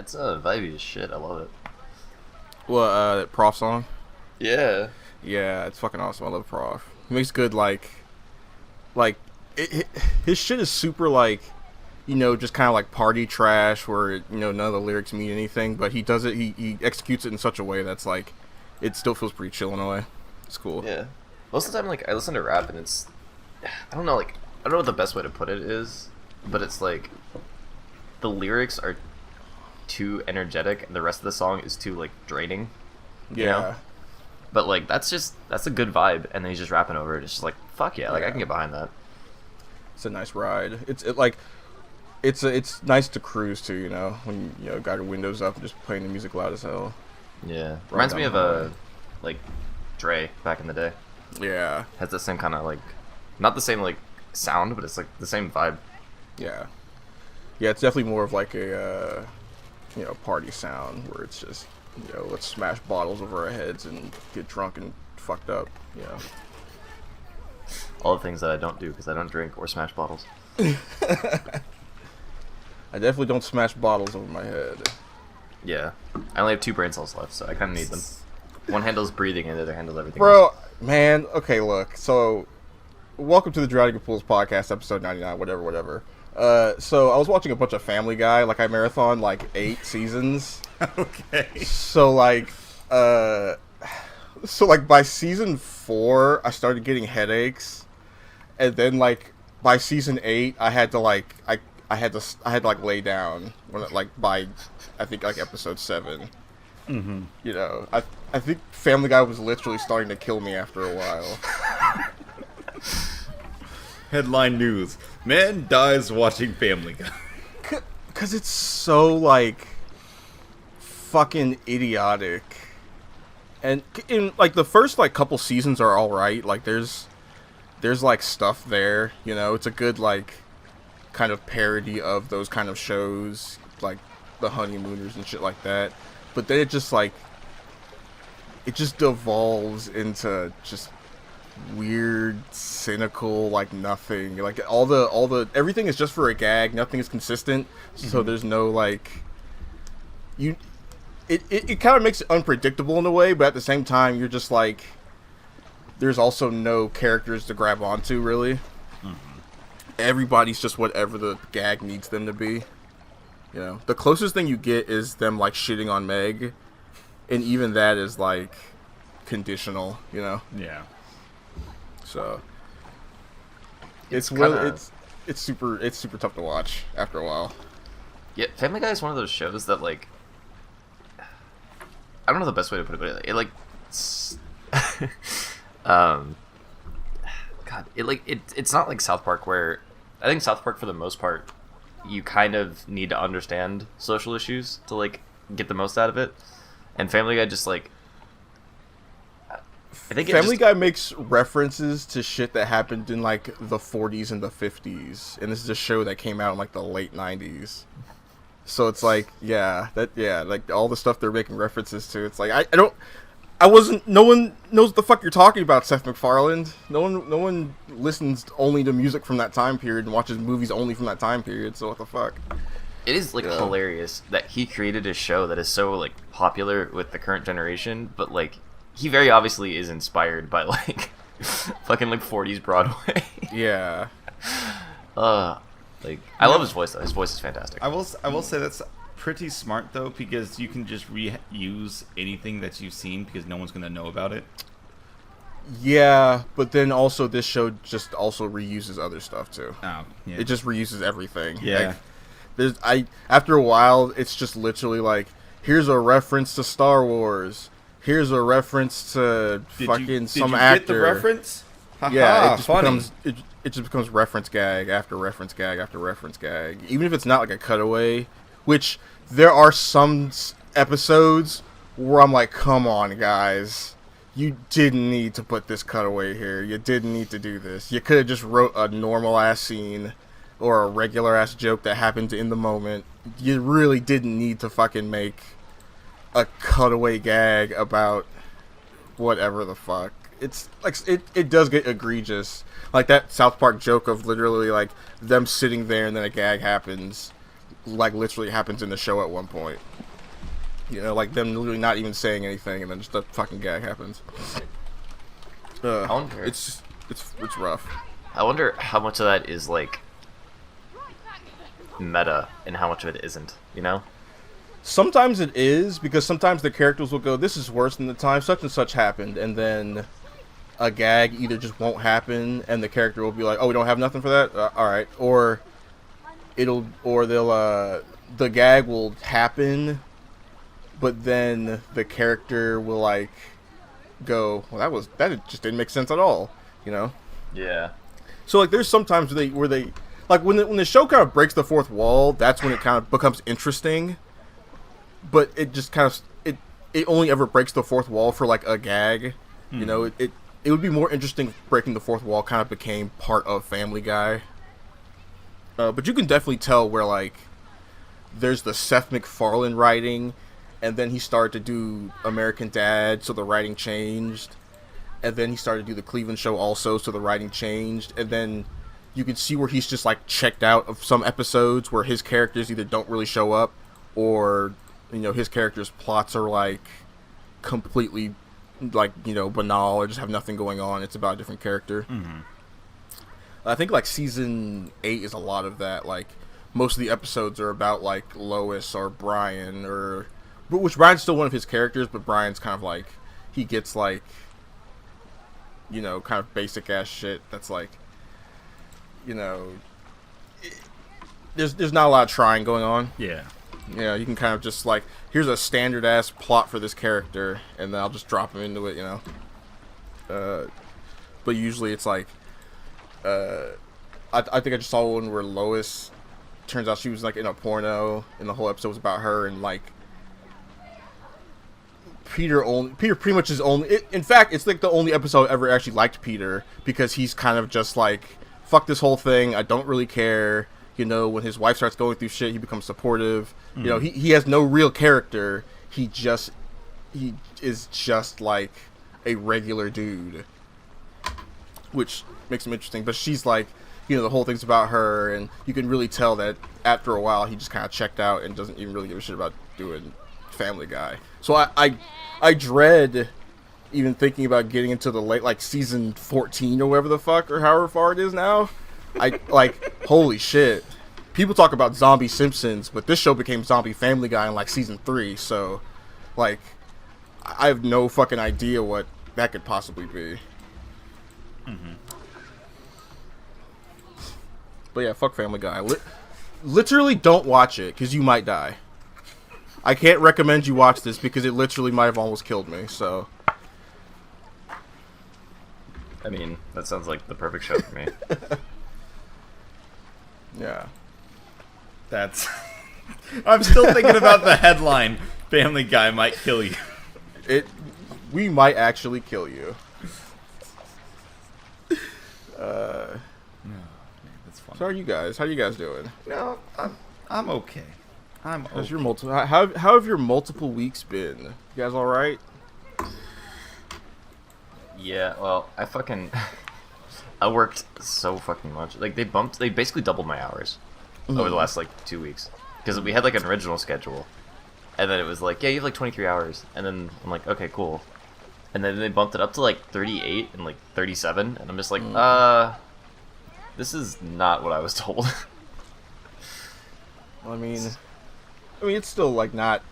That's a vibey as shit. I love it. Well, that Prof song? Yeah. Yeah, it's fucking awesome. I love Prof. He makes good, his shit is super, just kind of like party trash where, none of the lyrics mean anything, but he does it, he executes it in such a way that's, it still feels pretty chill in a way. It's cool. Yeah. Most of the time, I listen to rap and it's, I don't know, I don't know what the best way to put it is, but it's the lyrics are too energetic and the rest of the song is too, draining. You know? But, that's a good vibe, and then he's just rapping over it. It's just fuck yeah, I can get behind that. It's a nice ride. It's nice to cruise to, when you got your windows up and just playing the music loud as hell. Yeah. Reminds me of Dre back in the day. Yeah. Has the same kind of not the same sound, but it's the same vibe. Yeah. Yeah, it's definitely more of a party sound where it's just, let's smash bottles over our heads and get drunk and fucked up, All the things that I don't do because I don't drink or smash bottles. I definitely don't smash bottles over my head. Yeah. I only have 2 brain cells left, so I kind of need them. One handles breathing and the other handles everything Bro, else. man, okay, look. So, welcome to the Drowning Pools podcast, episode 99, whatever. So I was watching a bunch of Family Guy, I marathon 8 seasons. Okay. So by season 4, I started getting headaches, and then by season 8, I had to I had to lay down when by I think episode 7. Mm-hmm. I think Family Guy was literally starting to kill me after a while. Headline news: Man dies watching Family Guy. Cause it's so fucking idiotic, and in the first couple seasons are all right. There's stuff there, It's a good kind of parody of those kind of shows, The Honeymooners and shit like that. But then it just devolves into just weird, cynical, nothing. All the everything is just for a gag. Nothing is consistent. So there's no It kind of makes it unpredictable in a way, but at the same time, you're just there's also no characters to grab onto, really. Everybody's just whatever the gag needs them to be. The closest thing you get is them shitting on Meg, and even that is conditional. Yeah. So It's super tough to watch after a while. Yeah, Family Guy is one of those shows that I don't know the best way to put it, but it's not like South Park, where I think South Park for the most part you kind of need to understand social issues to get the most out of it, and Family Guy just I think Family Guy makes references to shit that happened in the 40s and the 50s, and this is a show that came out in the late 90s. So it's all the stuff they're making references to. It's no one knows what the fuck you're talking about, Seth MacFarlane. No one listens only to music from that time period and watches movies only from that time period. So what the fuck? It is hilarious that he created a show that is so popular with the current generation, but he very obviously is inspired by fucking 40s Broadway. Yeah. I love his voice though. His voice is fantastic. I will say that's pretty smart though, because you can just reuse anything that you've seen because no one's gonna know about it. Yeah, but then also this show just also reuses other stuff too. Oh, yeah. It just reuses everything. Yeah. After a while, it's just literally here's a reference to Star Wars. Here's a reference to some actor. Get the reference? Yeah, it just becomes reference gag after reference gag after reference gag. Even if it's not a cutaway, which there are some episodes where I'm come on, guys. You didn't need to put this cutaway here. You didn't need to do this. You could have just wrote a normal-ass scene or a regular-ass joke that happened in the moment. You really didn't need to fucking make a cutaway gag about whatever the fuck. It's it does get egregious. That South Park joke of literally them sitting there and then a gag happens, literally happens in the show at one point. You know, like them literally not even saying anything, and then just a fucking gag happens. I wonder. It's rough. I wonder how much of that is like meta and how much of it isn't. You know? Sometimes it is, because sometimes the characters will go, "This is worse than the time such and such happened," and then a gag either just won't happen, and the character will be like, "Oh, we don't have nothing for that. All right," or they'll the gag will happen, but then the character will like go, "Well, that just didn't make sense at all," you know? Yeah. So like, there's sometimes where they like when the show kind of breaks the fourth wall. That's when it kind of becomes interesting. But it just kind of it only ever breaks the fourth wall for like a gag. You know, it would be more interesting if breaking the fourth wall kind of became part of Family Guy. But you can definitely tell where like there's the Seth MacFarlane writing, and then he started to do American Dad, so the writing changed, and then he started to do the Cleveland Show also, so the writing changed, and then you can see where he's just like checked out of some episodes where his characters either don't really show up, or you know, his character's plots are like completely like, you know, banal or just have nothing going on. It's about a different character. I think like season 8 is a lot of that. Like most of the episodes are about like Lois or Brian, or which Brian's still one of his characters, but Brian's kind of like, he gets like, you know, kind of basic ass shit that's like, you know, there's not a lot of trying going on. Yeah. You know, you can kind of just like, here's a standard ass plot for this character, and then I'll just drop him into it, you know. But usually it's like, I think I just saw one where Lois, turns out she was like in a porno, and the whole episode was about her, and like Peter pretty much is only. In fact, it's like the only episode I ever actually liked Peter, because he's kind of just like, fuck this whole thing. I don't really care. You know, when his wife starts going through shit, he becomes supportive. You know, he has no real character. He is just like a regular dude, which makes him interesting. But she's like, you know, the whole thing's about her, and you can really tell that after a while he just kind of checked out and doesn't even really give a shit about doing Family Guy. So I dread even thinking about getting into the late, like season 14 or whatever the fuck, or however far it is now. I like, holy shit. People talk about zombie Simpsons, but this show became zombie Family Guy in like season 3, so like I have no fucking idea what that could possibly be. But yeah, fuck Family Guy. Literally don't watch it, because you might die. I can't recommend you watch this because it literally might have almost killed me, so. I mean, that sounds like the perfect show for me. Yeah. That's... I'm still thinking about the headline, Family Guy might kill you. We might actually kill you. No, that's funny. So how are you guys? How are you guys doing? No, I'm okay. How's your how have your multiple weeks been? You guys all right? Yeah, well, I worked so fucking much. Like, they basically doubled my hours over the last, like, 2 weeks. Because we had, like, an original schedule. And then it was like, yeah, you have, like, 23 hours. And then I'm like, okay, cool. And then they bumped it up to, like, 38 and, like, 37. And I'm just like, this is not what I was told. I mean, it's still, like, not...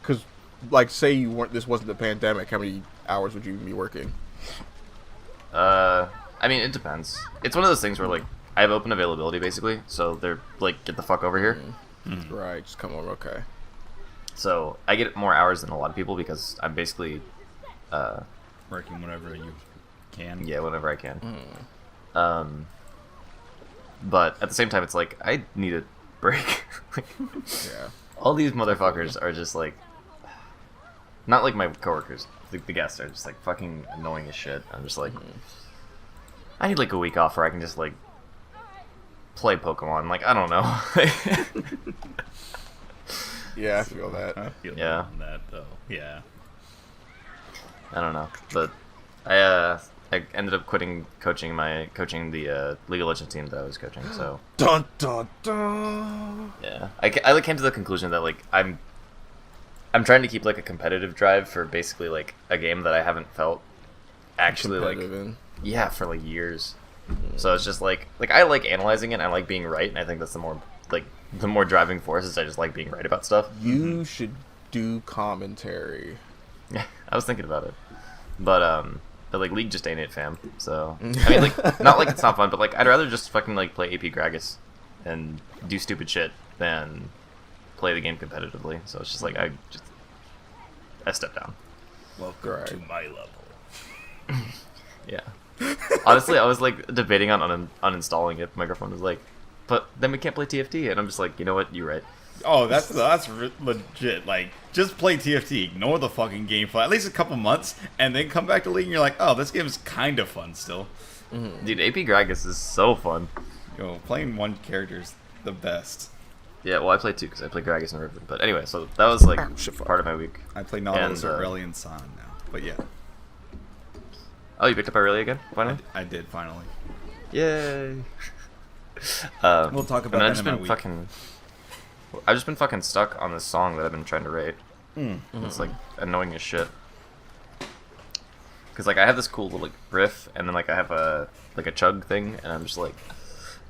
Because, like, say you weren't... This wasn't the pandemic, how many hours would you even be working? I mean, it depends. It's one of those things where, like, I have open availability, basically. So they're like, get the fuck over here. Right, just come over, okay. So I get more hours than a lot of people because I'm basically... working whenever you can. Yeah, whenever I can. But at the same time, it's like, I need a break. Yeah. All these motherfuckers are just like... Not like my coworkers. The guests are just like fucking annoying as shit. I'm just like... I need like a week off where I can just like... play Pokemon. Like, I don't know. Yeah, I feel that. I feel Yeah. that though. Yeah. I don't know, but I ended up coaching the League of Legends team that I was coaching. So Dun dun dun. yeah, I came to the conclusion that like I'm I'm trying to keep like a competitive drive for basically like a game that I haven't felt actually like yeah for like years. So it's just like I like analyzing it, and I like being right, and I think that's the more driving force is I just like being right about stuff. You should do commentary. Yeah, I was thinking about it, but like League just ain't it, fam. So I mean, like not like it's not fun, but like I'd rather just fucking like play AP Gragas and do stupid shit than play the game competitively. So it's just like I step down. Welcome to my level. Yeah. Honestly, I was like debating on uninstalling it. My girlfriend was like, "But then we can't play TFT," and I'm just like, you know what? You're right. Oh, that's legit. Like, just play TFT, ignore the fucking game for at least a couple months, and then come back to League, and you're like, oh, this game is kind of fun still. Dude, AP Gragas is so fun. Yo, playing one character is the best. Yeah, well, I played two because I played Gragas and Riven. But anyway, so that was like part of my week. I play Nautilus, Aurelion, San now, but yeah. Oh, you picked up Aurelia again? Finally? I did finally. Yay! We'll talk about that in my week. I've just been fucking stuck on this song that I've been trying to rate. It's like annoying as shit. Because like I have this cool little like riff, and then like I have a chug thing, and I'm just like,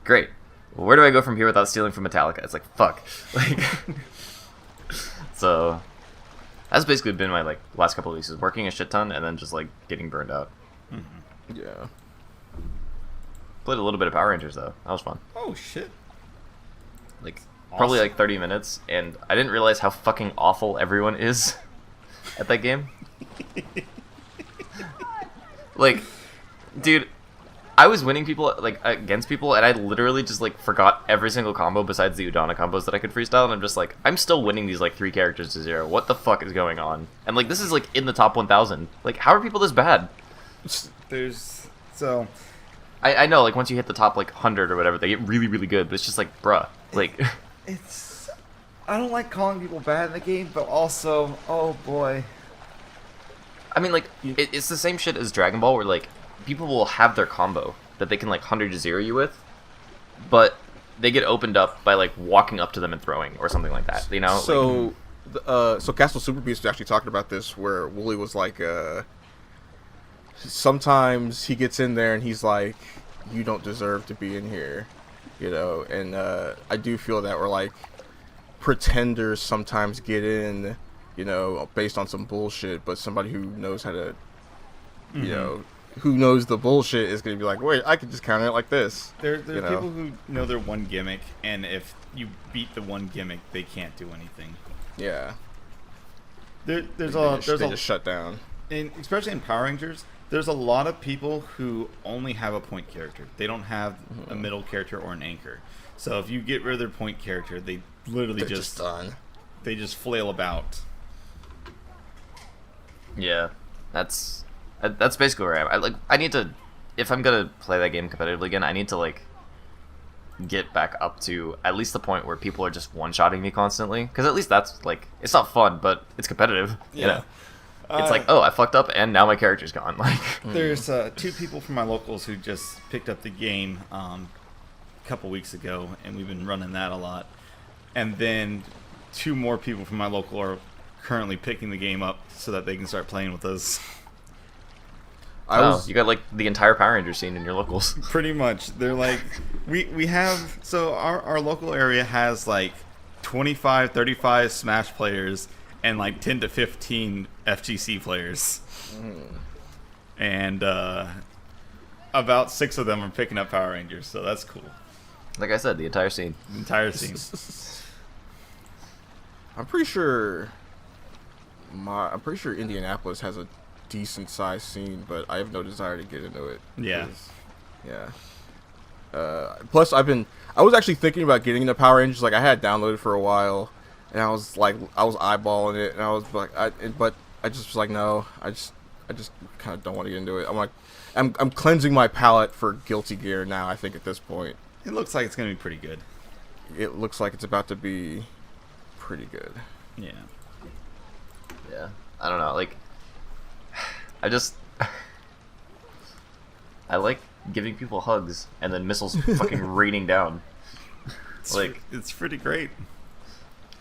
great. Well, where do I go from here without stealing from Metallica? It's like fuck. Like, so that's basically been my like last couple of weeks, is working a shit ton and then just like getting burned out. Yeah. Played a little bit of Power Rangers though. That was fun. Oh shit. Like probably like 30 minutes, and I didn't realize how fucking awful everyone is at that game. Like, dude, I was winning people like against people, and I literally just like forgot every single combo besides the Udana combos that I could freestyle, and I'm just like, I'm still winning these like 3 characters to 0. What the fuck is going on? And like this is like in the top 1,000. Like, how are people this bad? I know, like once you hit the top like 100 or whatever, they get really really good, but it's just like, bruh, like I don't like calling people bad in the game, but also, oh boy. I mean, like it's the same shit as Dragon Ball, where like people will have their combo that they can like 100 to 0 you with, but they get opened up by like walking up to them and throwing or something like that, you know? So, so Castle Super Beast was actually talking about this, where Wooly was like, sometimes he gets in there and he's like, you don't deserve to be in here, you know? And I do feel that we're like, pretenders sometimes get in, you know, based on some bullshit, but somebody who knows how to, you know, who knows the bullshit is going to be like, wait, I could just counter it like this. There are people who know their one gimmick, and if you beat the one gimmick, they can't do anything. Yeah. They just shut down. And especially in Power Rangers, there's a lot of people who only have a point character. They don't have a middle character or an anchor. So if you get rid of their point character, they literally just done. They just flail about. Yeah, that's basically where I am. I need to, if I'm gonna play that game competitively again, I need to like get back up to at least the point where people are just one-shotting me constantly, because at least that's like, it's not fun, but it's competitive. Yeah. You know? It's like, oh, I fucked up and now my character's gone. Like, there's 2 people from my locals who just picked up the game a couple weeks ago, and we've been running that a lot. And then 2 more people from my local are currently picking the game up so that they can start playing with us. You got like the entire Power Ranger scene in your locals. Pretty much. They're like, we have, so our local area has like 25, 35 Smash players and like 10 to 15 FGC players. And about 6 of them are picking up Power Rangers, so that's cool. Like I said, the entire scene. The entire scene. I'm pretty sure Indianapolis has a decent sized scene, but I have no desire to get into it. Yeah. Yeah. Plus, I was actually thinking about getting into Power Rangers. Like, I had it downloaded for a while, and I was eyeballing it, and I was like, but I just was like, no, I just kind of don't want to get into it. I'm like, I'm cleansing my palate for Guilty Gear now, I think, at this point. It looks like it's going to be pretty good. It looks like it's about to be pretty good. Yeah. Yeah. I don't know, like, I like giving people hugs and then missiles fucking raining down. Like, it's pretty great.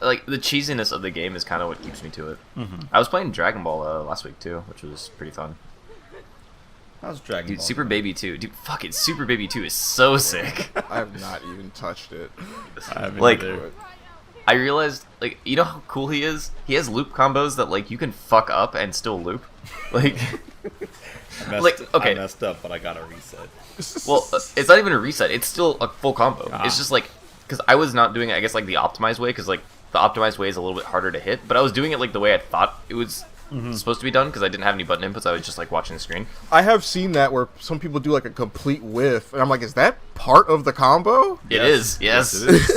like the cheesiness of the game is kind of what keeps me to it. Mm-hmm. I was playing Dragon Ball last week too, which was pretty fun. How's Dragon Dude, Ball? Super Baby 2. Dude, fucking Super Baby 2 is so sick. I have not even touched it. I haven't Like, either. I realized, like, you know how cool he is? He has loop combos that, like, you can fuck up and still loop. Like, I messed up, but I got a reset. well, it's not even a reset. It's still a full combo. Ah. It's just, like, because I was not doing it, I guess, like, the optimized way, because, like, the optimized way is a little bit harder to hit, but I was doing it, like, the way I thought it was supposed to be done, because I didn't have any button inputs. I was just, like, watching the screen. I have seen that where some people do like a complete whiff, and I'm like, is that part of the combo? It is, yes. It is.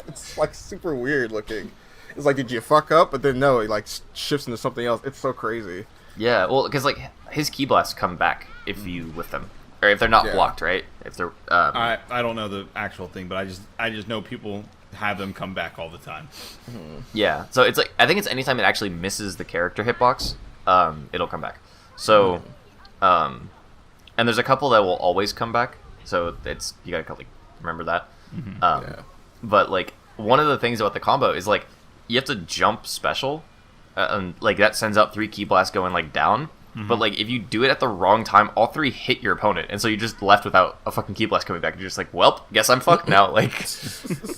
It's like super weird looking. It's like, did you fuck up? But then no, it like shifts into something else. It's so crazy. Yeah, well, because, like, his key blasts come back if you whiff them. Or if they're not Yeah. blocked, right? If they're, I don't know the actual thing, but I just know people have them come back all the time. Yeah, so it's like, I think it's anytime it actually misses the character hitbox, it'll come back. So, and there's a couple that will always come back, so it's, you gotta, like, remember that. Yeah. But, like, one of the things about the combo is, like, you have to jump special, and, like, that sends out 3 key blasts going, like, down. But, like, if you do it at the wrong time, all 3 hit your opponent, and so you're just left without a fucking key blast coming back. You're just like, well, guess I'm fucked now. Like,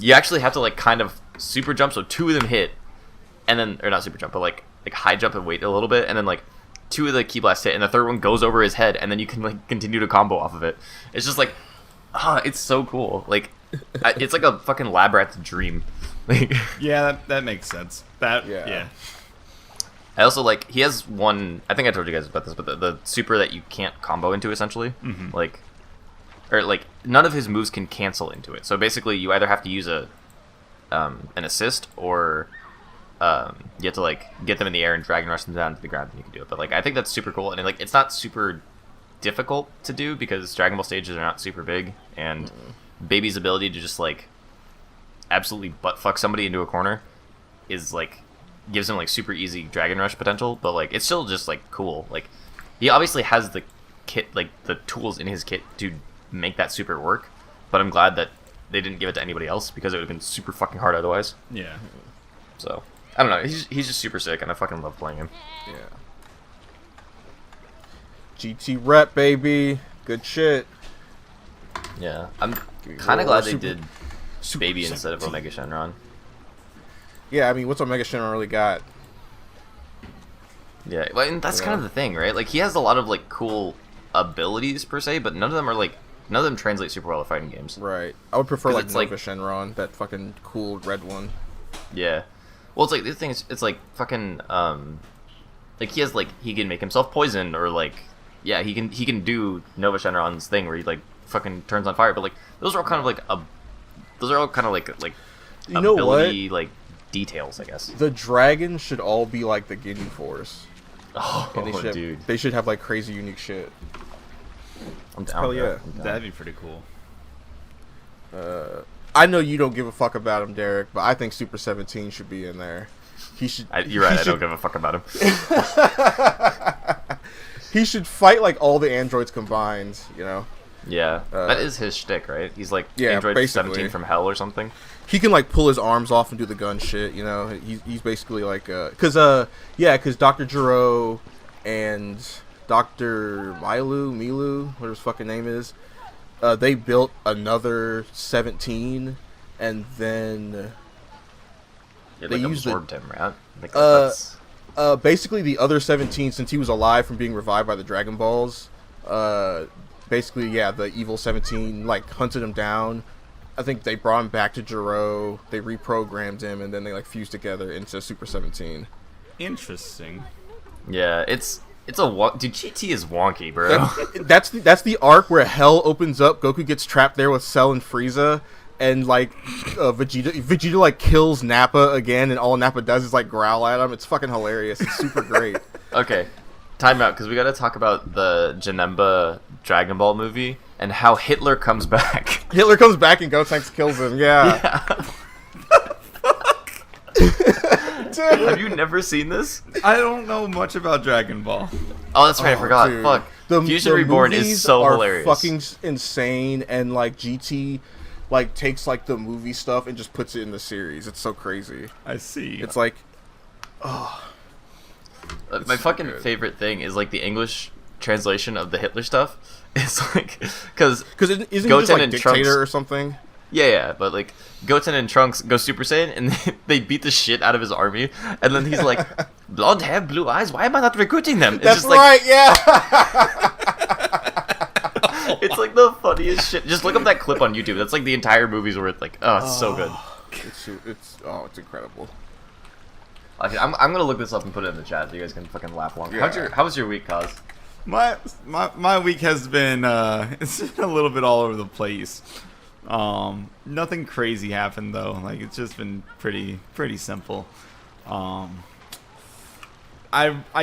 you actually have to, like, kind of super jump, so 2 of them hit, and then, or not super jump, but, like high jump and wait a little bit, and then, like, 2 of the key blasts hit, and the third one goes over his head, and then you can, like, continue to combo off of it. It's just, like, it's so cool. Like, it's like a fucking lab rat's dream. Like, Yeah, that makes sense. Yeah. I also, like, he has one, I think I told you guys about this, but the super that you can't combo into, essentially. Like, or, like, none of his moves can cancel into it. So basically, you either have to use an assist, or you have to, like, get them in the air and drag and rush them down to the ground, and you can do it. But, like, I think that's super cool, and, like, it's not super difficult to do, because Dragon Ball stages are not super big, and Baby's ability to just, like, absolutely butt-fuck somebody into a corner is, like, gives him, like, super easy Dragon Rush potential, but, like, it's still just, like, cool. Like, he obviously has the kit, like, the tools in his kit to make that super work, but I'm glad that they didn't give it to anybody else, because it would have been super fucking hard otherwise. Yeah. So, I don't know, he's just super sick, and I fucking love playing him. Yeah. GT rep, baby. Good shit. Yeah, I'm kind of glad they Super- did Baby instead of Omega Shenron. Yeah, I mean, what's Omega Shenron really got? Yeah, well, and that's kind of the thing, right? Like, he has a lot of, like, cool abilities, per se, but none of them are, like, none of them translate super well to fighting games. Right. I would prefer, 'Cause like, it's, Nova like- Shenron, that fucking cool red one. Yeah. Well, it's like, the thing is, it's like fucking, like, he has, like, he can make himself poison, or, like, yeah, he can do Nova Shenron's thing where he, like, fucking turns on fire, but, like, those are all kind of, like, You know ability, like, details, I guess. The dragons should all be like the Ginyu Force. Oh, And dude. they should have, like, crazy unique shit. I'm down. Hell bro. yeah. I'm down. That'd be pretty cool. I know you don't give a fuck about him, Derek, but I think Super 17 should be in there. He should. You're right, he I don't should- give a fuck about him. He should fight like all the androids combined, you know? Yeah. That is his shtick, right? He's like Yeah, Android basically. 17 from hell or something. He can like pull his arms off and do the gun shit, you know? He's basically like cuz Dr. Gero and Dr. Milu, whatever his fucking name is, they built another 17 and then It, They like, use the- absorbed him, right? Like, that's... basically the other 17, since he was alive from being revived by the Dragon Balls, basically, yeah, the evil 17, like, hunted him down. I think they brought him back to Gero, they reprogrammed him, and then they, like, fused together into Super 17. Interesting. Yeah, it's dude, GT is wonky, bro. That's the arc where hell opens up, Goku gets trapped there with Cell and Frieza, and, like, Vegeta, like, kills Nappa again, and all Nappa does is, like, growl at him. It's fucking hilarious. It's super great. Okay, time out, because we gotta talk about the Janemba Dragon Ball movie, and how Hitler comes back. Hitler comes back and Gotenks kills him, yeah. Dude. Have you never seen this? I don't know much about Dragon Ball. Oh, that's right, I forgot. Dude. Fuck. Fusion the Reborn is movies so are hilarious. fucking insane, and like GT, like takes like the movie stuff and just puts it in the series. It's so crazy. I see. It's like, My fucking favorite thing is like the English translation of the Hitler stuff. It's like because isn't he just Goten like and dictator Trunks, or something? yeah, but like Goten and Trunks go Super Saiyan and they beat the shit out of his army, and then he's like, blonde hair, blue eyes. Why am I not recruiting them? It's That's just right. Yeah. It's like the funniest shit. Just look up that clip on YouTube. That's like the entire movie's worth. Like, oh, it's so good. It's incredible. Okay, I'm gonna look this up and put it in the chat so you guys can fucking laugh along. Yeah. How was your week, Cos? My week has been it's been a little bit all over the place. Nothing crazy happened though. Like it's just been pretty simple. I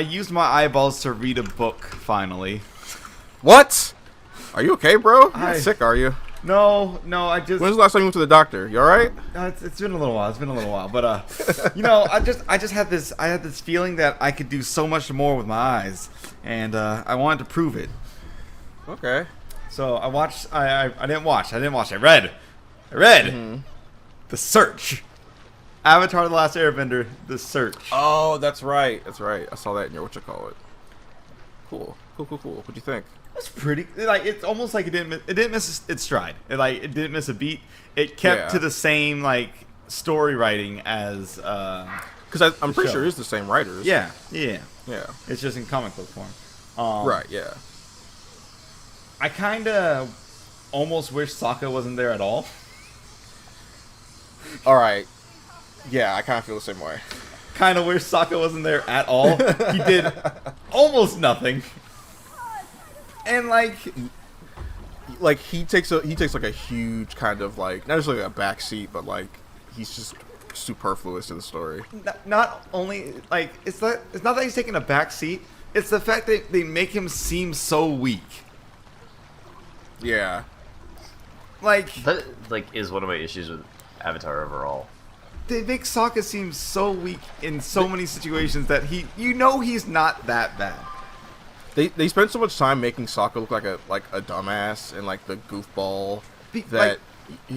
used my eyeballs to read a book finally. What? Are you okay, bro? You're not sick, are you? No, I just. When's the last time you went to the doctor? You all right? It's been a little while. But you know, I just had this feeling that I could do so much more with my eyes, and I wanted to prove it. Okay. So I watched. I didn't watch. I read. Mm-hmm. The Search. Avatar: The Last Airbender. The Search. Oh, that's right. I saw that in your whatchamacallit. Cool. What'd you think? It's pretty. Like it's almost like it didn't miss its stride. It didn't miss a beat. It kept to the same like story writing as. Because I'm pretty sure it's the same writers. Yeah. It's just in comic book form. Right. Yeah. I kind of almost wish Sokka wasn't there at all. All right. Yeah, I kind of feel the same way. Kind of wish Sokka wasn't there at all. He did almost nothing. And like he takes like a huge kind of like not just like a backseat, but like he's just superfluous to the story. Not only like it's not that he's taking a back seat. It's the fact that they make him seem so weak. Yeah. That is one of my issues with Avatar overall. They make Sokka seem so weak in so many situations that he's not that bad. They spend so much time making Sokka look like a dumbass and like the goofball that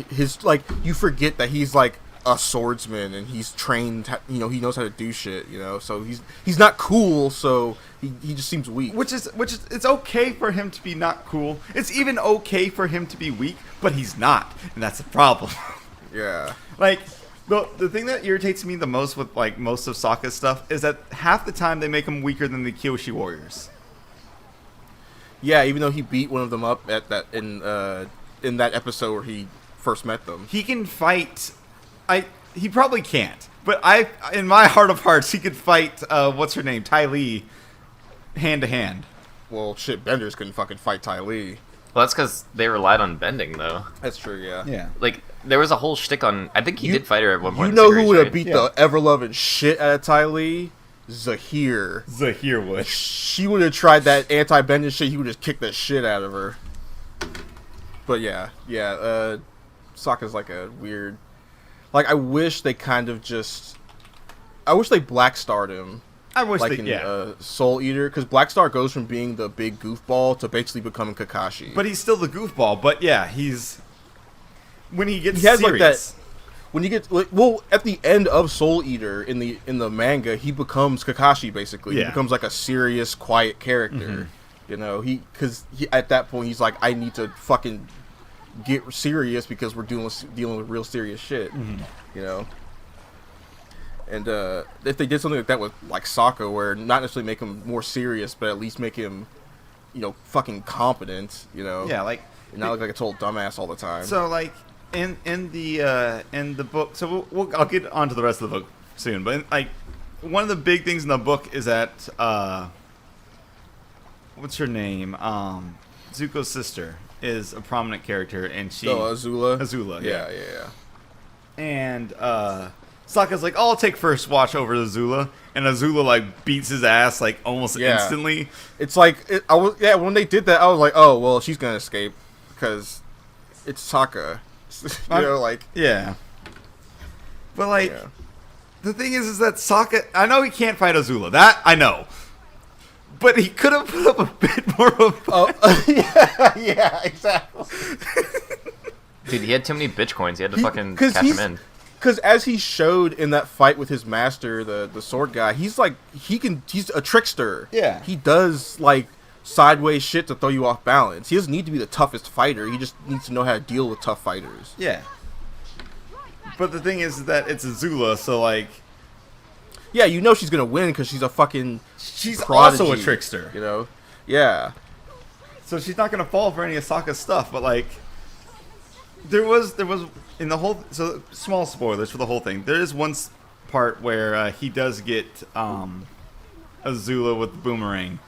his like you forget that he's like a swordsman and he's trained, he knows how to do shit, so he's not cool, so he just seems weak. Which is it's okay for him to be not cool. It's even okay for him to be weak, but he's not, and that's the problem. Yeah. Like the thing that irritates me the most with like most of Sokka's stuff is that half the time they make him weaker than the Kyoshi warriors. Yeah, even though he beat one of them up at that in that episode where he first met them. He can fight. He probably can't, but in my heart of hearts, he could fight. What's her name? Ty Lee, hand to hand. Well, shit, Benders couldn't fucking fight Ty Lee. Well, that's because they relied on bending, though. That's true. Yeah. Yeah. Like there was a whole shtick on. I think he did fight her at one point. You know who would have beat the ever loving shit out of Ty Lee? Zahir. Zahir would. She would have tried that anti-bending shit. He would just kick the shit out of her. But yeah. Sokka's like a weird. Like I wish they kind of just. I wish they Black Starred him. I wish like in Soul Eater, because Black Star goes from being the big goofball to basically becoming Kakashi. But he's still the goofball. But yeah, when he gets has serious. Like that. When you get at the end of Soul Eater in the manga, he becomes Kakashi basically. Yeah. He becomes like a serious, quiet character. Mm-hmm. Because at that point he's like, I need to fucking get serious because we're dealing with real serious shit. Mm-hmm. And if they did something like that with like Sokka, where not necessarily make him more serious, but at least make him, fucking competent. Yeah, like and not look like a total dumbass all the time. So like. In the book, so I'll get onto the rest of the book soon. But like, one of the big things in the book is that what's her name? Zuko's sister is a prominent character, and she Azula. Azula, yeah. And Sokka's like, I'll take first watch over Azula, and Azula like beats his ass like almost instantly. It's like when they did that, I was like, oh well, she's gonna escape because it's Sokka. Yeah. But like, the thing is that Sokka, I know he can't fight Azula. That I know. But he could have put up a bit more of a fight. Yeah, exactly. Dude, he had too many bitch coins. He had to fucking 'cause cash them in. Because as he showed in that fight with his master, the sword guy, he's like he's a trickster. Yeah. He does like sideways shit to throw you off balance. He doesn't need to be the toughest fighter. He just needs to know how to deal with tough fighters. Yeah. But the thing is that it's Azula, so like, Yeah, you know she's gonna win because she's a fucking she's prodigy, also a trickster. You know? Yeah. So she's not gonna fall for any of Sokka's stuff, but like, there was in the whole, so small spoilers for the whole thing. There is one part where he does get Azula with the boomerang.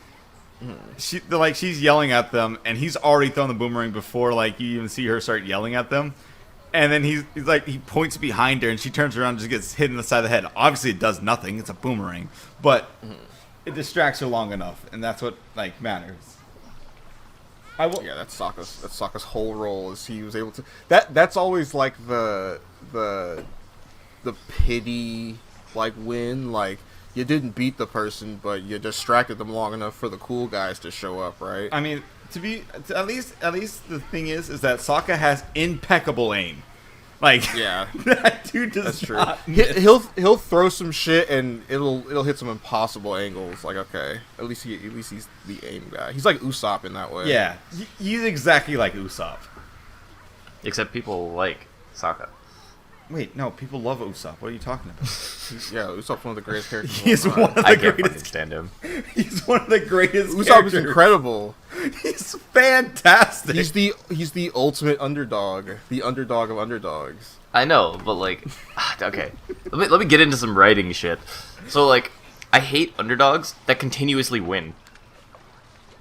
She's yelling at them, and he's already thrown the boomerang before like you even see her start yelling at them. And then he's like, he points behind her, and she turns around and just gets hit in the side of the head. Obviously, it does nothing. It's a boomerang, but it distracts her long enough, and that's what like matters. Yeah, that's Sokka's whole role is he was able to. That's always like the pity like win. Like you didn't beat the person, but you distracted them long enough for the cool guys to show up, right? I mean, at least the thing is that Sokka has impeccable aim. Like, Yeah, that dude does that's true. not miss. He'll throw some shit and it'll hit some impossible angles. Like okay, at least he's the aim guy. He's like Usopp in that way. Yeah, he's exactly like Usopp. Except people like Sokka. Wait, no, people love Usopp. What are you talking about? Yeah, Usopp's one of the greatest characters. He's of all one time. of I the can't fucking greatest. stand him. He's one of the greatest. Usopp characters. is incredible. He's fantastic. He's the ultimate underdog. The underdog of underdogs. I know, but like, okay. Let me get into some writing shit. So like, I hate underdogs that continuously win.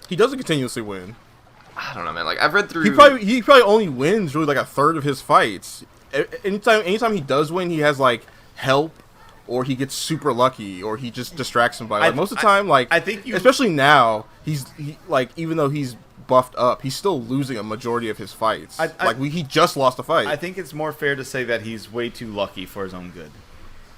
He doesn't continuously win. I don't know, man. Like I've read through. He probably only wins really like a third of his fights. Anytime he does win, he has like help, or he gets super lucky, or he just distracts somebody. Like, most of the time, like I think especially now, he like even though he's buffed up, he's still losing a majority of his fights. He just lost a fight. I think it's more fair to say that he's way too lucky for his own good.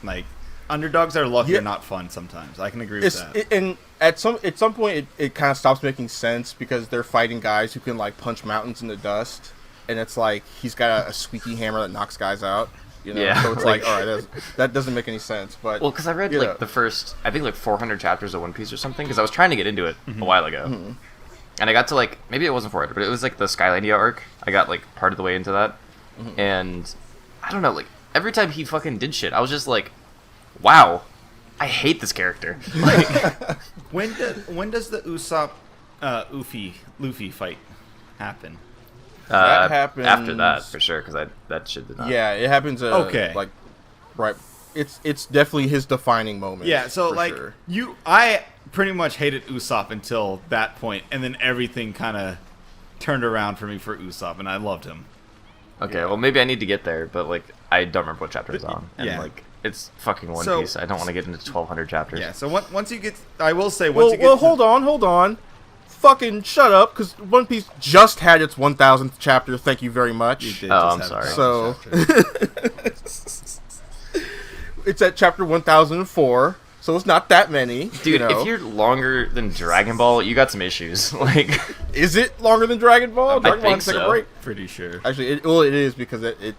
Like, underdogs are lucky and not fun sometimes. I can agree with that. And at some point, it kind of stops making sense because they're fighting guys who can like punch mountains into dust, and it's like he's got a squeaky hammer that knocks guys out. You know? Yeah. So it's like, all right, that doesn't make any sense. But Well, because I read like the first, I think like 400 chapters of One Piece or something. Because I was trying to get into it a while ago, and I got to like maybe it wasn't 400, but it was like the Skylandia arc. I got like part of the way into that, and I don't know, like every time he fucking did shit, I was just like, wow, I hate this character. Like, When does the Usopp Luffy fight happen? that happens after that for sure, because that shit did not. Yeah, it happens. Okay. Like, right. It's definitely his defining moment. Yeah, so for like sure. I pretty much hated Usopp until that point, and then everything kind of turned around for me for Usopp, and I loved him. Okay, well maybe I need to get there, but like I don't remember what chapter it's on, and Yeah. like it's fucking One So- Piece. I don't want to get into 1200 chapters. Yeah, so once you get, I will say once Well, you get. well, hold on. Fucking shut up, because One Piece just had its 1000th chapter. Thank you very much. You did Oh, just I'm have sorry. a So- It's at chapter 1004, so it's not that many. Dude, you know. if you're longer than Dragon Ball, you got some issues. Like, Is it longer than Dragon Ball? Dragon Ball think can take a so. break. pretty sure. Actually, it is because it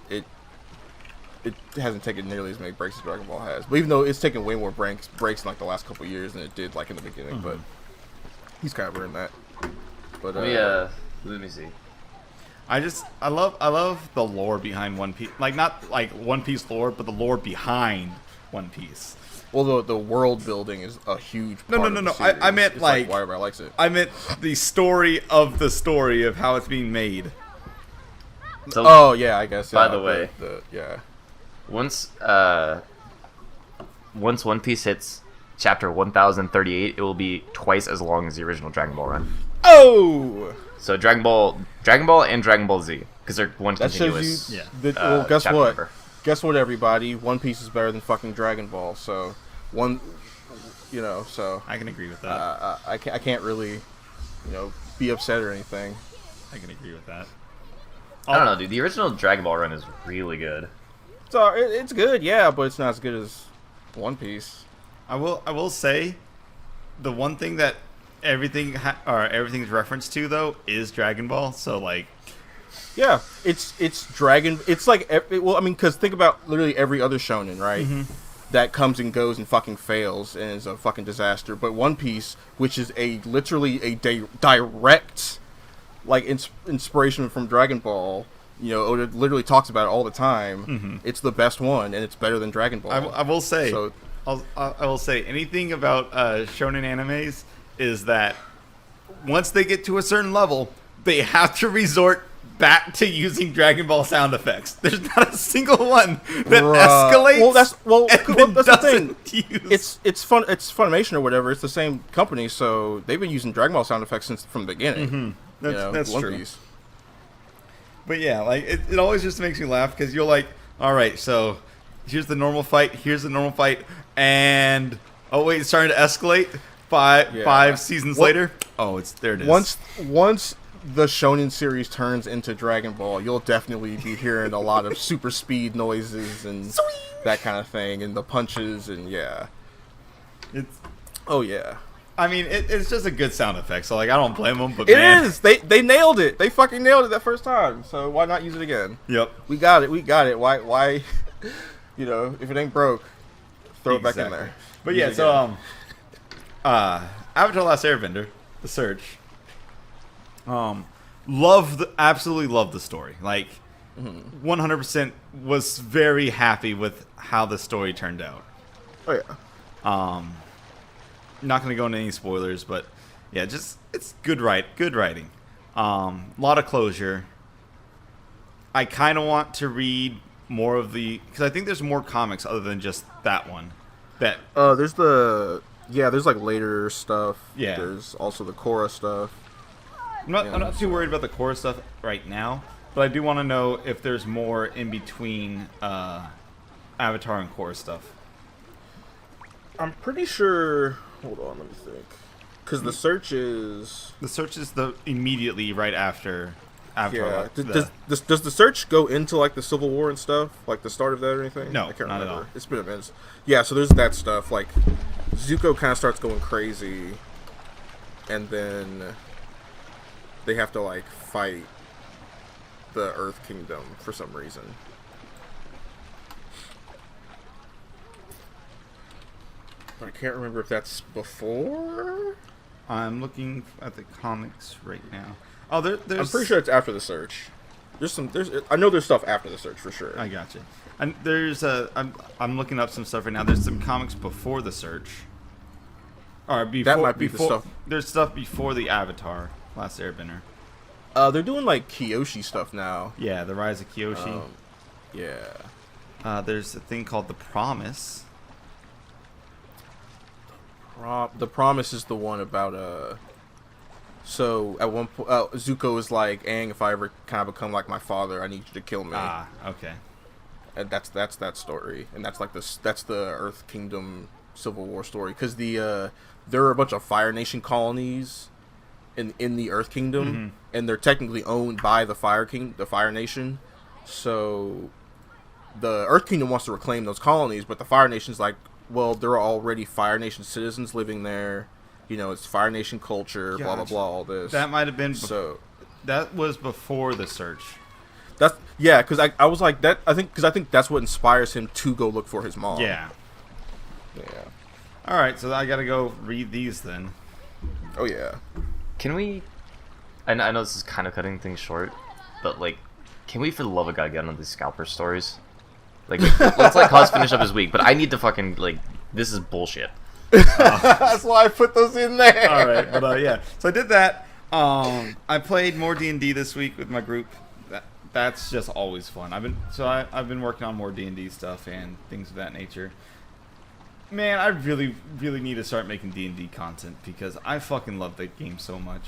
hasn't taken nearly as many breaks as Dragon Ball has. But even though it's taken way more breaks in like the last couple of years than it did like in the beginning, but he's kind of earned that. But let me see. I love the lore behind One Piece. Like, not like One Piece lore, but the lore behind One Piece. well, the world building is a huge No, part no, of no, the no. I series. meant It's like why everybody likes it. I meant the story of how it's being made. So, Oh yeah, I guess. By yeah, the way. Yeah. once One Piece hits chapter 1038, it will be twice as long as the original Dragon Ball run. Oh, So Dragon Ball, and Dragon Ball Z, because they're one that continuous. shows you. Yeah. Well, guess chapter what? number. Guess what, everybody? One Piece is better than fucking Dragon Ball. So, so I can agree with that. I can't really, be upset or anything. I can agree with that. I don't know, dude. The original Dragon Ball run is really good. So it's good, yeah, but it's not as good as One Piece. I will say, the one thing that everything's referenced to though is Dragon Ball. So like, Yeah, it's Dragon. It's like because think about literally every other shonen, right? Mm-hmm. That comes and goes and fucking fails and is a fucking disaster. But One Piece, which is literally a direct like inspiration from Dragon Ball, Oda literally talks about it all the time. Mm-hmm. It's the best one, and it's better than Dragon Ball. I will say, So, I will say anything about shonen animes is that once they get to a certain level, they have to resort back to using Dragon Ball sound effects. There's not a single one that escalates. That's the thing. Use. It's fun. It's Funimation or whatever. It's the same company, from the beginning. Mm-hmm. That's One true. Piece. But yeah, like it always just makes me laugh because you're like, all right, so here's the normal fight, and oh wait, it's starting to escalate. Five seasons later, there it is. Once the Shonen series turns into Dragon Ball, you'll definitely be hearing a lot of super speed noises and that kind of thing, and the punches, and yeah. I mean, it's just a good sound effect, so like I don't blame them. But it is. They nailed it. They fucking nailed it that first time. So why not use it again? Yep. We got it. Why? If it ain't broke, throw it back in there. But yeah, so Avatar: Last Airbender, The Search. Absolutely love the story. Like, 100% was very happy with how the story turned out. Oh yeah. Not going to go into any spoilers, but yeah, it's good writing. Lot of closure. I kind of want to read more of because I think there's more comics other than just that one. There's like later stuff. Yeah. There's also the Korra stuff. I'm not too worried about the Korra stuff right now, but I do want to know if there's more in between Avatar and Korra stuff. I'm pretty sure. Hold on, let me think. Because the search is immediately right after Avatar. Yeah. Does the search go into like the Civil War and stuff, like the start of that or anything? No, I can't not remember. at all. It's been a minute. Yeah, so there's that stuff. Like Zuko kind of starts going crazy, and then they have to like fight the Earth Kingdom for some reason. I can't remember if that's before. I'm looking at the comics right now. Oh, there's. I'm pretty sure it's after the search. I know there's stuff after the search for sure. I gotcha. And there's I'm looking up some stuff right now. There's some comics before the search. Or before, that might be the stuff. There's stuff before the Avatar: Last Airbender. They're doing like Kyoshi stuff now. Yeah, the Rise of Kyoshi. Yeah. There's a thing called The Promise. The Promise is the one about So at one point, Zuko is like, "Aang, if I ever kind of become like my father, I need you to kill me." Ah, okay. And that's that story, and that's the Earth Kingdom Civil War story, because there are a bunch of Fire Nation colonies in the Earth Kingdom, and they're technically owned by the Fire Nation. So the Earth Kingdom wants to reclaim those colonies, but the Fire Nation's like, well, there are already Fire Nation citizens living there. It's Fire Nation culture, blah blah blah, all this. That might have been that was before the search. Because I was like that. I think that's what inspires him to go look for his mom. Yeah. Yeah. All right, so I gotta go read these then. Oh yeah. Can we? I know this is kind of cutting things short, but like, can we, for the love of God, get on these scalper stories? Like, let's let Cause finish up his week, but I need to fucking this is bullshit. That's why I put those in there. All right, but yeah. So I did that. I played more D&D this week with my group. That's just always fun. I've been working on more D&D stuff and things of that nature. Man, I really, really need to start making D&D content because I fucking love that game so much.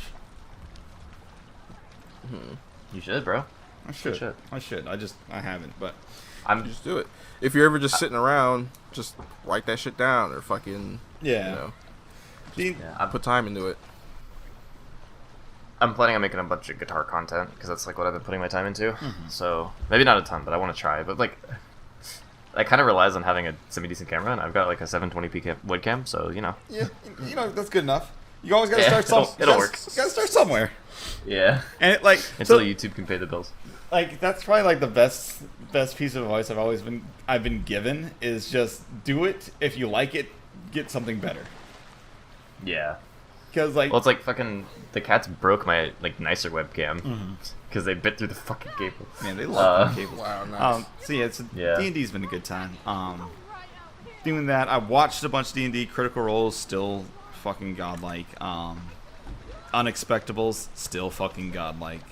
You should, bro. I should. I haven't, but just do it. If you're ever just sitting around, just write that shit down or fucking put time into it. I'm planning on making a bunch of guitar content because that's like what I've been putting my time into. So maybe not a ton, but I want to try. But like, I kind of relies on having a semi-decent camera, and I've got like a 720p webcam, so Yeah, that's good enough. You always gotta start it'll work. You gotta start somewhere. Yeah. And it, like until YouTube can pay the bills. Like that's probably like the best piece of advice I've been given is just do it. If you like it, get something better. Yeah. Because like, well, it's like fucking the cats broke my like nicer webcam because they bit through the fucking cable. Man, they love cables. Wow, nice. So yeah, D&D's been a good time. Doing that, I watched a bunch of D&D. Critical Role's still fucking godlike. Unexpectables still fucking godlike.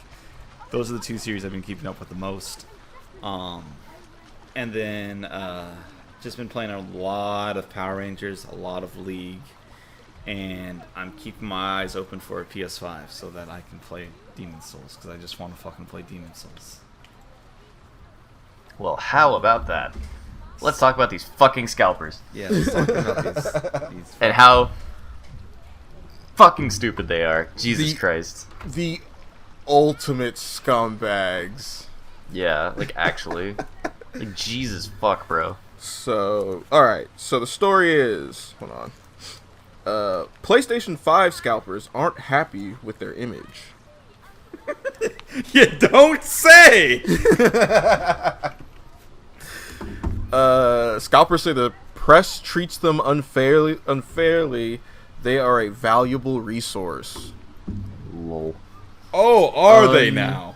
Those are the two series I've been keeping up with the most. And then just been playing a lot of Power Rangers, a lot of League. And I'm keeping my eyes open for a PS5 so that I can play Demon Souls, because I just want to fucking play Demon Souls. Well, how about that? Let's talk about these fucking scalpers. Yeah, let's talk about these and how fucking stupid they are. Jesus Christ. The ultimate scumbags. Yeah, like actually. Like, Jesus fuck, bro. So, alright. So the story is... Hold on. PlayStation 5 scalpers aren't happy with their image. You don't say! Scalpers say the press treats them unfairly. They are a valuable resource. Lol. Oh, are they now?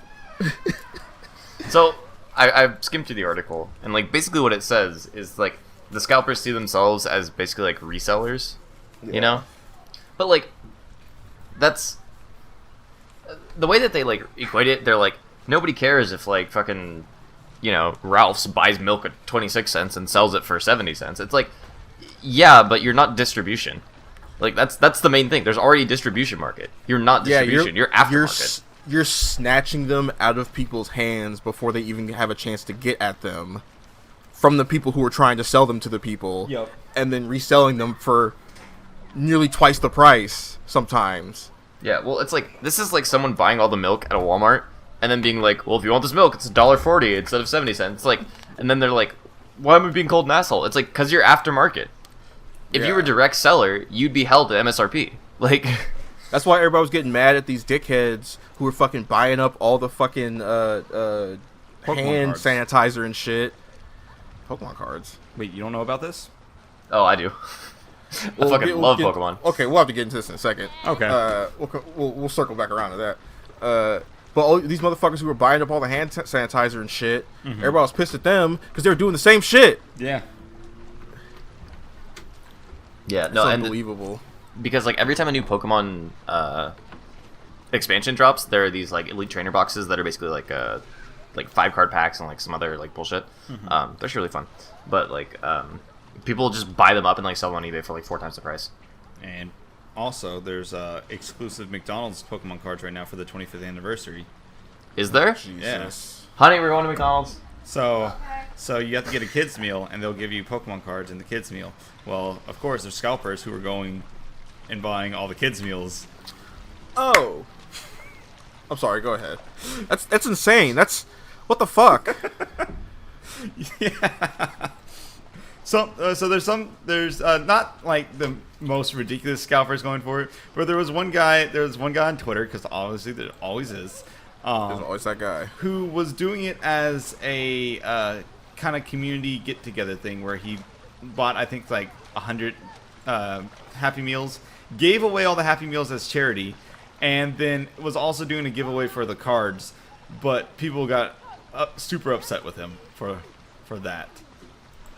So, I skimmed through the article, and like basically what it says is like the scalpers see themselves as basically like resellers. Yeah. You know? But, like, that's... The way that they, like, equate it, they're like, nobody cares if, like, fucking, you know, Ralph's buys milk at 26 cents and sells it for 70 cents. It's like, yeah, but you're not distribution. Like, that's the main thing. There's already a distribution market. You're not distribution. You're aftermarket. You're snatching them out of people's hands before they even have a chance to get at them from the people who are trying to sell them to the people. Yep. And then reselling them for... nearly twice the price sometimes. Yeah, well, it's like, this is like someone buying all the milk at a Walmart and then being like, well, if you want this milk, it's $1.40 instead of 70 cents. It's like, and then they're like, why am I being called an asshole? It's like, because you're aftermarket. If you were direct seller, you'd be held to MSRP. Like, that's why everybody was getting mad at these dickheads who were fucking buying up all the fucking hand cards. sanitizer and shit. Pokemon cards. Wait, you don't know about this? oh, I do. I fucking love Pokemon. Okay, we'll have to get into this in a second. Okay. We'll circle back around to that. But all these motherfuckers who were buying up all the hand sanitizer and shit, everybody was pissed at them because they were doing the same shit. Yeah. Yeah, It's no, and unbelievable. because like every time a new Pokemon expansion drops, there are these like elite trainer boxes that are basically like 5-card packs and like some other like bullshit. They're actually really fun, but like people just buy them up and like sell them on eBay for like 4 times the price. And also, there's exclusive McDonald's Pokemon cards right now for the 25th anniversary. Is there? Jesus. Honey, we're going to McDonald's. So you have to get a kids meal, and they'll give you Pokemon cards in the kids meal. Well, of course, there's scalpers who are going and buying all the kids meals. Oh. I'm sorry, go ahead. That's insane. That's... What the fuck? Yeah. So there's not like the most ridiculous scalpers going for it, but there was one guy on Twitter, because obviously there always is. There's always that guy. Who was doing it as a kind of community get-together thing where he bought, I think, like 100 Happy Meals, gave away all the Happy Meals as charity, and then was also doing a giveaway for the cards, but people got super upset with him for that.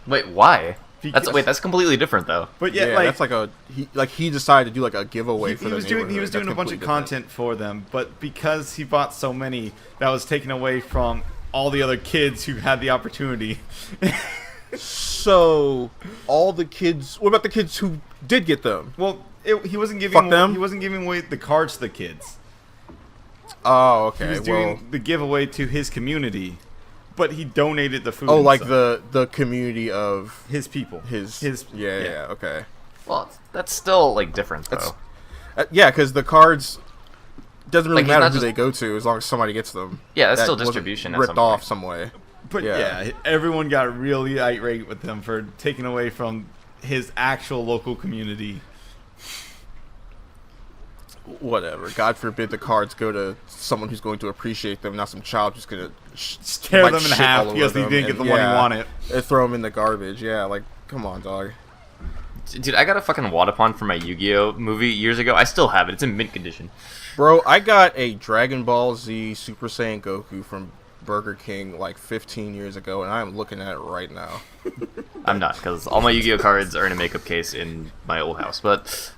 Wait, why? Because- That's completely different though. But Yeah, like, that's he decided to do like a giveaway for he the was doing neighborhood. a That's bunch of completely content for them, but because he bought so many, that was taken away from all the other kids who had the opportunity. different. So all the kids. What about the kids who did get them? Well, he wasn't giving Fuck them? he wasn't giving away the cards to the kids. Oh, He okay. was doing the giveaway to his community, but he donated the food. Oh, like himself. the community of his people. his. Yeah. Yeah. Okay. Well, that's still like different though. That's- yeah, because the cards doesn't really Like, he's matter not who just- they go to as long as somebody gets them. Yeah, that's That still wasn't distribution at ripped some off point. some way. But Yeah. yeah, everyone got really irate with him for taking away from his actual local community. Whatever. God forbid the cards go to someone who's going to appreciate them, not some child who's going to tear them in half because he didn't get the one he wanted. And throw them in the garbage. Yeah, like, come on, dog. Dude, I got a fucking Wadapon for my Yu-Gi-Oh movie years ago. I still have it. It's in mint condition. Bro, I got a Dragon Ball Z Super Saiyan Goku from Burger King like 15 years ago, and I'm looking at it right now. I'm not, because all my Yu-Gi-Oh cards are in a makeup case in my old house, but...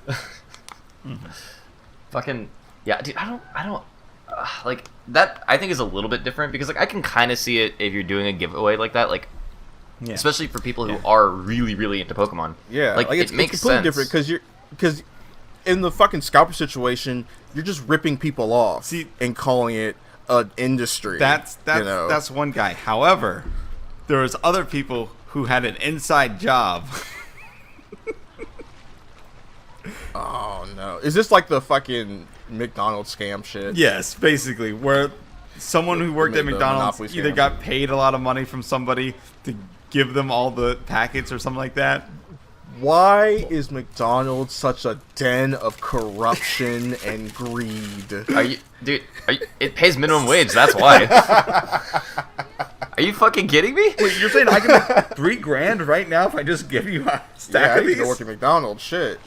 Fucking... Yeah, dude, I don't... like, that, I think, is a little bit different, because, like, I can kind of see it if you're doing a giveaway like that, like... Yeah. Especially for people who are really, really into Pokemon. Yeah, like it's, it makes it's completely sense. different because in the fucking scalper situation, you're just ripping people off and calling it an industry. That's one guy. However, there was other people who had an inside job. Oh no! Is this like the fucking McDonald's scam shit? Yes, basically, where someone who worked at McDonald's either got paid a lot of money from somebody to give them all the packets or something like that. Why is McDonald's such a den of corruption and greed? It pays minimum wage, that's why. Are you fucking kidding me? Wait, you're saying I can make $3,000 right now if I just give you a stack of these? I go work at McDonald's, shit.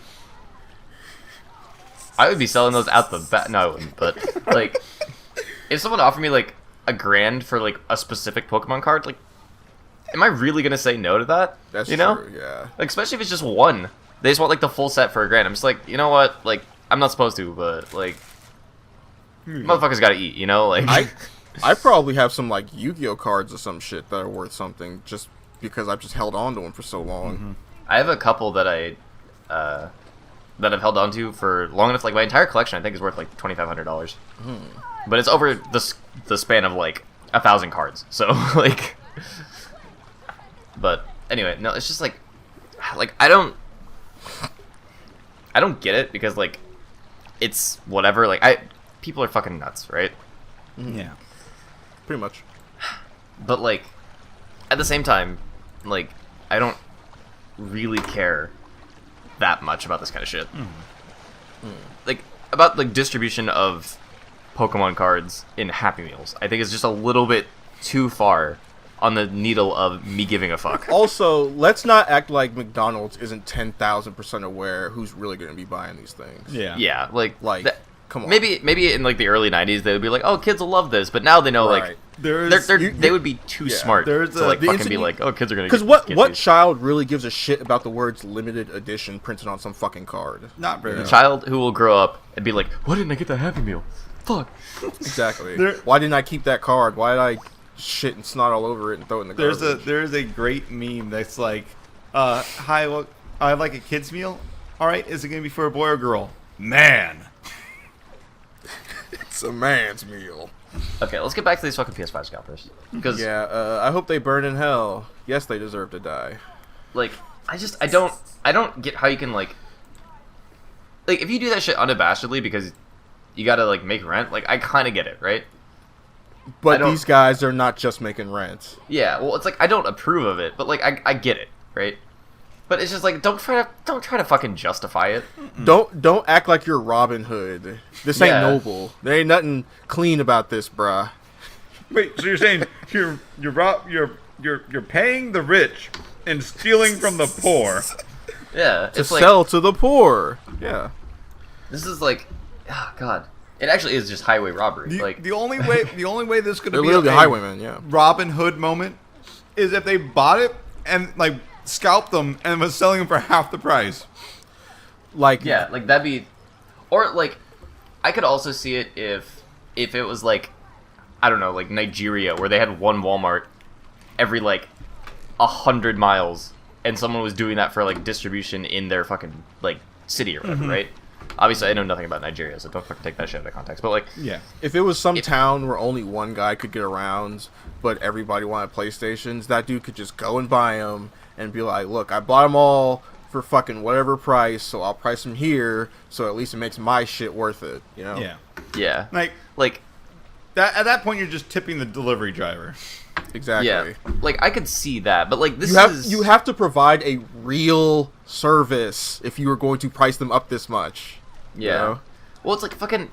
I would be selling those out the back. No, I wouldn't, but, like, if someone offered me, like, $1,000 for, like, a specific Pokemon card, like, am I really gonna say no to that? That's you know? true, yeah. Like, especially if it's just one. They just want, like, the full set for $1,000. I'm just like, you know what? Like, I'm not supposed to, but, like, motherfuckers gotta eat, you know? Like, I probably have some, like, Yu-Gi-Oh cards or some shit that are worth something just because I've just held on to them for so long. Mm-hmm. I have a couple that that I've held on to for long enough. Like, my entire collection, I think, is worth, like, $2,500. But it's over the span of, like, 1,000 cards. So, like... But anyway, no, it's just like I don't get it because like it's whatever. Like people are fucking nuts, right? Yeah, pretty much. But like at the same time, like I don't really care that much about this kind of shit. Like about like distribution of Pokemon cards in Happy Meals. I think it's just a little bit too far on the needle of me giving a fuck. Also, let's not act like McDonald's isn't 10,000% aware who's really going to be buying these things. Yeah. Yeah, like come on. Maybe in like the early 90s they would be like, "Oh, kids will love this," but now they know right. like they would be too smart to like fucking be like, "Oh, kids are going to get Because what child really gives a shit about the words limited edition printed on some fucking card? Not very. The child who will grow up and be like, "Why didn't I get that Happy Meal? Fuck." Exactly. Why didn't I keep that card? Why did I shit and snot all over it and throw it in the garbage? There's a great meme that's like, hi, look, I like a kid's meal. All right, is it gonna be for a boy or girl? Man. It's a man's meal. Okay, let's get back to these fucking PS5 scalpers. Because I hope they burn in hell. Yes, they deserve to die. Like, I don't get how you can like if you do that shit unabashedly because you gotta like make rent. Like, I kind of get it, right? But these guys are not just making rent. Yeah, well, it's like I don't approve of it, but like I get it, right? But it's just like don't try to fucking justify it. Don't act like you're Robin Hood. This ain't noble. There ain't nothing clean about this, bruh. Wait, so you're saying you're paying the rich and stealing from the poor? Yeah, to sell to the poor. Yeah. This is like, oh god. It actually is just highway robbery. The only way this could be a highwayman, yeah. Robin Hood moment is if they bought it and like scalped them and was selling them for half the price. Like that'd be, or like, I could also see it if it was like, I don't know, like Nigeria where they had one Walmart every like 100 miles, and someone was doing that for like distribution in their fucking like city or whatever, right? Obviously, I know nothing about Nigeria, so don't fucking take that shit out of context. But, like... Yeah. If it was some town where only one guy could get around, but everybody wanted PlayStations, that dude could just go and buy them and be like, look, I bought them all for fucking whatever price, so I'll price them here, so at least it makes my shit worth it, you know? Yeah. Yeah. Like that, at that point, you're just tipping the delivery driver. Exactly. Yeah. Like, I could see that, but, like, you have to provide a real service if you are going to price them up this much. Yeah. You know? Well, it's like fucking.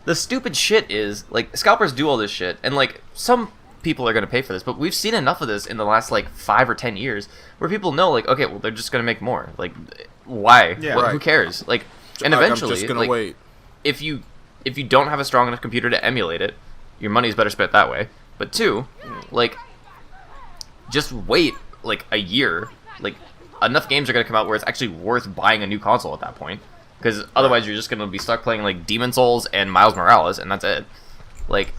The stupid shit is like scalpers do all this shit, and like some people are gonna pay for this, but we've seen enough of this in the last like 5 or 10 years where people know like, okay, well they're just gonna make more. Like, why? Yeah. Well, Right. Who cares? Like, and Like, eventually, I'm just gonna like, wait. if you don't have a strong enough computer to emulate it, your money's better spent that way. But 2, like, just wait like a year. Like, enough games are gonna come out where it's actually worth buying a new console at that point. Because otherwise, you're just gonna be stuck playing like Demon Souls and Miles Morales, and that's it. Like,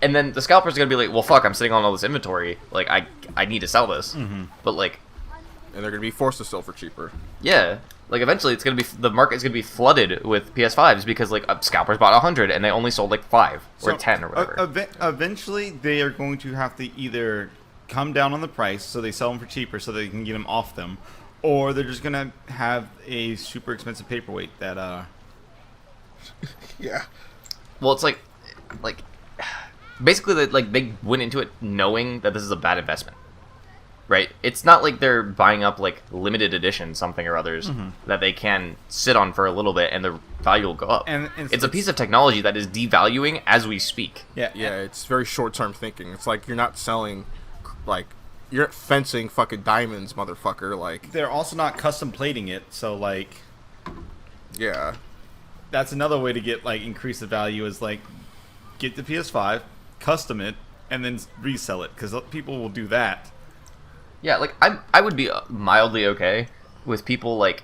and then the scalpers are gonna be like, well, fuck, I'm sitting on all this inventory. Like, I need to sell this. But like, And they're gonna be forced to sell for cheaper. yeah, like eventually it's gonna be the market's gonna be flooded with PS5s because like scalpers bought 100 and they only sold like 5 or 10 or whatever. Eventually, they are going to have to either come down on the price so they sell them for cheaper so they can get them off them, or they're just gonna have a super expensive paperweight that Yeah. Well, it's like basically they went into it knowing that this is a bad investment, right? It's not like they're buying up like limited edition something or others that they can sit on for a little bit and the value will go up. And it's a piece of technology that is devaluing as we speak. yeah. It's very short-term thinking. It's like you're not selling, like, you're not fencing fucking diamonds, motherfucker. Like, They're also not custom plating it, so like yeah. that's another way to get like increase the value is like get the PS5, custom it, and then resell it because people will do that. Yeah, like I would be mildly okay with people like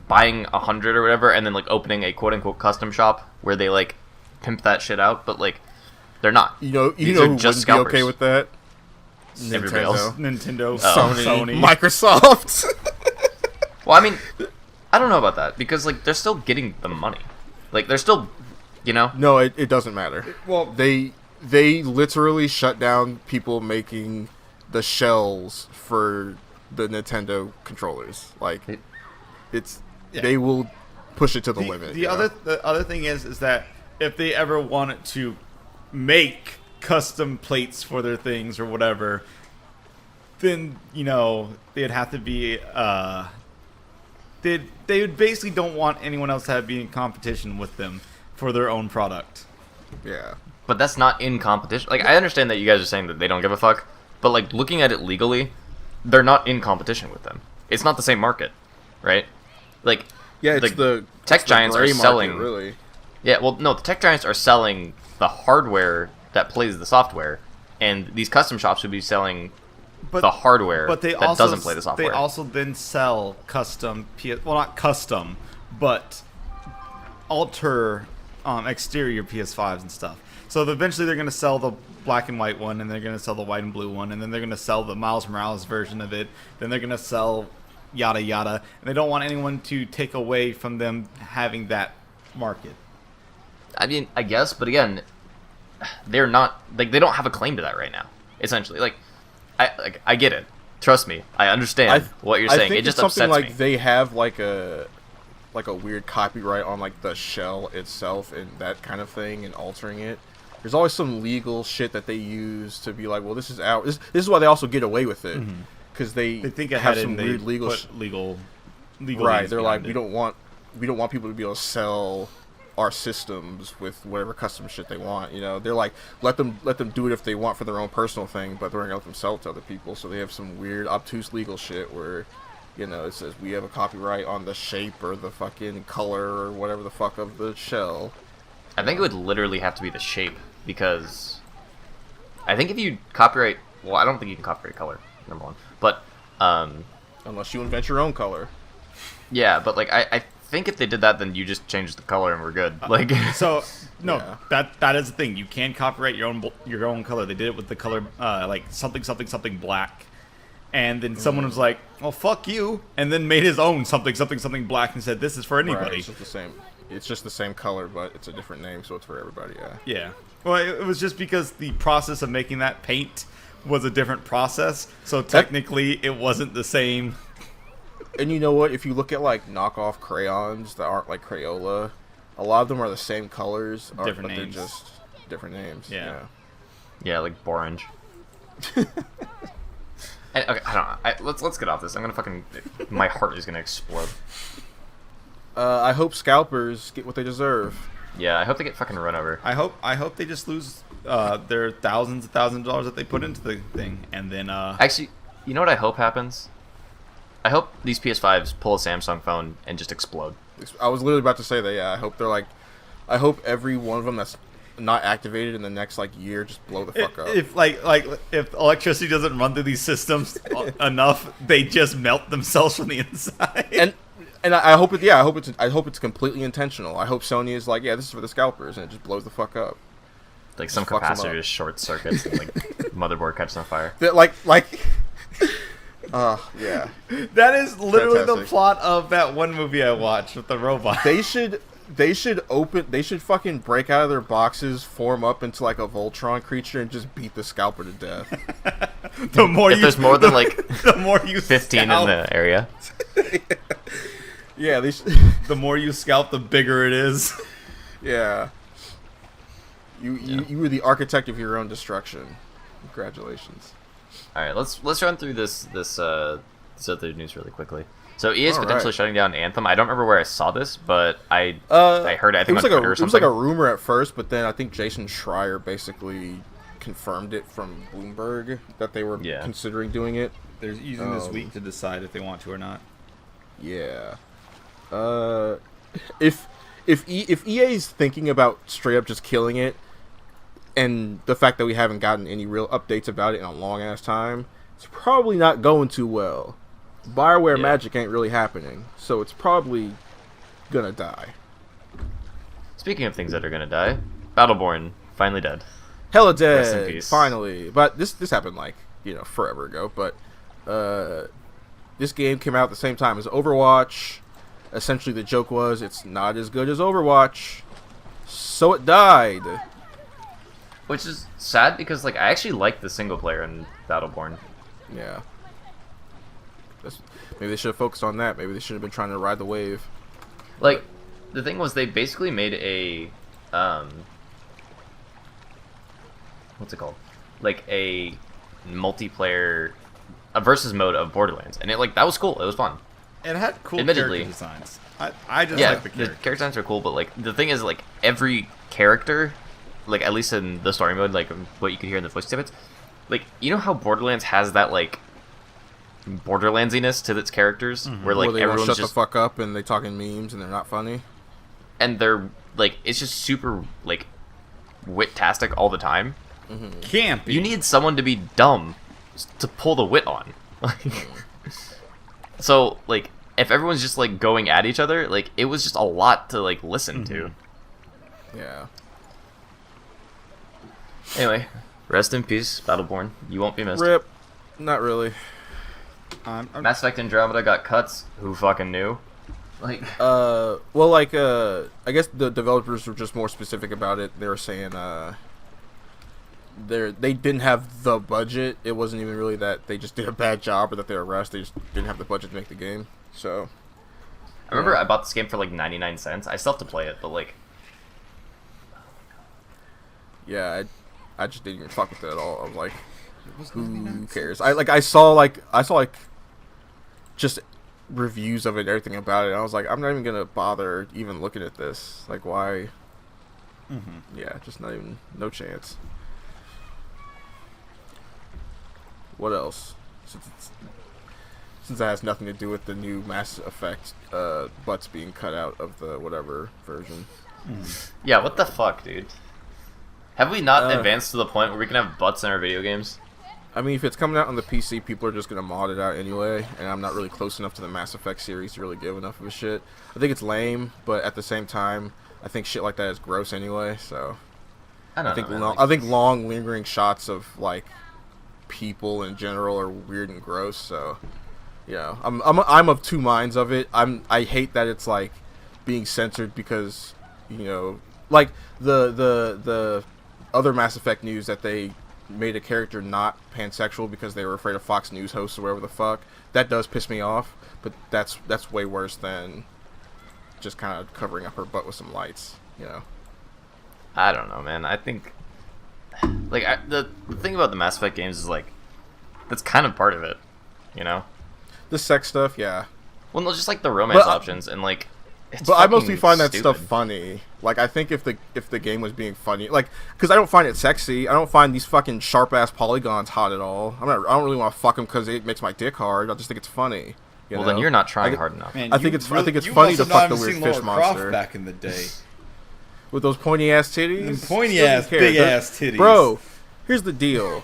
buying 100 or whatever and then like opening a quote unquote custom shop where they like pimp that shit out, but like they're not. You These know are who just wouldn't be okay scalpers. with that? Everybody else. Nintendo, Sony, Microsoft. Well, I mean, I don't know about that because like they're still getting the money. Like they're still, you know. No, it doesn't matter. Well, They literally shut down people making the shells for the Nintendo controllers. Like, it's Yeah. they will push it to the limit. you know? The other thing is that if they ever wanted to make custom plates for their things or whatever, then they'd have to be they would basically don't want anyone else to have be in competition with them for their own product. Yeah. But that's not in competition. Like I understand that you guys are saying that they don't give a fuck, but like looking at it legally, they're not in competition with them. It's not the same market, right? Like Yeah, it's the tech it's the giants are gray market, selling. really. Yeah, well, no, the tech giants are selling the hardware that plays the software, and these custom shops would be selling the hardware But they that also doesn't play the software. They also then sell custom well, not custom, but alter exterior PS5s and stuff. So eventually they're going to sell the black and white one, and they're going to sell the white and blue one, and then they're going to sell the Miles Morales version of it. Then they're going to sell yada yada, and they don't want anyone to take away from them having that market. I mean, I guess, but again, they're not like they don't have a claim to that right now. Essentially, I get it. Trust me, I understand what you're saying. I think It just it's something upsets like me. they have like a weird copyright on like the shell itself and that kind of thing and altering it. There's always some legal shit that they use to be like, well, this is out. This is why they also get away with it because they think have ahead some and they weird legal. put legal. Right, names they're like, behind we don't want people to be able to sell our systems with whatever custom shit they want. They're like, let them do it if they want for their own personal thing, but they're not gonna let them sell it to other people. So they have some weird obtuse legal shit where, it says we have a copyright on the shape or the fucking color or whatever the fuck of the shell. I think it would literally have to be the shape because I think if you copyright, well, I don't think you can copyright color, number one, but Unless you invent your own color. yeah, but like I think if they did that, then you just change the color and we're good. Like So no, Yeah. that is the thing. You can copyright your own color. They did it with the color like something black, and then someone was like, "Well, fuck you," and then made his own something black and said, "This is for Right, anybody." it's just the same. It's just the same color, but it's a different name, so it's for everybody. Yeah. Yeah. Well, it was just because the process of making that paint was a different process, so technically it wasn't the same. And you know what? If you look at like knockoff crayons that aren't like Crayola, a lot of them are the same colors, Different but names. they're just different names. Yeah. yeah, like orange. Okay, I don't know. Let's get off this. I'm gonna fucking my heart is gonna explode. I hope scalpers get what they deserve. Yeah, I hope they get fucking run over. I hope they just lose their thousands of dollars that they put into the thing, and then Actually, you know what I hope happens? I hope these PS5s pull a Samsung phone and just explode. I was literally about to say that. Yeah, I hope they're like, I hope every one of them that's not activated in the next like year just blow the fuck up. If if electricity doesn't run through these systems enough, they just melt themselves from the inside. And I hope it. Yeah, I hope it's completely intentional. I hope Sony is like, yeah, this is for the scalpers, and it just blows the fuck up. Like some capacitor just short circuits and like motherboard catches on fire. Yeah. That is literally the Fantastic. plot of that one movie I watched with the robot. They should fucking break out of their boxes, form up into like a Voltron creature, and just beat the scalper to death. The more If there's more than like the more you 15 scalp, in the area. Yeah, the more you scalp, the bigger it is. yeah. You were the architect of your own destruction. Congratulations. All right, let's run through this other news really quickly. So EA is All potentially right. shutting down Anthem. I don't remember where I saw this, but I heard it. I think on Twitter or it was something. like a rumor at first, but then I think Jason Schreier basically confirmed it from Bloomberg that they were considering doing it. They're using this week to decide if they want to or not. Yeah. If EA's thinking about straight up just killing it, and the fact that we haven't gotten any real updates about it in a long ass time, it's probably not going too well. BioWare magic ain't really happening, so it's probably gonna die. Speaking of things that are gonna die, Battleborn finally dead. Hella Rest in dead, peace. finally. But this happened like, forever ago. But this game came out at the same time as Overwatch. Essentially, the joke was it's not as good as Overwatch, so it died. Which is sad because like I actually like the single player in Battleborn. Yeah. Maybe they should have focused on that. Maybe they should have been trying to ride the wave. Like, the thing was they basically made a what's it called? Like a multiplayer, a versus mode of Borderlands, and that was cool. It was fun. It had cool Admittedly. character designs. I just Yeah, like the the character. character designs are cool, but like the thing is like every character, like at least in the story mode, like what you could hear in the voice snippets, like you know how Borderlands has that like Borderlandsiness to its characters, where like Where they won't everyone's shut just the fuck up and they talk in memes and they're not funny. and they're like it's just super like wit-tastic all the time. Can't be. You need someone to be dumb to pull the wit on. So like if everyone's just like going at each other, like it was just a lot to like listen to. Yeah. Anyway, rest in peace, Battleborn. You won't be missed. Rip. Not really. Mass Effect Andromeda got cuts. Who fucking knew? Like, Well, like, I guess the developers were just more specific about it. They were saying, they didn't have the budget. It wasn't even really that they just did a bad job or that they were rushed. They just didn't have the budget to make the game. So, I remember I bought this game for like 99 cents. I still have to play it, but like, yeah, I just didn't even fuck with it at all. I was like, who cares? I saw just reviews of it and everything about it. And I was like, I'm not even gonna bother even looking at this. Like, why? Yeah, just not even, no chance. What else? Since that has nothing to do with the new Mass Effect butts being cut out of the whatever version. yeah, what the fuck, dude? Have we not advanced to the point where we can have butts in our video games? I mean, if it's coming out on the PC, people are just gonna mod it out anyway, and I'm not really close enough to the Mass Effect series to really give enough of a shit. I think it's lame, but at the same time, I think shit like that is gross anyway. So I think long lingering shots of like people in general are weird and gross. So yeah, I'm of two minds of it. I hate that it's like being censored because like the other Mass Effect news that they made a character not pansexual because they were afraid of Fox News hosts or whatever the fuck. That does piss me off, but that's way worse than just kind of covering up her butt with some lights, I don't know, man. I think like the thing about the Mass Effect games is like that's kind of part of it, The sex stuff, yeah. Well, no, just like the romance But, options and like It's But I mostly fucking find that stupid. stuff funny. Like, I think if the game was being funny, like, because I don't find it sexy. I don't find these fucking sharp ass polygons hot at all. I don't really want to fuck them because it makes my dick hard. I just think it's funny. Well, then you're not trying hard enough. Man, I think it's funny you to must fuck have the not weird seen fish Lara Croft monster back in the day. with those pointy ass titties. Them pointy ass, big ass titties, Bro, here's the deal.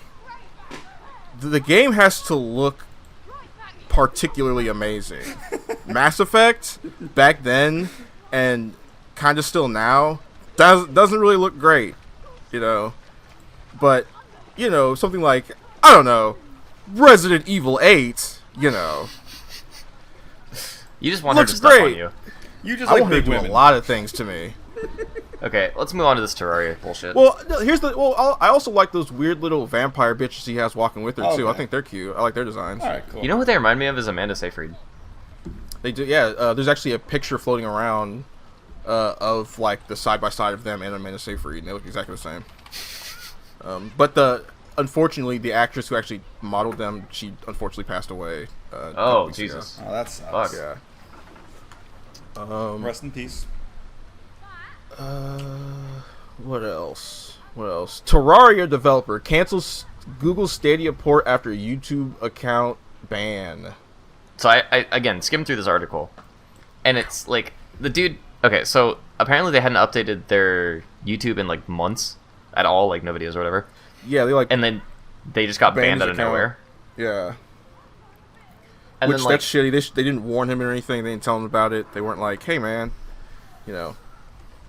The game has to look particularly amazing. Mass Effect back then and kind of still now doesn't really look great, you know. But you know, something like, I don't know, Resident Evil 8, you know, You just want her to looks step on great. you. You just I like want her to big do women. a lot of things to me. Okay, let's move on to this Terraria bullshit. Well, I also like those weird little vampire bitches he has walking with her too. I Okay. think they're cute. I like their designs. All right, cool. You know who they remind me of is Amanda Seyfried. They do, yeah. There's actually a picture floating around of like the side by side of them and Amanda Seyfried, and they look exactly the same. But unfortunately, the actress who actually modeled them, she unfortunately passed away. A couple Oh, weeks Jesus. Oh, that sucks. Fuck. ago. Yeah. Rest in peace. What else? Terraria developer cancels Google Stadia port after YouTube account ban. So I again skimmed through this article, and it's like the dude. Okay, so apparently they hadn't updated their YouTube in like months at all, like no videos or whatever, Yeah, they like and then they just got banned banned out his of account. nowhere. Yeah. And Which then like that's shitty. They didn't warn him or anything. They didn't tell him about it. They weren't like, "Hey, man," you know.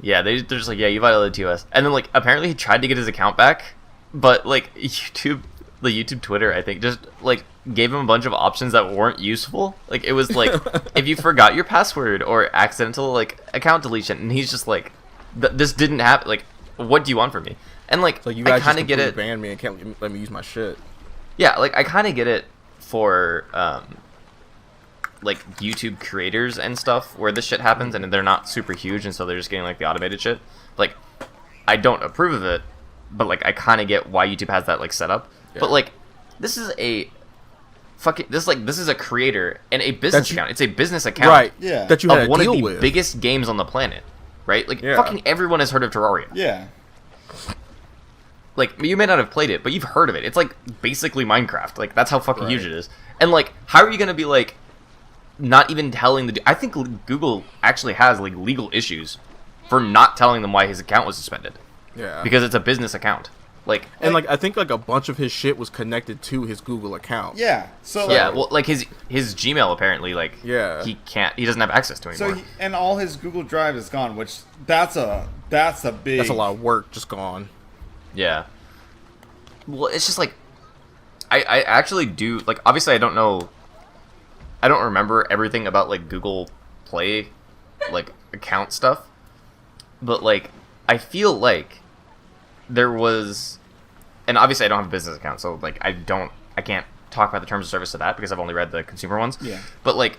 yeah, they're just like, yeah, you violated TOS, and then like apparently he tried to get his account back, but like the YouTube Twitter, I think, just like gave him a bunch of options that weren't useful. Like it was like if you forgot your password or accidental like account deletion, and he's just like, this didn't happen. Like, what do you want from me? And like, So you I guys kind just of get it. banned me and can't let me use my shit. Yeah, like I kind of get it for like YouTube creators and stuff where this shit happens and they're not super huge and so they're just getting like the automated shit. Like I don't approve of it, but like I kind of get why YouTube has that like setup. Yeah. But like this is a this is a creator and a business account. It's a business account. Right. Yeah. That you had Of to one of deal the with. biggest games on the planet, right? Like Yeah. fucking everyone has heard of Terraria. Yeah. Like, you may not have played it, but you've heard of it. It's like basically Minecraft. Like, that's how fucking Right. huge it is. And like, how are you gonna be like, not even telling the? I think Google actually has like legal issues for not telling them why his account was suspended Yeah. because it's a business account. Like, and like I think like a bunch of his shit was connected to his Google account. Yeah. So yeah, well, like his Gmail apparently like Yeah. he doesn't have access to anymore. and all his Google Drive is gone, which that's a big. That's a lot of work just gone. Yeah. Well, it's just like I actually do like obviously I don't remember everything about like Google Play like account stuff. But like I feel like there was and obviously I don't have a business account, so like I can't talk about the terms of service of that because I've only read the consumer ones. Yeah. But like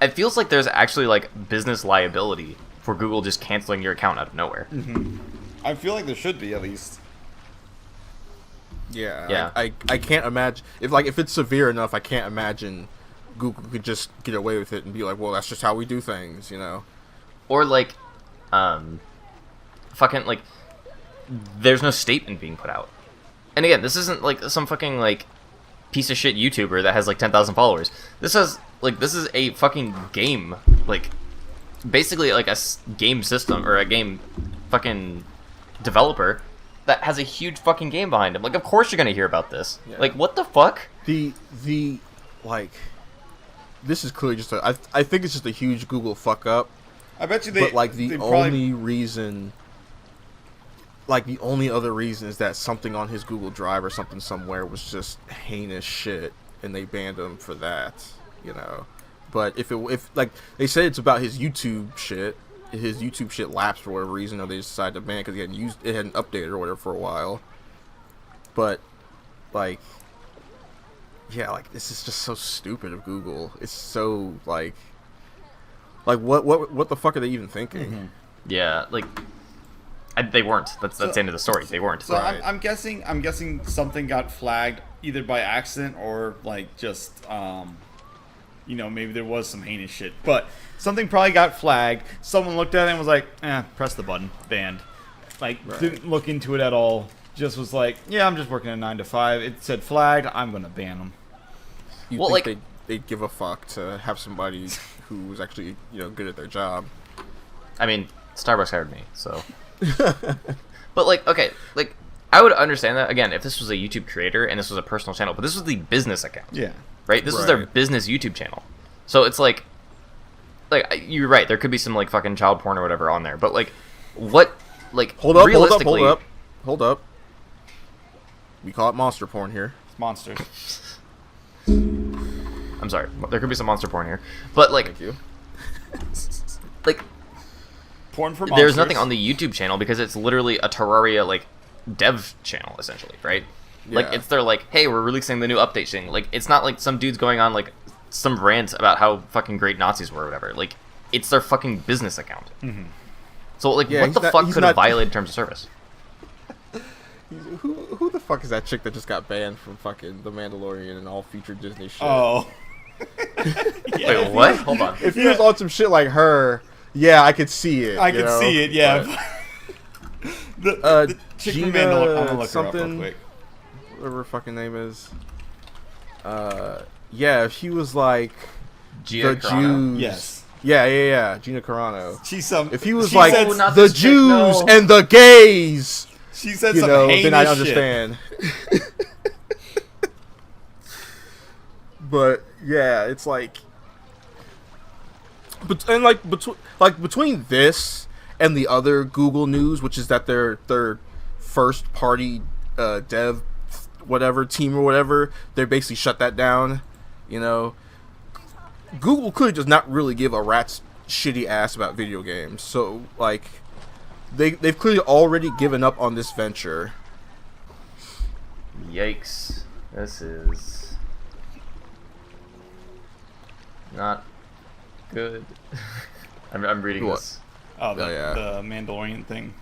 it feels like there's actually like business liability for Google just canceling your account out of nowhere. I feel like there should be at least. Yeah. Yeah. I can't imagine if it's severe enough. I can't imagine Google could just get away with it and be like, well, that's just how we do things, you know. Or like fucking like there's no statement being put out. And again, this isn't like some fucking like piece of shit YouTuber that has like 10,000 followers. This is a fucking game, like basically like a game system or a game fucking developer that has a huge fucking game behind him. Like, of course you're gonna hear about this. Yeah. Like, what the fuck? The like this is clearly just I think it's just a huge Google fuck up. I bet you But like the they only reason, like the only other reason is that something on his Google Drive or something somewhere was just heinous shit, and they banned him for that, you know. But if like they said it's about his YouTube shit lapsed for whatever reason, or they just decided to ban it because it hadn't updated or whatever for a while. But like, yeah, like this is just so stupid of Google. It's so like what the fuck are they even thinking? Yeah, like they weren't. That's the end of the story. They weren't. So Right. I'm guessing something got flagged either by accident or like just maybe there was some heinous shit. But something probably got flagged. Someone looked at it and was like, press the button, banned. Like, didn't look into it at all. Just was like, yeah, I'm just working a 9 to 5. It said flagged. I'm gonna ban them. You think they'd give a fuck to have somebody who was actually, good at their job? I mean, Starbucks hired me, so. But like, okay, like I would understand that again if this was a YouTube creator and this was a personal channel, but this was the business account. Yeah. Right. This was their business YouTube channel, so it's like you're right. There could be some like fucking child porn or whatever on there, but like, what? Like, hold up. We call it monster porn here. It's monsters. I'm sorry. There could be some monster porn here, but like, thank you. Like, porn for monsters. There's nothing on the YouTube channel because it's literally a Terraria like dev channel essentially, right? Yeah. Like it's their like, hey, we're releasing the new update thing. Like it's not like some dude's going on like some rant about how fucking great Nazis were or whatever. Like it's their fucking business account. Mm-hmm. So like, what the fuck could have violated terms of service? Who the fuck is that chick that just got banned from fucking The Mandalorian and all future Disney shit? Oh. Wait, what? Hold on. If he was on some shit like her, yeah, I could see it. I could see it, yeah. The chick Gina from Mandalorian. I'm gonna look something, her up real quick. Whatever her fucking name is. Yeah, if he was like Gina the Carano? Jews. Yes. Yeah, Gina Carano. If he was like the Jews no. and the gays, she said some heinous then I understand. But yeah, it's like, between this and the other Google news, which is that their first party dev whatever team or whatever, they basically shut that down. Google clearly does not really give a rat's shitty ass about video games. So like, they've clearly already given up on this venture. Yikes! This is not good. I'm reading this. Oh, the Mandalorian thing.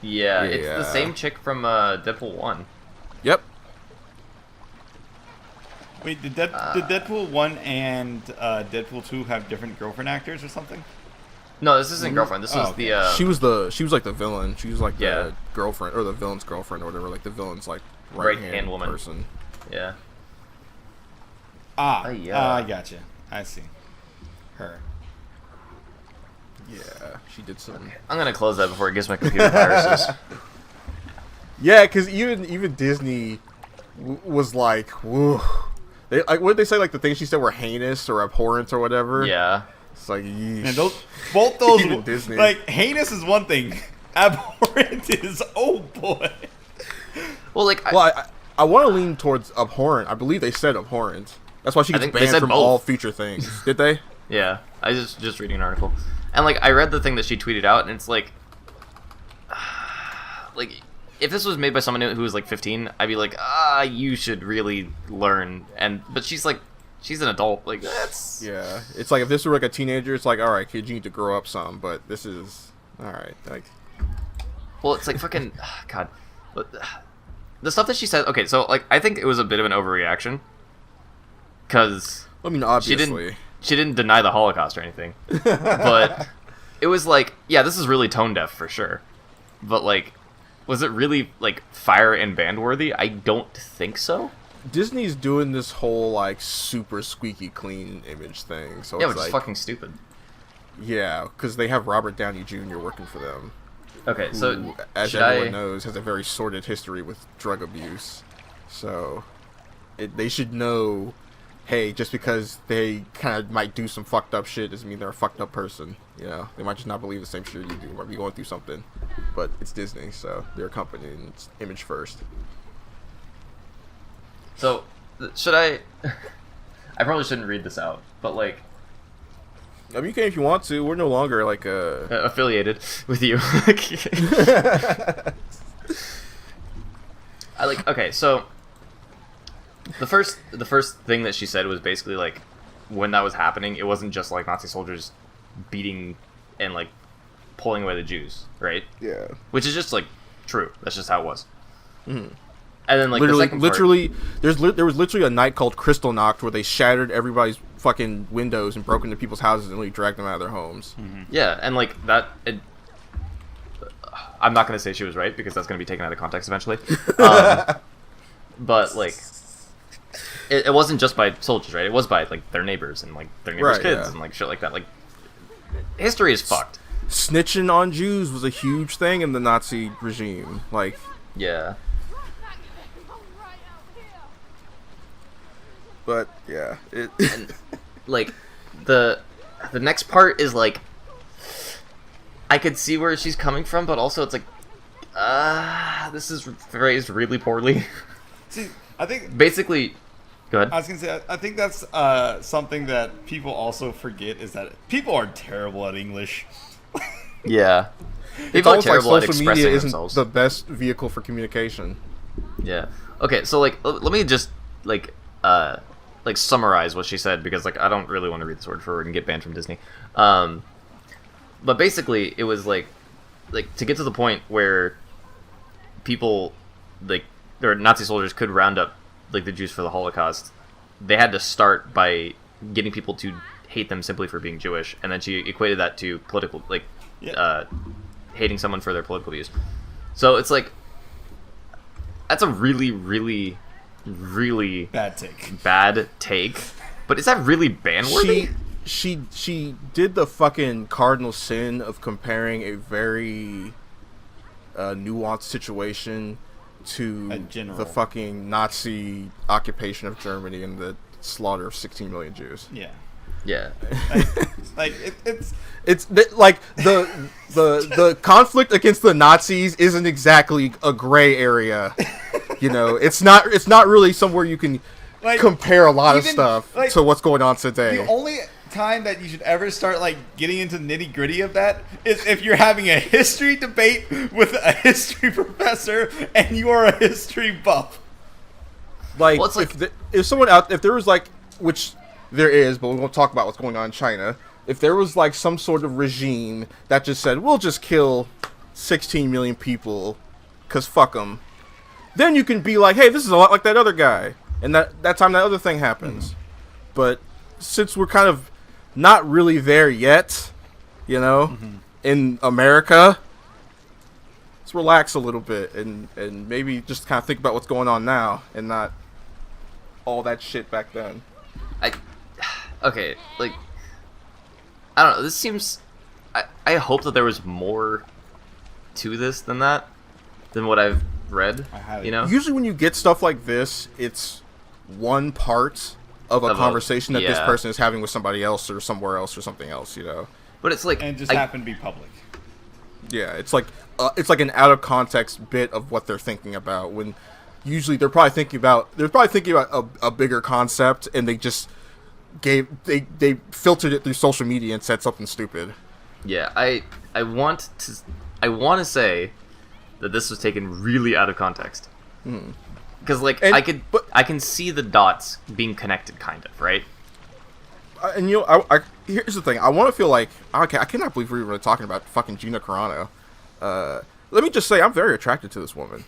Yeah, it's the same chick from Deadpool 1. Yep. Wait, did Deadpool 1 and Deadpool 2 have different girlfriend actors or something? No, this isn't girlfriend. This was the. She was like the villain. She was like the girlfriend or the villain's girlfriend or whatever. Like the villain's like right hand woman person. Yeah. I gotcha. I see. Her. Yeah, she did some. Okay. I'm gonna close that before it gives my computer viruses. Yeah, because even Disney was like, whoa. They like, what did they say? Like the things she said were heinous or abhorrent or whatever. Yeah. It's like, yeesh. And both those Disney. Like heinous is one thing, abhorrent is oh boy. Well, like I want to lean towards abhorrent. I believe they said abhorrent. That's why she gets banned from all future things. Did they? Yeah, I just reading an article, and like I read the thing that she tweeted out, and it's like if this was made by someone who was like 15, I'd be like, you should really learn. But she's like, she's an adult. Like that's It's like if this were like a teenager, it's like, all right, kid, you need to grow up some. But this is all right. Like, well, it's like fucking God. The stuff that she said. Okay, so like I think it was a bit of an overreaction. Because I mean, obviously, she didn't deny the Holocaust or anything, but it was like, yeah, this is really tone deaf for sure. But like, was it really like fire and band worthy? I don't think so. Disney's doing this whole like super squeaky clean image thing, so yeah, it's which like, is fucking stupid. Yeah, because they have Robert Downey Jr. working for them. Okay, who, so as everyone knows, has a very sordid history with drug abuse. So they should know. Hey, just because they kind of might do some fucked up shit doesn't mean they're a fucked up person. They might just not believe the same shit you do. Might be going through something, but it's Disney, so they're a company and it's image first. So, should I? I probably shouldn't read this out, but like, I mean, you can if you want to. We're no longer like affiliated with you. Okay, so. The first thing that she said was basically like, when that was happening, it wasn't just like Nazi soldiers beating and like pulling away the Jews, right? Yeah. Which is just like true. That's just how it was. Mm-hmm. And then like there was literally literally a night called Kristallnacht where they shattered everybody's fucking windows and broke into people's houses and really dragged them out of their homes. Yeah, and like that. I'm not gonna say she was right because that's gonna be taken out of context eventually. But like, it wasn't just by soldiers, right? It was by like their neighbors and like their neighbors' Right, kids yeah. and like shit like that. Like, history is fucked. Snitching on Jews was a huge thing in the Nazi regime. Like, Yeah. but yeah, it. And like the next part is like I could see where she's coming from, but also it's like this is phrased really poorly. See, I think Basically, go ahead. I was gonna say I think that's something that people also forget is that people are terrible at English. Yeah. It's People are almost like terrible at social expressing media isn't themselves. the best vehicle for communication. Yeah. Okay, so like let me just like summarize what she said because like I don't really want to read this word for word and get banned from Disney. But basically it was like to get to the point where people like or Nazi soldiers could round up like the Jews for the Holocaust, they had to start by getting people to hate them simply for being Jewish, and then she equated that to political like hating someone for their political views. So it's like that's a really, really, really Bad take. bad take. But is that really ban-worthy? She did the fucking cardinal sin of comparing a very nuanced situation to A general. the fucking Nazi occupation of Germany and the slaughter of 16 million Jews. Yeah. Yeah. It's like the conflict against the Nazis isn't exactly a gray area. You know, it's not really somewhere you can Like, compare a lot of even, stuff like, to what's going on today. The only time that you should ever start like getting into nitty gritty of that is if you're having a history debate with a history professor and you are a history buff. Like, Well, it's like- if there was like, which there is, but we won't talk about what's going on in China. If there was like some sort of regime that just said, we'll just kill 16 million people, cause fuck them, then you can be like, hey, this is a lot like that other guy. And that time that other thing happens. But since we're kind of not really there yet, you know, in America, let's relax a little bit and maybe just kind of think about what's going on now and not all that shit back then. Okay, like I don't know, this seems I hope that there was more to this than what I've read. You know? Usually when you get stuff like this, it's one part of a conversation that this yeah. person is having with somebody else or somewhere else or something else, you know. But it's like And it just happened to be public. Yeah, it's like an out of context bit of what they're thinking about when usually they're probably thinking about a bigger concept and they just they filtered it through social media and said something stupid. Yeah, I want to say that this was taken really out of context. Because like I can see the dots being connected, kind of, right? And you know, here's the thing. I want to feel like I cannot believe we're really talking about fucking Gina Carano. Let me just say, I'm very attracted to this woman.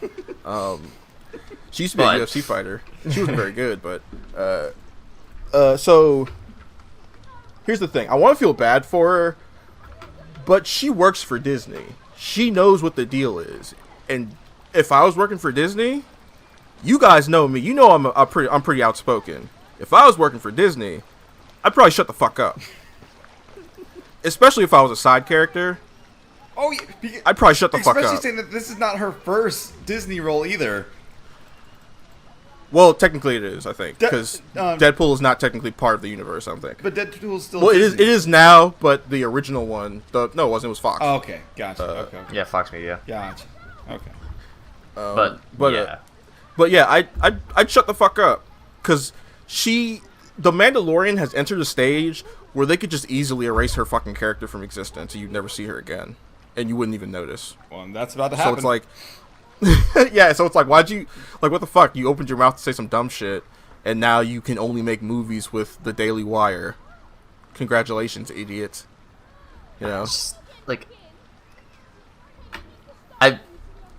She used to be a UFC fighter. She wasn't very good, but so here's the thing. I want to feel bad for her, but she works for Disney. She knows what the deal is, and if I was working for Disney, you guys know me. You know I'm pretty outspoken. If I was working for Disney, I'd probably shut the fuck up. Especially if I was a side character. Oh, yeah, I'd probably shut the fuck up. Especially saying that this is not her first Disney role either. Well, technically it is, I think, because Deadpool is not technically part of the universe, I don't think. But Deadpool's still. Well, Disney. it is now, but the original one, no, it wasn't. It was Fox. Oh, okay, gotcha. Okay. Yeah, Fox Media. Gotcha. Okay. But yeah. But yeah, I'd shut the fuck up, because the Mandalorian has entered a stage where they could just easily erase her fucking character from existence, and you'd never see her again, and you wouldn't even notice. Well, and that's about to happen. So it's like, yeah. So it's like, why'd you like? What the fuck? You opened your mouth to say some dumb shit, and now you can only make movies with the Daily Wire. Congratulations, idiot. You know, Just, like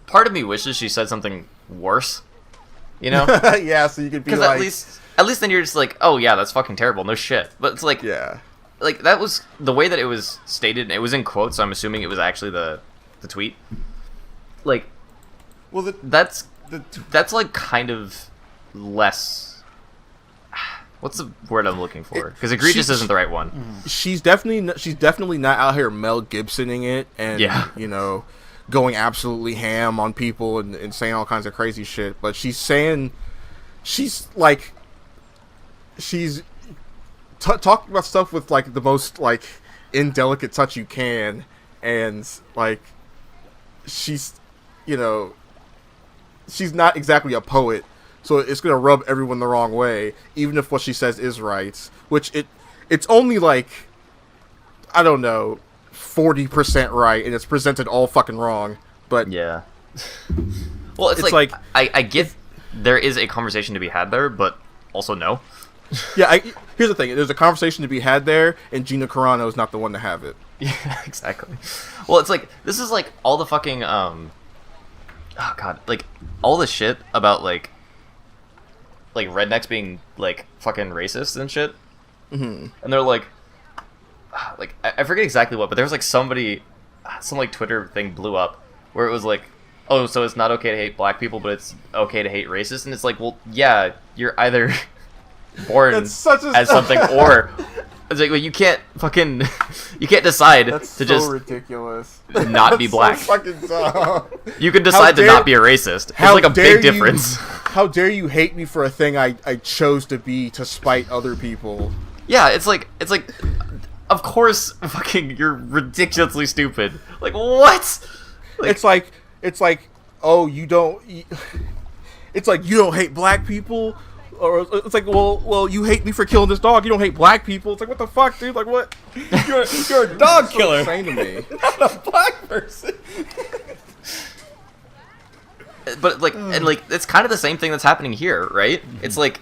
part of me wishes she said something worse. You know? Yeah, so you could be Because like, at least then you're just like, oh yeah, that's fucking terrible. No shit. But it's like, yeah, like that was the way that it was stated. It was in quotes, so I'm assuming it was actually the tweet. Like, Well, that's like kind of less. What's the word I'm looking for? Because egregious isn't the right one. she's definitely not out here Mel Gibsoning it and Yeah. you know, going absolutely ham on people and saying all kinds of crazy shit. But she's talking about stuff with like the most like indelicate touch you can, and like she's, you know, she's not exactly a poet, so it's gonna rub everyone the wrong way, even if what she says is right. Which it's only like, I don't know, 40% right, and it's presented all fucking wrong. But Yeah. Well, it's It's like, like- I get there is a conversation to be had there, but also no. yeah, here's the thing: there's a conversation to be had there, and Gina Carano is not the one to have it. Yeah, exactly. Well, it's like this is like all the fucking oh god, like all the shit about like rednecks being like fucking racist and shit. Mm-hmm. And they're like I forget exactly what, but there was like some like Twitter thing blew up where it was like, oh, so it's not okay to hate black people, but it's okay to hate racists, and it's like, well, yeah, you're either born That's such a as something or it's like, well, you can't decide That's to so just ridiculous. not be That's black. So fucking dumb. You can decide to dare- not be a racist. It's How like a dare big difference. How dare you hate me for a thing I chose to be to spite other people? Yeah, it's like of course fucking you're ridiculously stupid. Like what? Like, It's like oh, you don't. It's like you don't hate black people, or it's like well you hate me for killing this dog. You don't hate black people. It's like what the fuck, dude? Like what? you're a dog So killer, insane to me. not a black person. but like and like it's kind of the same thing that's happening here, right? It's like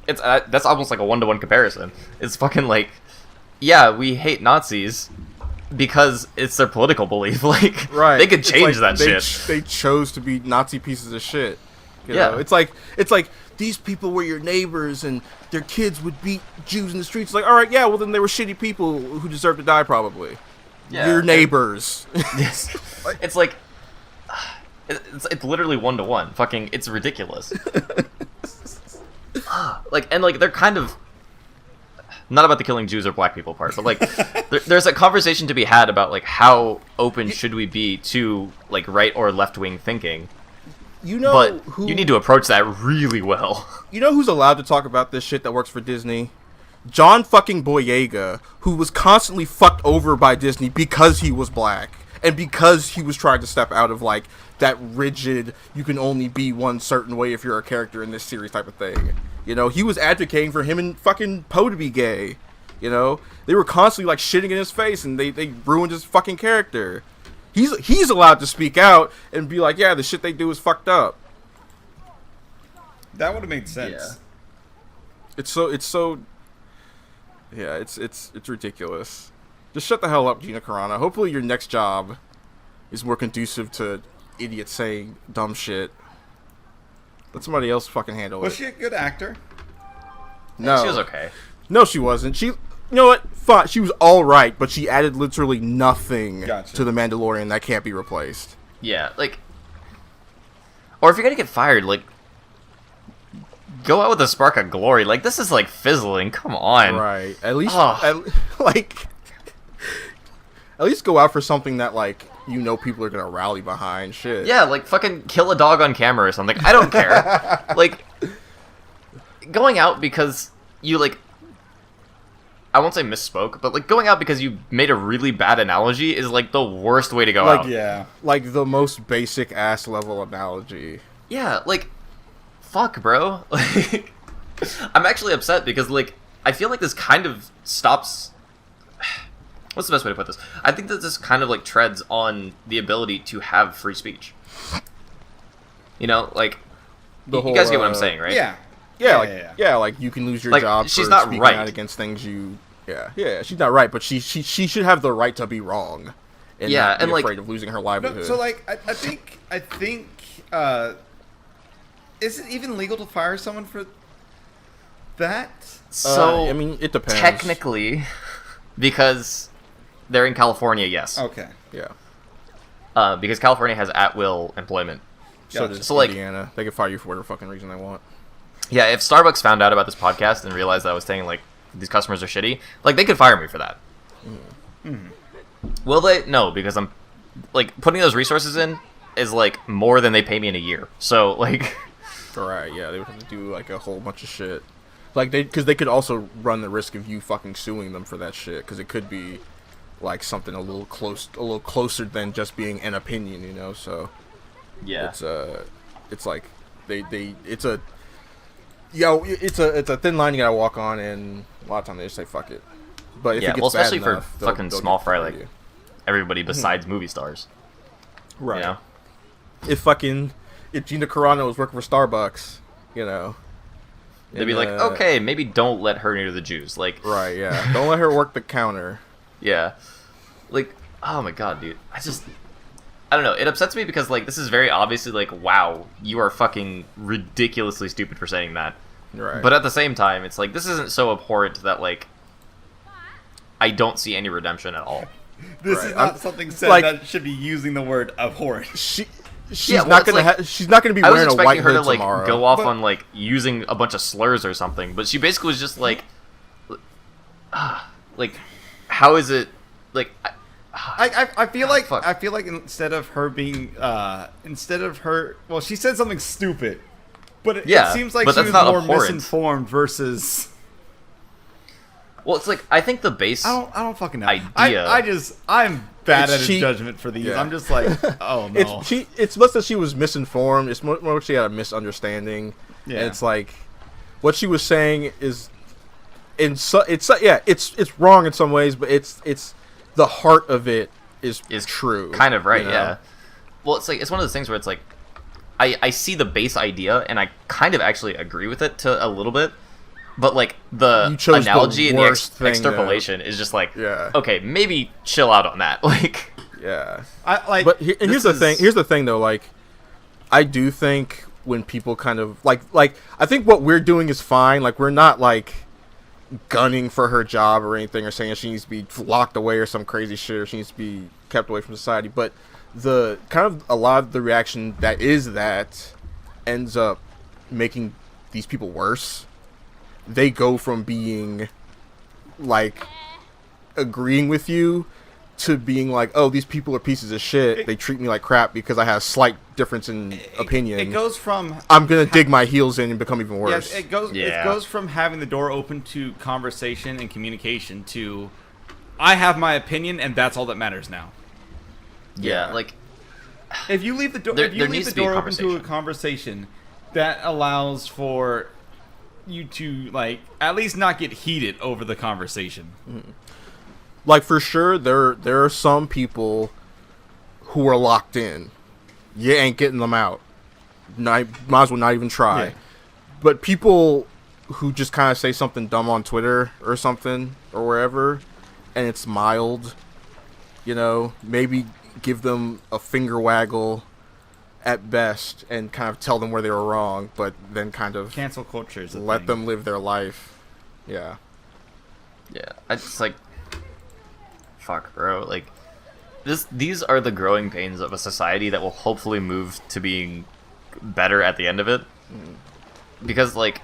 it's that's almost like a 1-to-1 comparison. It's fucking like, yeah, we hate Nazis because it's their political belief. Like, Right. they could It's change like that shit. They chose to be Nazi pieces of shit. You Yeah. know? It's like these people were your neighbors and their kids would beat Jews in the streets. Like, all right, yeah, well then they were shitty people who deserve to die probably. Yeah. Your neighbors. It's like it's literally 1-to-1. Fucking, it's ridiculous. Like, and like they're kind of not about the killing Jews or black people part, but like there's a conversation to be had about like how open should we be to like right or left wing thinking. You know But who you need to approach that really well. You know who's allowed to talk about this shit that works for Disney? John fucking Boyega, who was constantly fucked over by Disney because he was black and because he was trying to step out of like that rigid you can only be one certain way if you're a character in this series type of thing. You know, he was advocating for him and fucking Poe to be gay. You know, they were constantly like shitting in his face and they ruined his fucking character. He's allowed to speak out and be like, yeah, the shit they do is fucked up. That would have made sense. Yeah. It's so yeah, it's ridiculous. Just shut the hell up, Gina Carano. Hopefully your next job is more conducive to idiots saying dumb shit. Let somebody else fucking handle Was it. she a good actor? No. She was okay. No, she wasn't. You know what? Fine. She was all right, but she added literally nothing Gotcha. to the Mandalorian that can't be replaced. Yeah, like, or if you're gonna get fired, like, go out with a spark of glory. Like, this is like fizzling. Come on. Right. At least, Ugh. at least go out for something that like you know people are gonna rally behind. Shit. Yeah, like fucking kill a dog on camera or something. I don't care. Like, going out because you like, I won't say misspoke, but like going out because you made a really bad analogy is like the worst way to go Like, out. Yeah. Like the most basic ass level analogy. Yeah, like, fuck, bro. Like, I'm actually upset because, like, I feel like this kind of stops... What's the best way to put this? I think that this kind of, like, treads on the ability to have free speech. You know, like, The you whole, guys get what I'm saying, right? Yeah. Yeah, like you can lose your Like, job she's for not speaking right. out against things you. Yeah, she's not right, but she should have the right to be wrong. And Yeah, not be and, like- afraid of losing her No, livelihood. so like I think is it even legal to fire someone for that? So I mean, it depends. technically, because they're in California, yes. Okay. Yeah. Because California has at-will employment. So does So, like- Indiana. They can fire you for whatever fucking reason they want. Yeah, if Starbucks found out about this podcast and realized that I was saying, like, these customers are shitty, like, they could fire me for that. Will they? No, because I'm, like, putting those resources in is, like, more than they pay me in a year. So, like... Right, yeah, they would have to do, like, a whole bunch of shit. Like, because they could also run the risk of you fucking suing them for that shit, because it could be, like, something a little closer than just being an opinion, you know, so... Yeah. It's like, it's a thin line you gotta walk on, and a lot of times they just say, fuck it. But if it gets well, especially bad enough, for fucking they'll small get fry, fired like, you. everybody besides movie stars. Right. You know? If Gina Carano was working for Starbucks, you know. They'd be like, okay, maybe don't let her near the Jews. Like, Right, yeah. Don't let her work the counter. yeah. Like, oh my god, dude. I don't know. It upsets me because, like, this is very obviously, like, wow, you are fucking ridiculously stupid for saying that. Right. But at the same time, it's like, this isn't so abhorrent that, like, I don't see any redemption at all. This Right. is not something said like- that should be using the word abhorrent. she's Yeah, well, not it's gonna like- she's not gonna be I was wearing a expecting white her to, hood like, tomorrow. go off But- on, like, using a bunch of slurs or something. But she basically was just like, how is it, like... I feel like fuck. instead of her, well, she said something stupid, but it Yeah, seems like but she that's was not more abhorrent. misinformed versus. Well, it's like, I think the base... I don't fucking know. Idea. I'm bad It's at cheap. judgment for these. Yeah. I'm just like, oh no. It's less that she was misinformed. It's more she had a misunderstanding. Yeah. And it's like what she was saying is it's wrong in some ways, but it's the heart of it is true. Kind of right, you know? yeah. Well, it's like, it's one of those things where it's like, I see the base idea and I kind of actually agree with it to a little bit, but like the You chose the analogy and the worst thing, extrapolation is just like, Yeah. okay, maybe chill out on that. Like, Yeah. But Here's the thing. Here's the thing, though. Like, I do think when people kind of like, I think what we're doing is fine. Like, we're not like gunning for her job or anything, or saying she needs to be locked away or some crazy shit, or she needs to be kept away from society. But the kind of a lot of the reaction that ends up making these people worse. They go from being like agreeing with you to being like, oh, these people are pieces of shit. They treat me like crap because I have a slight difference in opinion. It goes from I'm gonna dig my heels in and become even worse. Yes, it goes. Yeah. It goes from having the door open to conversation and communication to, I have my opinion and that's all that matters now. yeah, like, If you leave the door, There- if you there leave needs the to be a door open to a conversation. conversation, that allows for you to like at least not get heated over the conversation. Like, for sure, there are some people who are locked in. You ain't getting them out. Might as well not even try. Yeah. But people who just kind of say something dumb on Twitter or something or wherever, and it's mild, you know, maybe give them a finger waggle at best and kind of tell them where they were wrong, but then kind of Cancel culture is a let thing. them live their life. Yeah. yeah, I just like, fuck, bro, like, these are the growing pains of a society that will hopefully move to being better at the end of it. Because, like,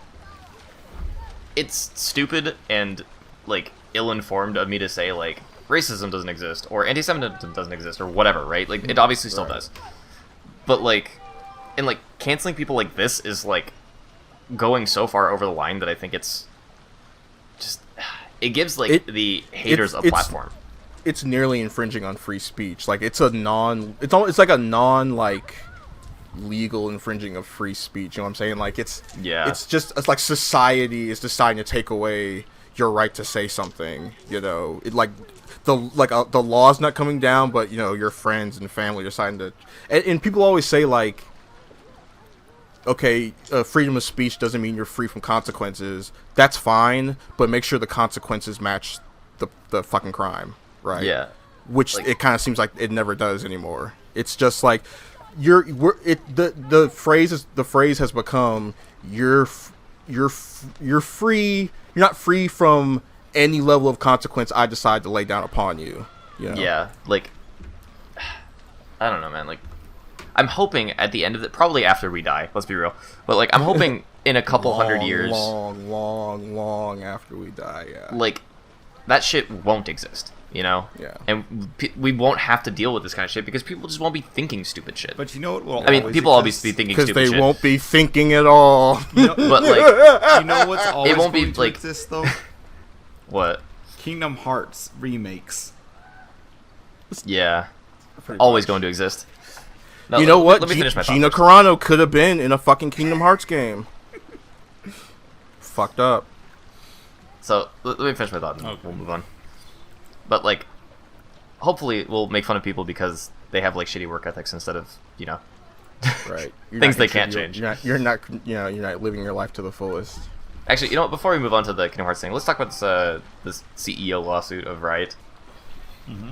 it's stupid and, like, ill-informed of me to say, like, racism doesn't exist, or anti-Semitism doesn't exist, or whatever, right? Like, it obviously still Right. does. But, like, and, like, canceling people like this is, like, going so far over the line that I think it's just, it gives, like, the haters a platform. It's nearly infringing on free speech. Like, it's like a non like legal infringing of free speech. You know what I'm saying? Like, it's like society is deciding to take away your right to say something. You know, the law's not coming down, but you know, your friends and family are deciding to. And people always say like, okay, freedom of speech doesn't mean you're free from consequences. That's fine, but make sure the consequences match the fucking crime. Right. Yeah. Which Like, it kind of seems like it never does anymore. It's just like the phrase has become you're free. You're not free from any level of consequence I decide to lay down upon you. You know? Yeah, like I don't know, man. Like I'm hoping at the end of it, probably after we die. Let's be real, but like I'm hoping in a couple hundred years, long after we die. Yeah, like that shit won't exist. You know? Yeah. And we won't have to deal with this kind of shit because people just won't be thinking stupid shit. But you know what? Will I mean, people always be thinking stupid shit. Because they won't be thinking at all. You know, but like, you know what's always it won't going be to like exist though? What? Kingdom Hearts remakes. Yeah. Pretty Always much. going to exist. No, You know what? Let me finish my thought Gina first. Carano could have been in a fucking Kingdom Hearts game. Fucked up. So let me finish my thought and we'll move on. But like, hopefully we'll make fun of people because they have like shitty work ethics instead of, you know, Right. things they can't change. You're not living your life to the fullest. Actually, you know what? Before we move on to the Kingdom Hearts thing, let's talk about this CEO lawsuit of Riot. Mm-hmm.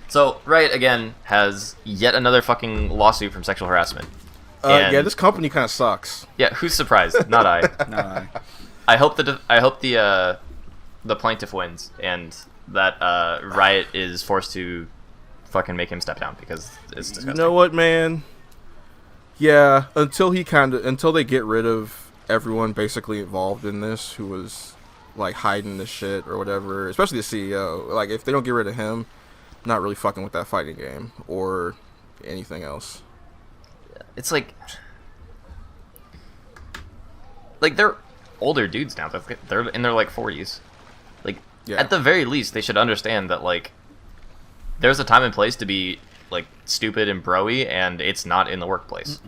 So Riot again has yet another fucking lawsuit from sexual harassment. And- Yeah, this company kind of sucks. Yeah, who's surprised? Not I. Nah. I hope the plaintiff wins and that Riot is forced to fucking make him step down because it's disgusting. You know what, man? Yeah, until they get rid of everyone basically involved in this who was like hiding the shit or whatever, especially the CEO. Like if they don't get rid of him, I'm not really fucking with that fighting game or anything else. It's like they're older dudes now. They're in their like 40s. Like Yeah. at the very least, they should understand that like there's a time and place to be like stupid and broy, and it's not in the workplace.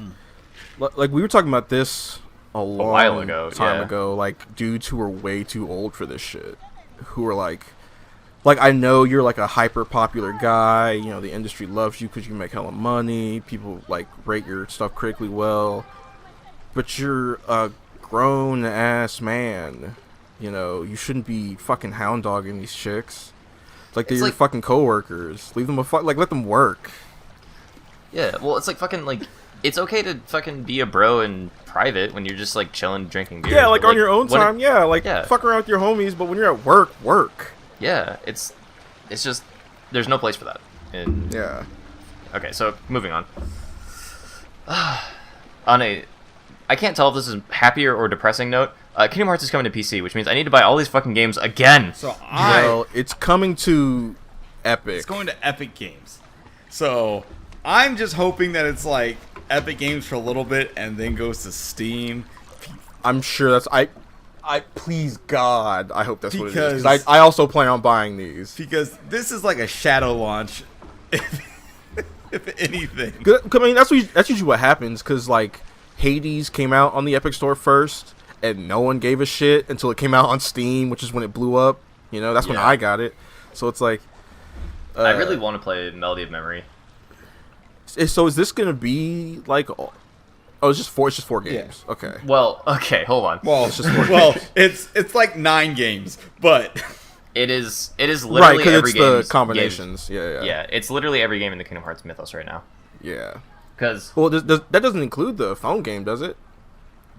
Like we were talking about this a while ago, time yeah. ago. Like dudes who are way too old for this shit, who are like I know you're like a hyper popular guy. You know the industry loves you because you make hella money. People like rate your stuff critically well, but you're a grown ass man. You know you shouldn't be fucking hound dogging these chicks. Like they're your fucking coworkers. Leave them let them work. Yeah, well, it's like fucking like it's okay to fucking be a bro in private when you're just like chilling, drinking beer. Yeah, like on your own time. Yeah, fuck around with your homies. But when you're at work, work. Yeah, it's just there's no place for that. Yeah. Okay, so moving on. I can't tell if this is happier or depressing note. Kingdom Hearts is coming to PC, which means I need to buy all these fucking games again. So Well, it's coming to Epic. It's going to Epic Games. So I'm just hoping that it's like Epic Games for a little bit and then goes to Steam. I'm sure that's I please God, I hope that's what it is. Because- I also plan on buying these. Because this is like a shadow launch, if anything. I mean, that's usually what happens. Because like Hades came out on the Epic Store first, and no one gave a shit until it came out on Steam, which is when it blew up. You know, that's when Yeah. I got it. So it's like, I really want to play Melody of Memory. So is this gonna be like? Oh, it's just four games. Yeah. Okay. Well, okay, hold on. Well, it's like 9 games, but It is Right, literally because every it's game. the combinations. Yeah. Yeah, it's literally every game in the Kingdom Hearts mythos right now. Yeah. Because Well, that doesn't include the phone game, does it?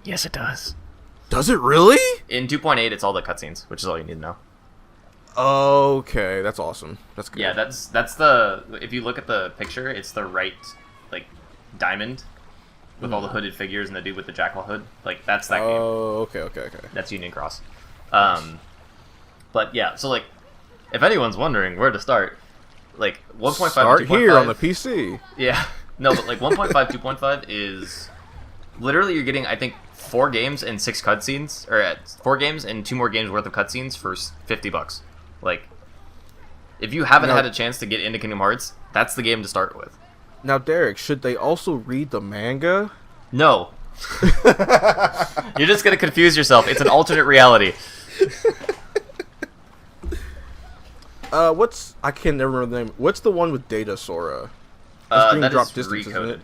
yes, it does. Does it really? In 2.8, it's all the cutscenes, which is all you need to know. Okay, that's awesome. That's good. Yeah, that's the. If you look at the picture, it's the right like diamond with all the hooded figures and the dude with the jackal hood. Like that's that game. Oh, okay. That's Union Cross. But yeah, so like, if anyone's wondering where to start, like 1.5 Start and 2.5, here on the PC. Yeah, no, but like 1.5, 2.5 is literally you're getting I think 4 games and 6 cutscenes, or 4 games and 2 more games worth of cutscenes for $50. Like, if you haven't had a chance to get into Kingdom Hearts, that's the game to start with. Now, Derek, should they also read the manga? No. You're just gonna confuse yourself. It's an alternate reality. I can't never remember the name. What's the one with Data Sora? That Drop is Distance, isn't recoded. it?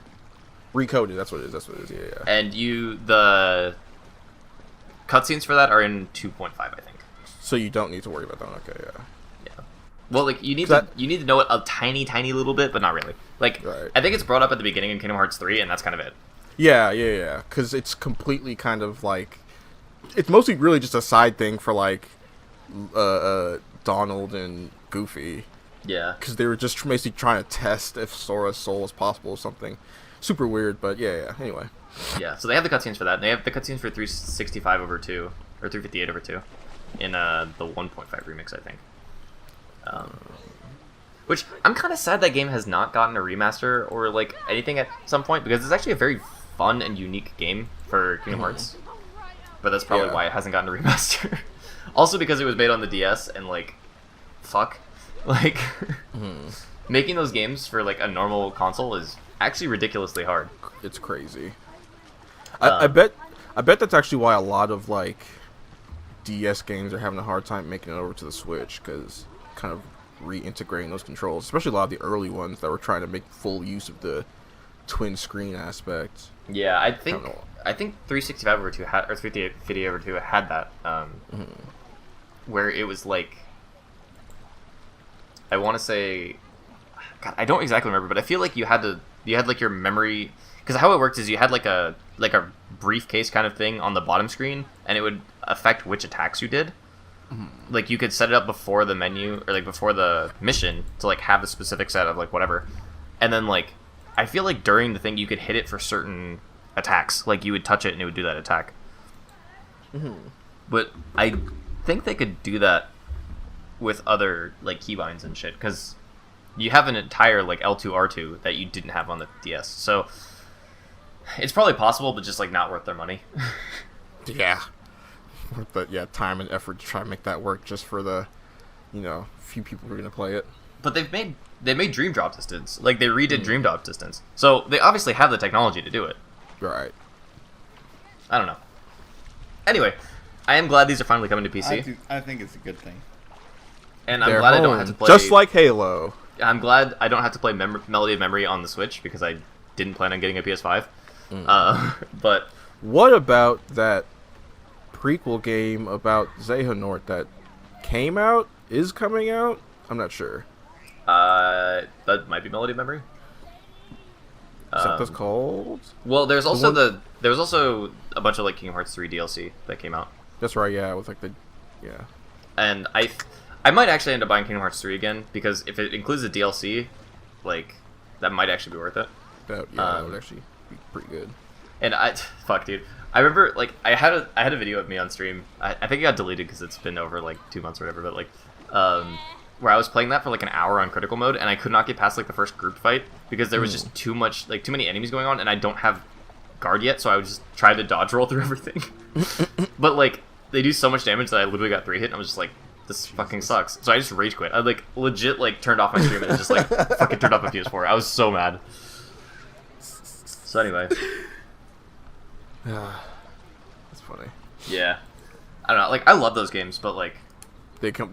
Recoded, that's what it is. Yeah. And the cutscenes for that are in 2.5, I think. So you don't need to worry about that. Okay, yeah. Yeah. Well, like you need to know it a tiny little bit, but not really. Like Right. I think it's brought up at the beginning in Kingdom Hearts 3, and that's kind of it. Yeah. Because it's completely kind of like, it's mostly really just a side thing for like, Donald and Goofy. Yeah. Because they were just basically trying to test if Sora's soul was possible or something. Super weird, but yeah. Anyway. Yeah. So they have the cutscenes for that. And they have the cutscenes for 365 over 2 or 358 over 2 in the 1.5 remix, I think. Which I'm kind of sad that game has not gotten a remaster or like anything at some point, because it's actually a very fun and unique game for Kingdom Hearts. But that's probably why it hasn't gotten a remaster. Also because it was made on the DS and like, fuck, like making those games for like a normal console is actually ridiculously hard. It's crazy. I bet that's actually why a lot of like DS games are having a hard time making it over to the Switch, because kind of reintegrating those controls, especially a lot of the early ones that were trying to make full use of the twin screen aspect. Yeah, I think 365 over 2 had, or 358 over 2 had that, where it was like, I want to say, God, I don't exactly remember, but I feel like you had like your memory, because how it worked is you had like a briefcase kind of thing on the bottom screen, and it would affect which attacks you did. Like you could set it up before the menu or like before the mission to like have a specific set of like whatever, and then like I feel like during the thing you could hit it for certain attacks, like you would touch it and it would do that attack. But I think they could do that with other like keybinds and shit, because you have an entire like L2 R2 that you didn't have on the DS, so it's probably possible, but just like not worth their money. Yeah. But yeah, time and effort to try and make that work just for the, few people who are gonna play it. But they made Dream Drop Distance. Like they redid Dream Drop Distance, so they obviously have the technology to do it. Right. I don't know. Anyway, I am glad these are finally coming to PC. I think it's a good thing. And I'm glad I don't have to play. Just like Halo. I'm glad I don't have to play Melody of Memory on the Switch, because I didn't plan on getting a PS5. But what about that prequel game about Xehanort that is coming out? I'm not sure. That might be Melody of Memory. Is that what it's called? Well, there's also there was also a bunch of like Kingdom Hearts 3 DLC that came out. That's right, yeah, with like And I might actually end up buying Kingdom Hearts 3 again, because if it includes the DLC, like that might actually be worth it. That would actually be pretty good. And fuck, dude. I remember, like, I had a video of me on stream. I think it got deleted because it's been over, like, 2 months or whatever, but, like, where I was playing that for, like, an hour on critical mode, and I could not get past, like, the first group fight, because there was just too many enemies going on, and I don't have guard yet, so I would just try to dodge roll through everything. But, like, they do so much damage that I literally got 3 hit, and I was just like, this fucking sucks. So I just rage quit. I, like, legit, like, turned off my stream and just, like, fucking turned off my PS4. I was so mad. So anyway. That's funny. Yeah. I don't know, like, I love those games, but, like... They can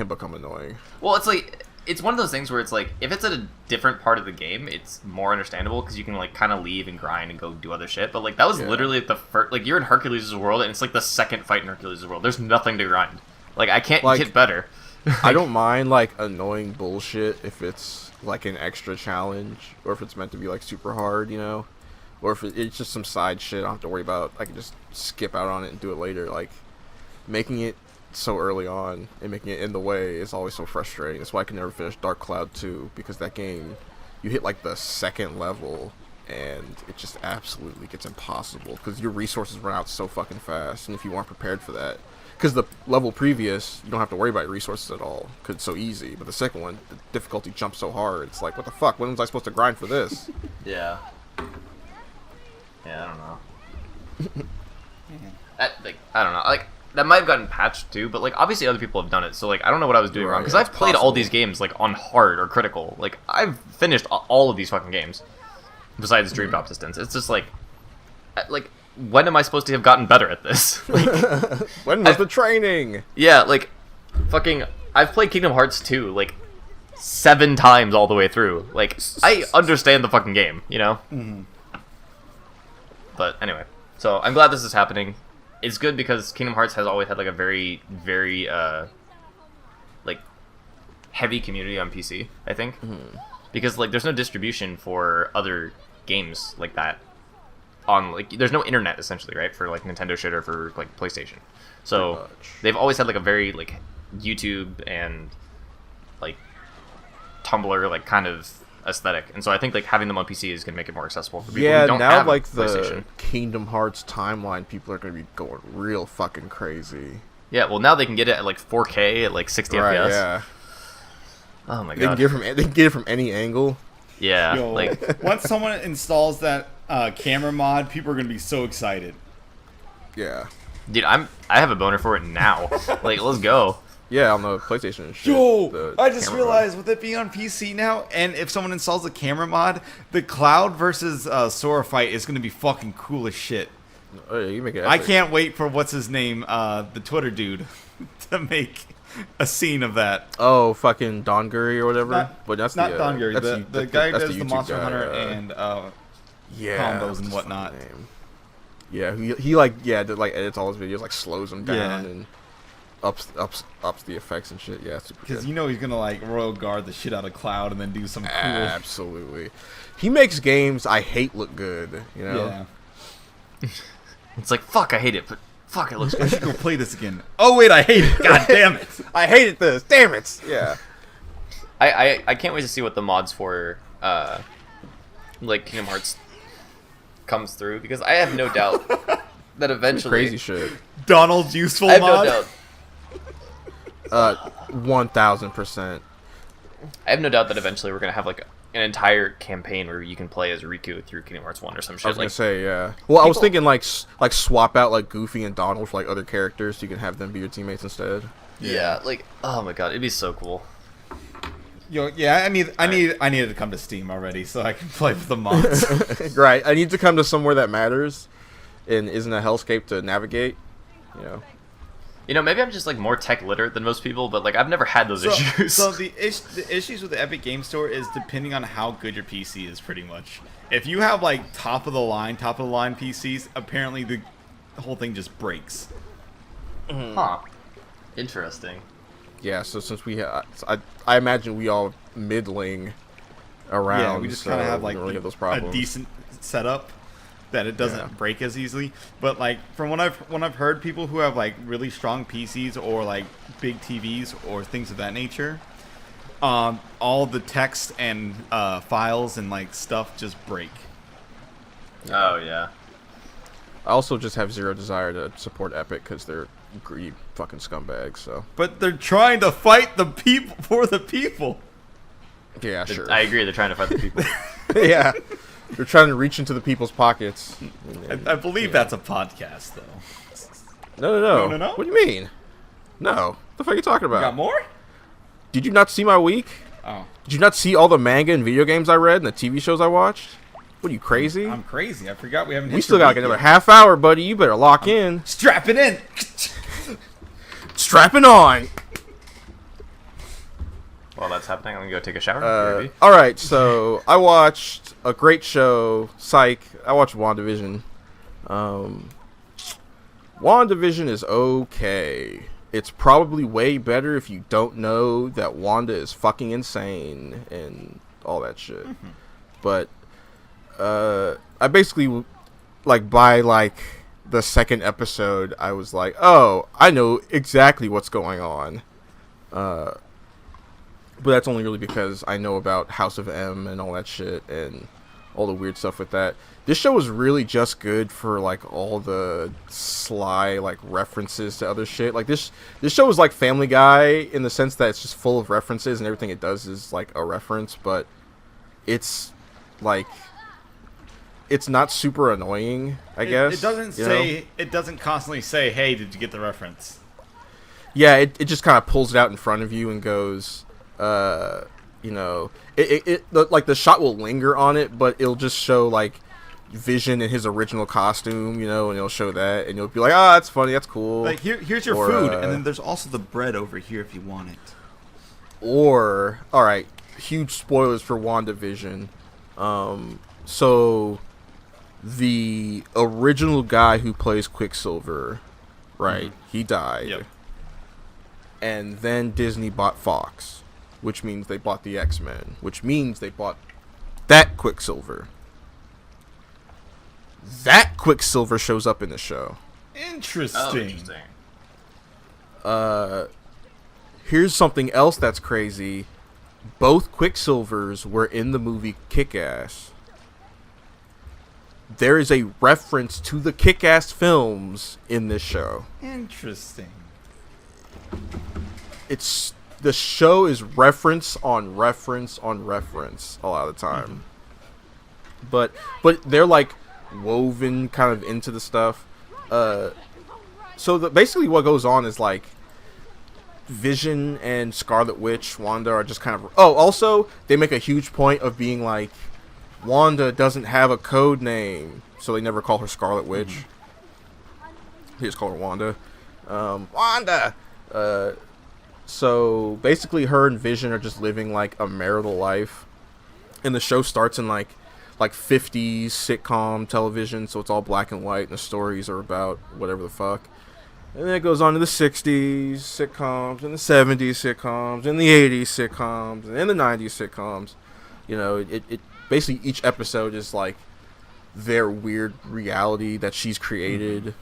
become annoying. Well, it's, like, it's one of those things where it's, like, if it's at a different part of the game, it's more understandable, because you can, like, kind of leave and grind and go do other shit, but, like, that was literally the first... Like, you're in Hercules' world, and it's, like, the second fight in Hercules' world. There's nothing to grind. Like, I can't get better. I don't mind, like, annoying bullshit if it's, like, an extra challenge, or if it's meant to be, like, super hard, Or if it's just some side shit I don't have to worry about. I can just skip out on it and do it later. Like, making it so early on and making it in the way is always so frustrating. That's why I can never finish Dark Cloud 2, because that game, you hit like the second level and it just absolutely gets impossible because your resources run out so fucking fast, and if you weren't prepared for that, because the level previous, you don't have to worry about your resources at all because it's so easy, but the second one, the difficulty jumps so hard, it's like, what the fuck, when was I supposed to grind for this? Yeah, I don't know. I don't know. Like, that might have gotten patched too, but like obviously other people have done it, so like I don't know what I was doing wrong, because I've played all these games like on hard or critical. Like I've finished all of these fucking games besides Dream Drop Distance. It's just like when am I supposed to have gotten better at this? Like, when was the training? Yeah, like fucking I've played Kingdom Hearts 2 like 7 times all the way through. Like I understand the fucking game, you know? Mm-hmm. But anyway, so I'm glad this is happening. It's good because Kingdom Hearts has always had like a very, very like heavy community on PC, I think. Because like there's no distribution for other games like that on like there's no internet essentially, right, for like Nintendo shit or for like PlayStation. So they've always had like a very like YouTube and like Tumblr like kind of aesthetic, and so I think like having them on PC is gonna make it more accessible for people who don't now have like PlayStation. the Kingdom Hearts timeline, people are gonna be going real fucking crazy. Yeah, well now they can get it at like 4K at like 60 Right? FPS. Yeah. Oh my They can god. get it from any angle. Yeah, Yo, like once someone installs that camera mod, people are gonna be so excited. Yeah. dude, I have a boner for it now. Like let's go. Yeah, on the PlayStation and shit. Yo, the I just camera realized with it being on PC now, and if someone installs the camera mod, the Cloud versus Sora fight is gonna be fucking cool as shit. mode. Oh, yeah, you make it I epic. can't wait for what's his name, the Twitter dude, to make a scene of that. Oh, fucking Don Gurry or whatever. Not- but that's Not the, Don Gary, that's the guy who that's does the YouTube Monster guy, Hunter and yeah, combos what's and his whatnot. fucking name? Yeah, he like like edits all his videos, like slows them down Yeah. and ups the effects and shit. Yeah, super Because good. you know he's gonna like royal guard the shit out of Cloud and then do some cool. Absolutely. He makes games I hate look good, you know? Yeah. It's like fuck, I hate it, but fuck, it looks I good. should go play this again. Oh wait, I hate it. God damn it. I hated this. Damn it. Yeah. I can't wait to see what the mods for like Kingdom Hearts comes through, because I have no doubt that eventually Crazy shit. Donald's useful I have no mod. doubt 1000%. I have no doubt that eventually we're gonna have like an entire campaign where you can play as Riku through Kingdom Hearts 1 or some shit. I was gonna Like, say, yeah. Well, I was people- thinking like swap out like Goofy and Donald for like other characters, so you can have them be your teammates instead. yeah, like oh my god, it'd be so cool. Yo, yeah, I needed to come to Steam already so I can play with the mods. Right. I need to come to somewhere that matters, and isn't a hellscape to navigate. You know. You know, maybe I'm just like more tech literate than most people, but like I've never had those issues. So the issues with the Epic Game Store is depending on how good your PC is, pretty much. If you have like top of the line PCs, apparently the whole thing just breaks. Huh. Interesting. Yeah. So since I imagine we all middling around. Yeah, we just kind of have like we don't really have those problems. a decent setup that it doesn't Yeah. break as easily. But like from when I've heard people who have like really strong PCs or like big TVs or things of that nature, all the text and files and like stuff just break. Oh yeah. I also just have zero desire to support Epic because they're greedy fucking scumbags. So But they're trying to fight the people for the people. yeah, sure. I agree. They're trying to fight the people. Yeah. They're trying to reach into the people's pockets. I believe that's a podcast though. No. No. What do you mean? No. The fuck are you talking about? Got more? Did you not see my week? Oh, Did you not see all the manga and video games I read and the TV shows I watched? What are you, crazy? I'm crazy. I forgot we haven't. We hit still your got like week another yet. half hour, buddy. You better lock in. Strap it in. Strapping on. While that's happening, I'm gonna go take a shower. Maybe. All right, so I watched a great show, Psych. I watched WandaVision. WandaVision is okay. It's probably way better if you don't know that Wanda is fucking insane and all that shit. But I basically like by like the second episode, I was like, oh, I know exactly what's going on. But that's only really because I know about House of M and all that shit and all the weird stuff with that. This show was really just good for like all the sly like references to other shit. Like this show is like Family Guy in the sense that it's just full of references and everything it does is like a reference, but it's like it's not super annoying, I guess. It doesn't you say. know? It doesn't constantly say, "Hey, did you get the reference?" Yeah, it just kind of pulls it out in front of you and goes, you know, like the shot will linger on it, but it'll just show like Vision in his original costume, you know, and it'll show that, and you'll be like, ah, that's funny, that's cool. Like here's your Or, food, and then there's also the bread over here if you want it. Or, all right, huge spoilers for WandaVision. So the original guy who plays Quicksilver, right? He died. Yep. And then Disney bought Fox. which means they bought the X-Men, which means they bought that Quicksilver. That Quicksilver shows up in the show. Interesting. Here's something else that's crazy. Both Quicksilvers were in the movie Kick-Ass. There is a reference to the Kick-Ass films in this show. Interesting. The show is reference on reference on reference a lot of the time. But they're like woven kind of into the stuff. So basically what goes on is like Vision and Scarlet Witch, Wanda are just kind of... Oh, also, they make a huge point of being like, Wanda doesn't have a code name, so they never call her Scarlet Witch. They just call her Wanda. Wanda! So basically her and Vision are just living like a marital life. And the show starts in like 50s sitcom television, so it's all black and white, and the stories are about whatever the fuck. And then it goes on to the 60s sitcoms, and the 70s sitcoms, and the 80s sitcoms, and then the 90s sitcoms. You know, it basically each episode is like their weird reality that she's created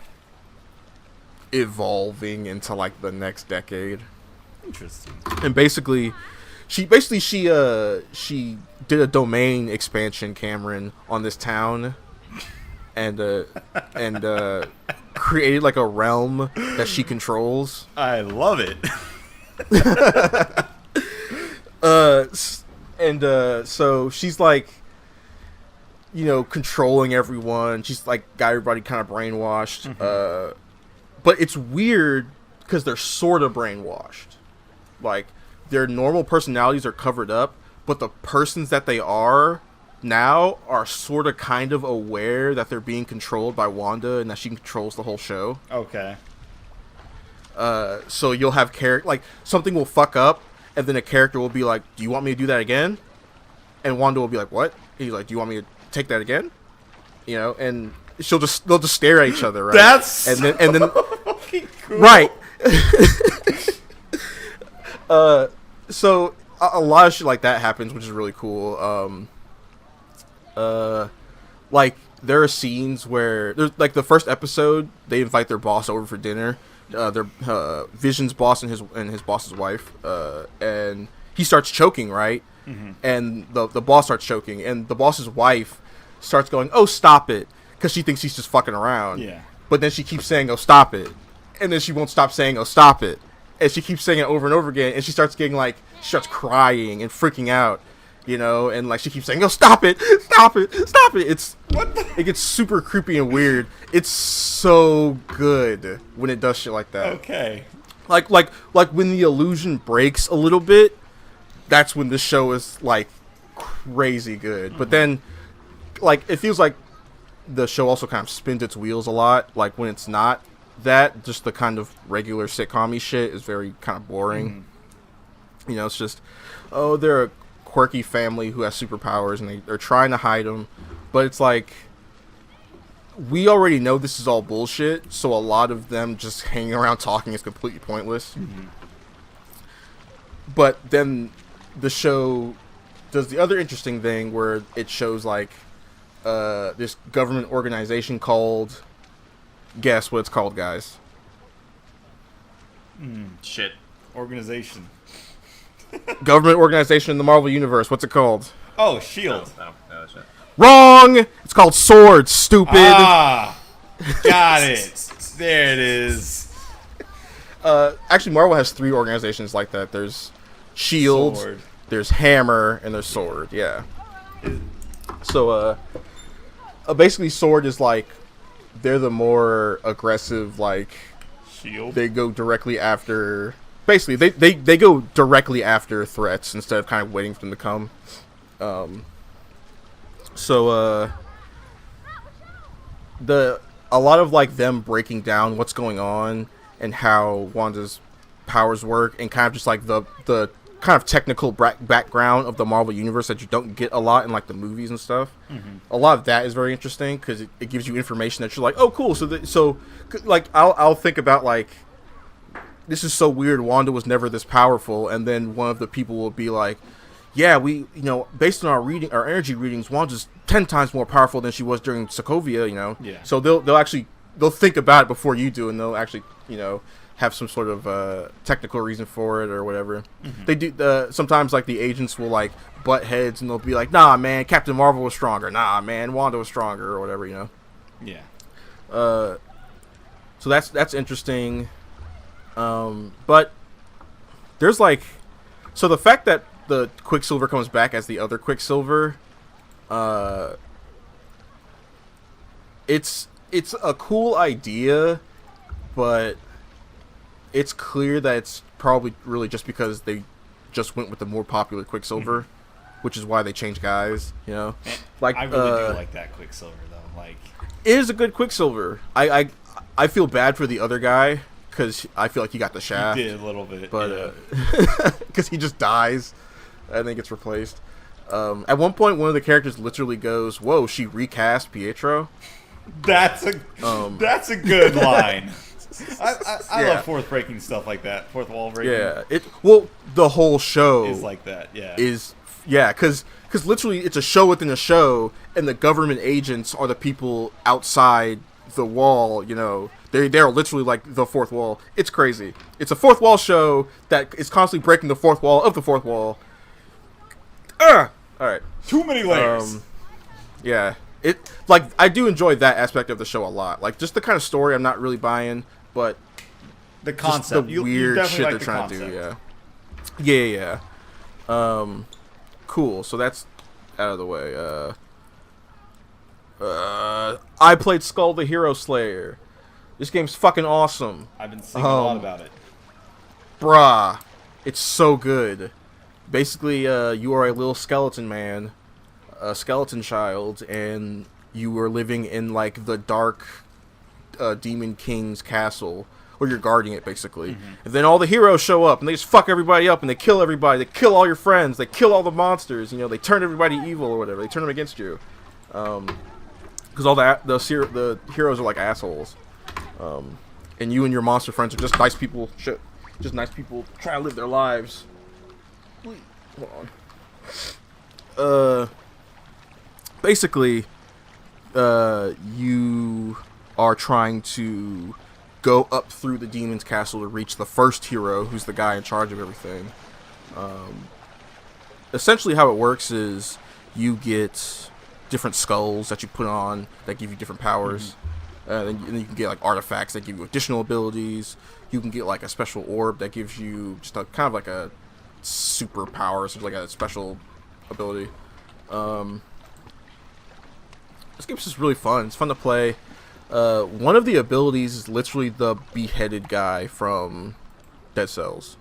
evolving into like the next decade. Interesting. And basically she did a domain expansion, Cameron, on this town, and created like a realm that she controls. I love it. So she's like, you know, controlling everyone. She's like got everybody kind of brainwashed. But it's weird because they're sort of brainwashed. Like, their normal personalities are covered up, but the persons that they are now are sort of kind of aware that they're being controlled by Wanda and that she controls the whole show. Okay. So you'll have like something will fuck up, and then a character will be like, "Do you want me to do that again?" And Wanda will be like, "What?" And he's like, "Do you want me to take that again?" You know, and they'll just stare at each other, right? That's and then fucking cool. Right. So a lot of shit like that happens, which is really cool. Like there are scenes where there's like the first episode, they invite their boss over for dinner. Their Vision's boss and his boss's wife, and he starts choking, right? And the boss starts choking, and the boss's wife starts going, "Oh, stop it," because she thinks he's just fucking around. Yeah. But then she keeps saying, "Oh, stop it," and then she won't stop saying, "Oh, stop it," and she keeps saying it over and over again, and she starts crying and freaking out, you know, and like she keeps saying, "Oh, stop it, stop it, stop it." It gets super creepy and weird. It's so good when it does shit like that. Okay. Like when the illusion breaks a little bit, that's when the show is like crazy good. But then, like, it feels like the show also kind of spins its wheels a lot. Like when it's not that, just the kind of regular sitcom-y shit is very kind of boring. You know, it's just, oh, they're a quirky family who has superpowers and they're trying to hide them. But it's like, we already know this is all bullshit, so a lot of them just hanging around talking is completely pointless. But then the show does the other interesting thing where it shows like this government organization called, guess what it's called, guys? Shit. Organization. Government organization in the Marvel Universe. What's it called? Oh, S.H.I.E.L.D. No, shit. Wrong! It's called Sword, stupid! Ah! Got it. There it is. Actually, Marvel has 3 organizations like that. There's S.H.I.E.L.D., Sword. there's Hammer, and there's Sword, yeah. So, basically Sword is like, they're the more aggressive, like, S.H.I.E.L.D. they go directly after... Basically, they go directly after threats instead of kind of waiting for them to come. A lot of like them breaking down what's going on and how Wanda's powers work, and kind of just like the kind of technical background of the Marvel Universe that you don't get a lot in like the movies and stuff. A lot of that is very interesting because it gives you information that you're like, oh, cool. So like I'll think about like this is so weird. Wanda was never this powerful, and then one of the people will be like, yeah, based on our energy readings, Wanda's 10 times more powerful than she was during Sokovia, Yeah. So they'll think about it before you do, and they'll actually, have some sort of technical reason for it or whatever. Mm-hmm. They do. Sometimes like the agents will like butt heads, and they'll be like, "Nah, man, Captain Marvel was stronger. Nah, man, Wanda was stronger," or whatever, Yeah. So that's interesting. But there's like, so the fact that the Quicksilver comes back as the other Quicksilver, it's a cool idea, but it's clear that it's probably really just because they just went with the more popular Quicksilver, which is why they changed guys, And Like I really do like that Quicksilver though. Like, it is a good Quicksilver. I feel bad for the other guy because I feel like he got the shaft. he did a little bit, but because he just dies and then gets replaced. At one point, one of the characters literally goes, "Whoa, she recast Pietro." That's a good line. I love fourth breaking stuff like that. Fourth wall breaking. Yeah, the whole show is like that. Yeah, because literally it's a show within a show, and the government agents are the people outside the wall. They're literally like the fourth wall. It's crazy. It's a fourth wall show that is constantly breaking the fourth wall of the fourth wall. All right. Too many layers. Yeah. I do enjoy that aspect of the show a lot. Like, just the kind of story I'm not really buying, but the concept, the weird shit they're trying to do. Yeah. Cool. So that's out of the way. I played Skull the Hero Slayer. This game's fucking awesome. I've been singing a lot about it. Bruh, it's so good. Basically, you are a little skeleton man, a skeleton child, and you are living in like the dark Demon King's castle, or you're guarding it basically. Mm-hmm. And then all the heroes show up, and they just fuck everybody up, and they kill everybody. They kill all your friends. They kill all the monsters. They turn everybody evil or whatever. They turn them against you, because all the heroes are like assholes. And you and your monster friends are just nice people. Just nice people trying to live their lives. Hold on. Basically, you are trying to go up through the demon's castle to reach the first hero, who's the guy in charge of everything. Essentially, how it works is you get different skulls that you put on that give you different powers. Then you can get like artifacts that give you additional abilities. You can get like a special orb that gives you just a kind of like a superpower, so like a special ability. This game's just really fun. It's fun to play. One of the abilities is literally the beheaded guy from Dead Cells.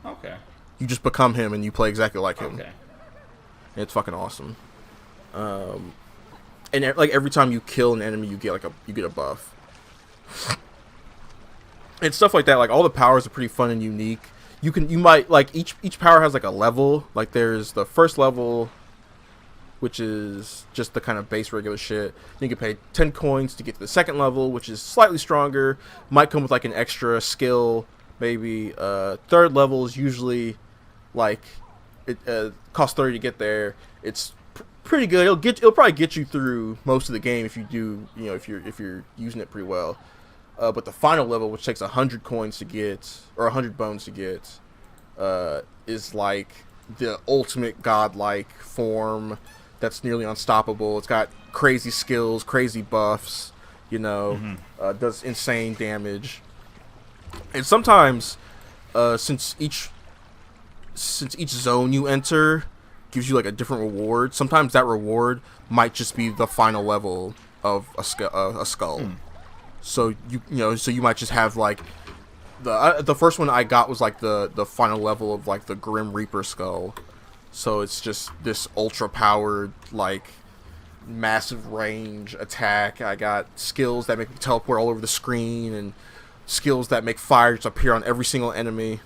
Okay. You just become him and you play exactly like him. Okay. It's fucking awesome. And like every time you kill an enemy, you get a buff. And stuff like that. Like all the powers are pretty fun and unique. You might like each power has like a level. Like there's the first level, which is just the kind of base regular shit. You can pay 10 coins to get to the second level, which is slightly stronger. Might come with like an extra skill, maybe. Third level is usually like it costs 30 to get there. It's pretty good. It'll probably get you through most of the game if you do, if you're using it pretty well. But the final level, which takes 100 coins to get, or 100 bones to get, is like the ultimate godlike form that's nearly unstoppable. It's got crazy skills, crazy buffs, does insane damage. And sometimes, since each zone you enter gives you like a different reward, sometimes that reward might just be the final level of a skull. So you might just have like the first one I got was like the final level of like the Grim Reaper skull. So it's just this ultra powered like massive range attack. I got skills that make me teleport all over the screen and skills that make fire just appear on every single enemy.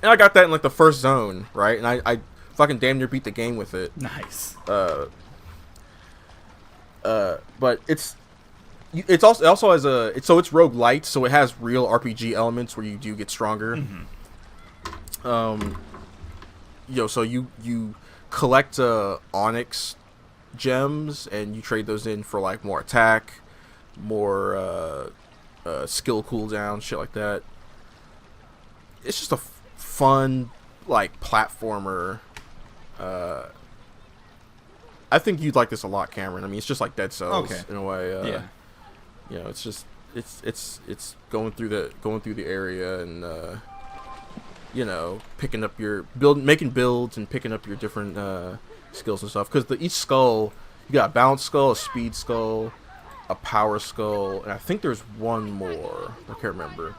And I got that in like the first zone, right? And I fucking damn near beat the game with it. Nice. But it's It's also has it's roguelite, so it has real RPG elements where you do get stronger. So you collect onyx gems and you trade those in for like more attack, more skill cooldown, shit like that. It's just a fun like platformer. I think you'd like this a lot, Cameron. I mean, it's just like Dead Cells in a way. Yeah. You know, it's just it's going through the area and you know, picking up your making builds and picking up your different skills and stuff. Because each skull, you got a balance skull, a speed skull, a power skull, and I think there's one more. I can't remember.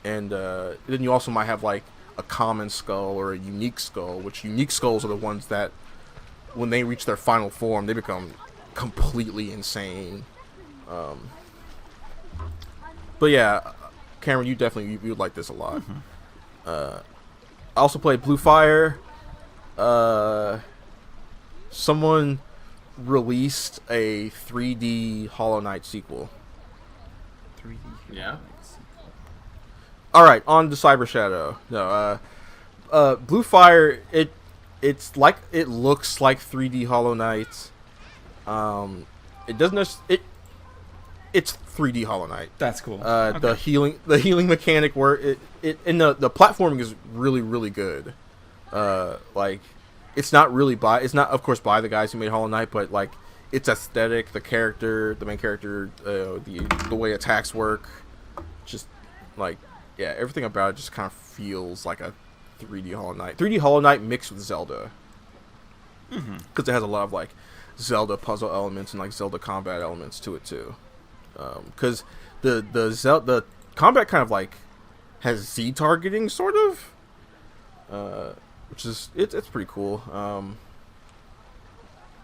And then you also might have like a common skull or a unique skull, which unique skulls are the ones that, when they reach their final form, they become completely insane. But yeah, Cameron, you would like this a lot. I also played Blue Fire. Someone released a 3D Hollow Knight sequel. 3D. Yeah. All right, on to Cyber Shadow. No, Blue Fire. It looks like 3D Hollow Knight. It doesn't. It's 3D Hollow Knight. That's cool. The healing mechanic and the platforming is really, really good. Like, it's not of course by the guys who made Hollow Knight, but like its aesthetic, the main character, the way attacks work, just like, yeah, everything about it just kind of feels like a 3D Hollow Knight. 3D Hollow Knight mixed with Zelda. Because it has a lot of like Zelda puzzle elements and like Zelda combat elements to it too. Because the combat kind of like has Z targeting sort of, which is it's pretty cool.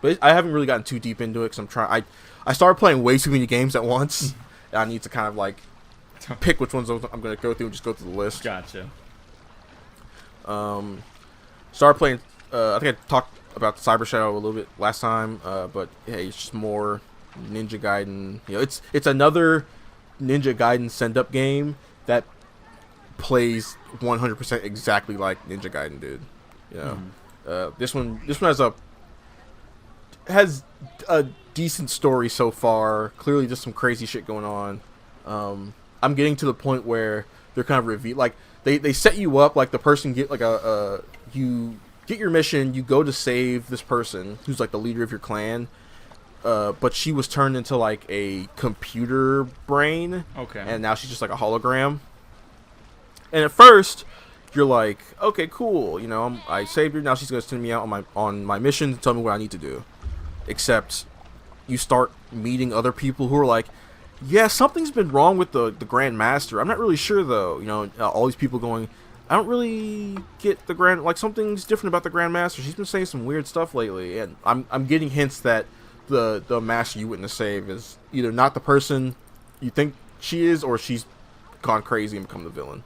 But I haven't really gotten too deep into it because I started playing way too many games at once. And I need to kind of like pick which ones I'm going to go through and just go through the list. Gotcha. Started playing. I think I talked about Cyber Shadow a little bit last time, but hey, it's just more Ninja Gaiden. You know, it's another Ninja Gaiden send-up game that plays 100% exactly like Ninja Gaiden did. You know, this one has a decent story so far. Clearly, just some crazy shit going on. I'm getting to the point where they're kind of reveal like they set you up like the person get like you get your mission, you go to save this person who's like the leader of your clan, but she was turned into like a computer brain. Okay. And now she's just like a hologram. And at first, you're like, okay, cool, you know, I saved her. Now she's gonna send me out on my mission to tell me what I need to do. Except, you start meeting other people who are like, yeah, something's been wrong with the Grand Master. I'm not really sure though. You know, all these people going, I don't really get the something's different about the Grand Master. She's been saying some weird stuff lately, and I'm getting hints that the master you went to save is either not the person you think she is, or she's gone crazy and become the villain.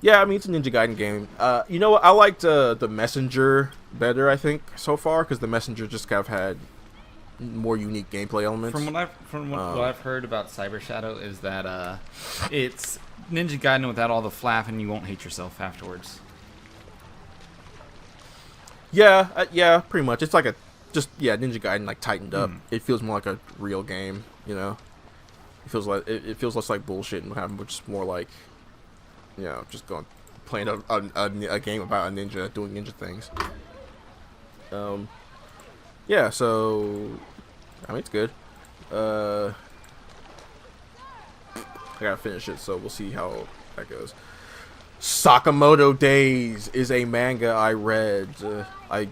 Yeah, I mean, it's a Ninja Gaiden game. You know what? I liked the Messenger better, I think, so far, because the Messenger just kind of had more unique gameplay elements. From what I've heard about Cyber Shadow is that it's Ninja Gaiden without all the flaff, and you won't hate yourself afterwards. Yeah, yeah, pretty much. It's like Ninja Gaiden like tightened up. It feels more like a real game, you know. It feels less like bullshit and having just more like, you know, just playing a game about a ninja doing ninja things. Yeah, so I mean, it's good. I gotta finish it, so we'll see how that goes. Sakamoto Days is a manga I read.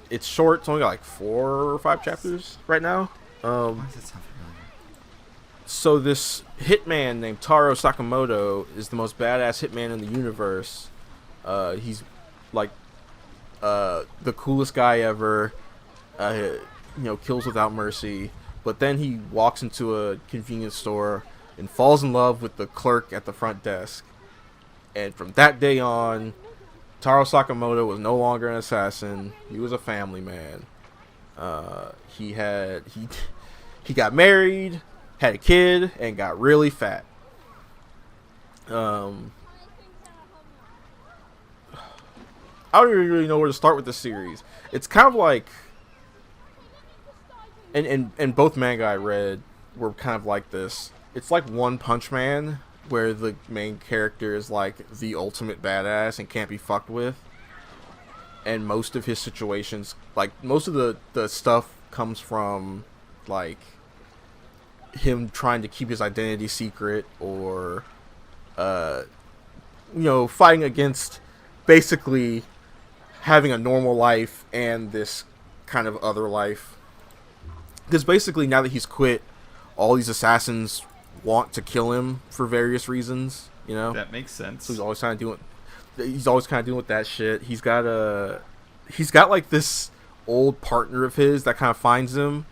It's short. It's only got like 4 or 5 chapters right now. Why does that sound familiar? So this hitman named Taro Sakamoto is the most badass hitman in the universe. He's like the coolest guy ever. You know, kills without mercy. But then he walks into a convenience store and falls in love with the clerk at the front desk. And from that day on, Taro Sakamoto was no longer an assassin. He was a family man. He he got married, had a kid, and got really fat. I don't even really know where to start with this series. It's kind of like, and both manga I read were kind of like this. It's like One Punch Man, where the main character is like the ultimate badass and can't be fucked with. And most of his situations, like most of the stuff comes from like him trying to keep his identity secret, or fighting against basically having a normal life and this kind of other life. Because basically now that he's quit, all these assassins want to kill him for various reasons, That makes sense. So he's always kind of dealing with that shit. He's got like this old partner of his that kind of finds him.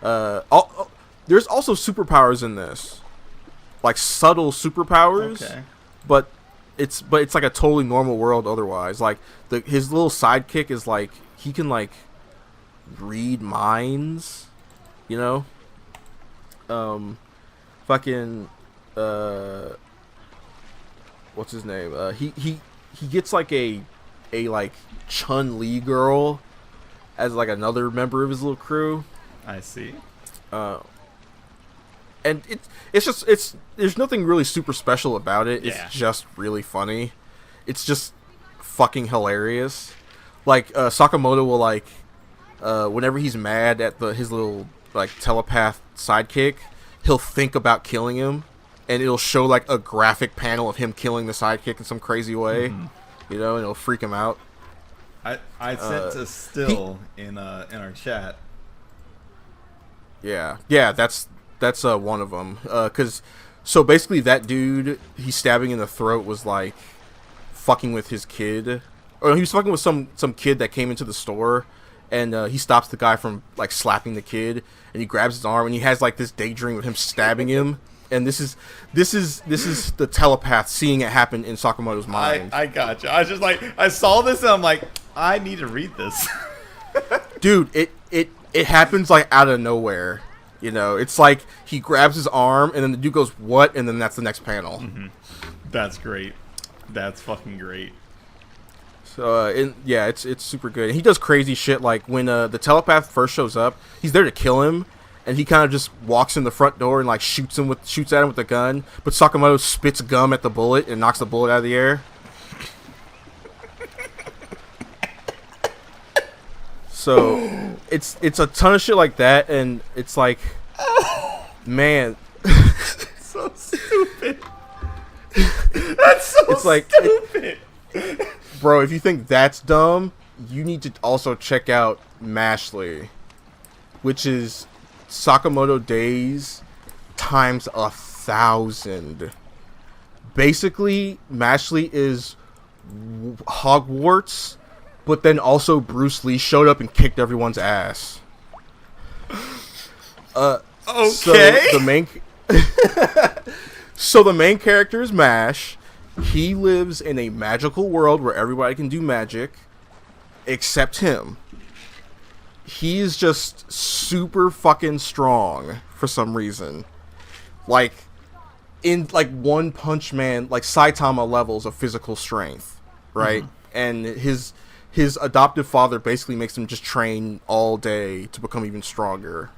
There's also superpowers in this, like subtle superpowers. Okay. But it's like a totally normal world otherwise. Like his little sidekick is like he can like read minds, what's his name? He gets like a like Chun-Li girl as like another member of his little crew. I see. And it's there's nothing really super special about it. Yeah. It's just really funny. It's just fucking hilarious. Like Sakamoto will like whenever he's mad at his little like telepath sidekick, he'll think about killing him, and it'll show like a graphic panel of him killing the sidekick in some crazy way. And it'll freak him out. I sent a still in our chat. Yeah, that's one of them. So basically that dude he's stabbing in the throat was like fucking with his kid, or he was fucking with some kid that came into the store, and he stops the guy from like slapping the kid, and he grabs his arm, and he has like this daydream of him stabbing him. And this is the telepath seeing it happen in Sakamoto's mind. I gotcha. I was just like, I saw this and I'm like, I need to read this. Dude, it happens like out of nowhere. It's like he grabs his arm, and then the dude goes, "What?" And then that's the next panel. Mm-hmm. That's great. That's fucking great. So it's super good. And he does crazy shit. Like when the telepath first shows up, he's there to kill him. And he kind of just walks in the front door and like shoots at him with the gun. But Sakamoto spits gum at the bullet and knocks the bullet out of the air. So it's a ton of shit like that, and it's like, man, so stupid. That's so it's like, stupid. Bro, if you think that's dumb, you need to also check out Mashley, which is Sakamoto Days times 1,000. Basically, Mashley is Hogwarts, but then also Bruce Lee showed up and kicked everyone's ass. Okay. So the main character is Mash. He lives in a magical world where everybody can do magic, except him. He is just super fucking strong for some reason. Like, in like One Punch Man, like Saitama levels of physical strength, right? And his adoptive father basically makes him just train all day to become even stronger.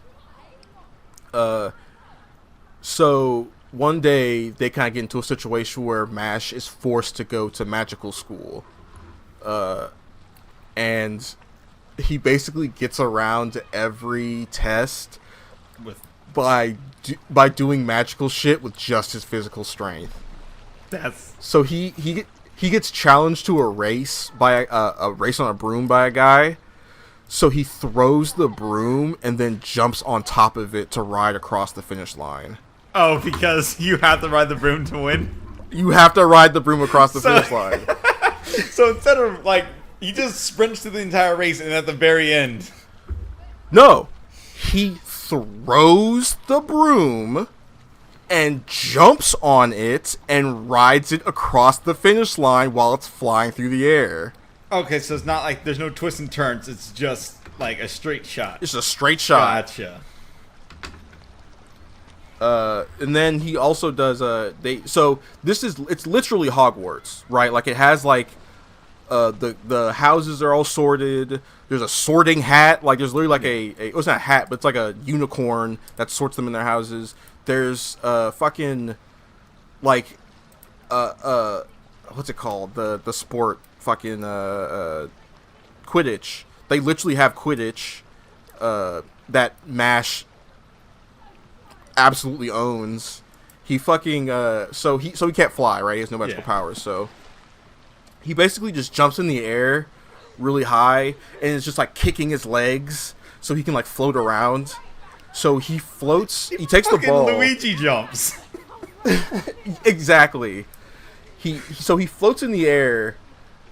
So one day they kind of get into a situation where Mash is forced to go to magical school. And he basically gets around to every test by doing magical shit with just his physical strength. So he gets challenged to a race by a race on a broom by a guy. So he throws the broom and then jumps on top of it to ride across the finish line. Oh, because you have to ride the broom to win? You have to ride the broom across the finish line. So instead of like, he just sprints through the entire race, and at the very end, no, he throws the broom and jumps on it and rides it across the finish line while it's flying through the air. Okay, so it's not like there's no twists and turns. It's just like a straight shot. It's a straight shot. Gotcha. And then he also does it's literally Hogwarts, right? Like it has like the houses are all sorted. There's a sorting hat. Like there's literally like it's not a hat, but it's like a unicorn that sorts them in their houses. There's fucking like what's it called? The sport fucking Quidditch. They literally have Quidditch that MASH absolutely owns. He fucking so he can't fly, right? He has no magical powers, so he basically just jumps in the air really high and is just like kicking his legs so he can like float around. So he floats, he takes the ball. Luigi jumps. Exactly. He floats in the air.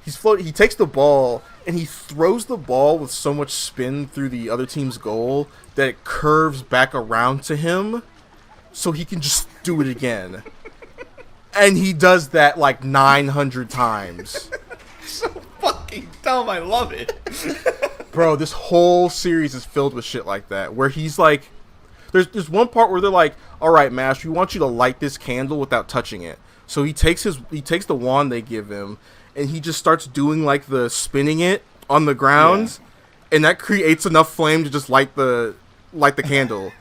He takes the ball and he throws the ball with so much spin through the other team's goal that it curves back around to him so he can just do it again. And he does that like 900 times. So fucking dumb. I love it. Bro, this whole series is filled with shit like that, where he's like, there's one part where they're like, all right, Mash, we want you to light this candle without touching it. So he takes the wand they give him, and he just starts doing like the spinning it on the ground, and that creates enough flame to just light the candle,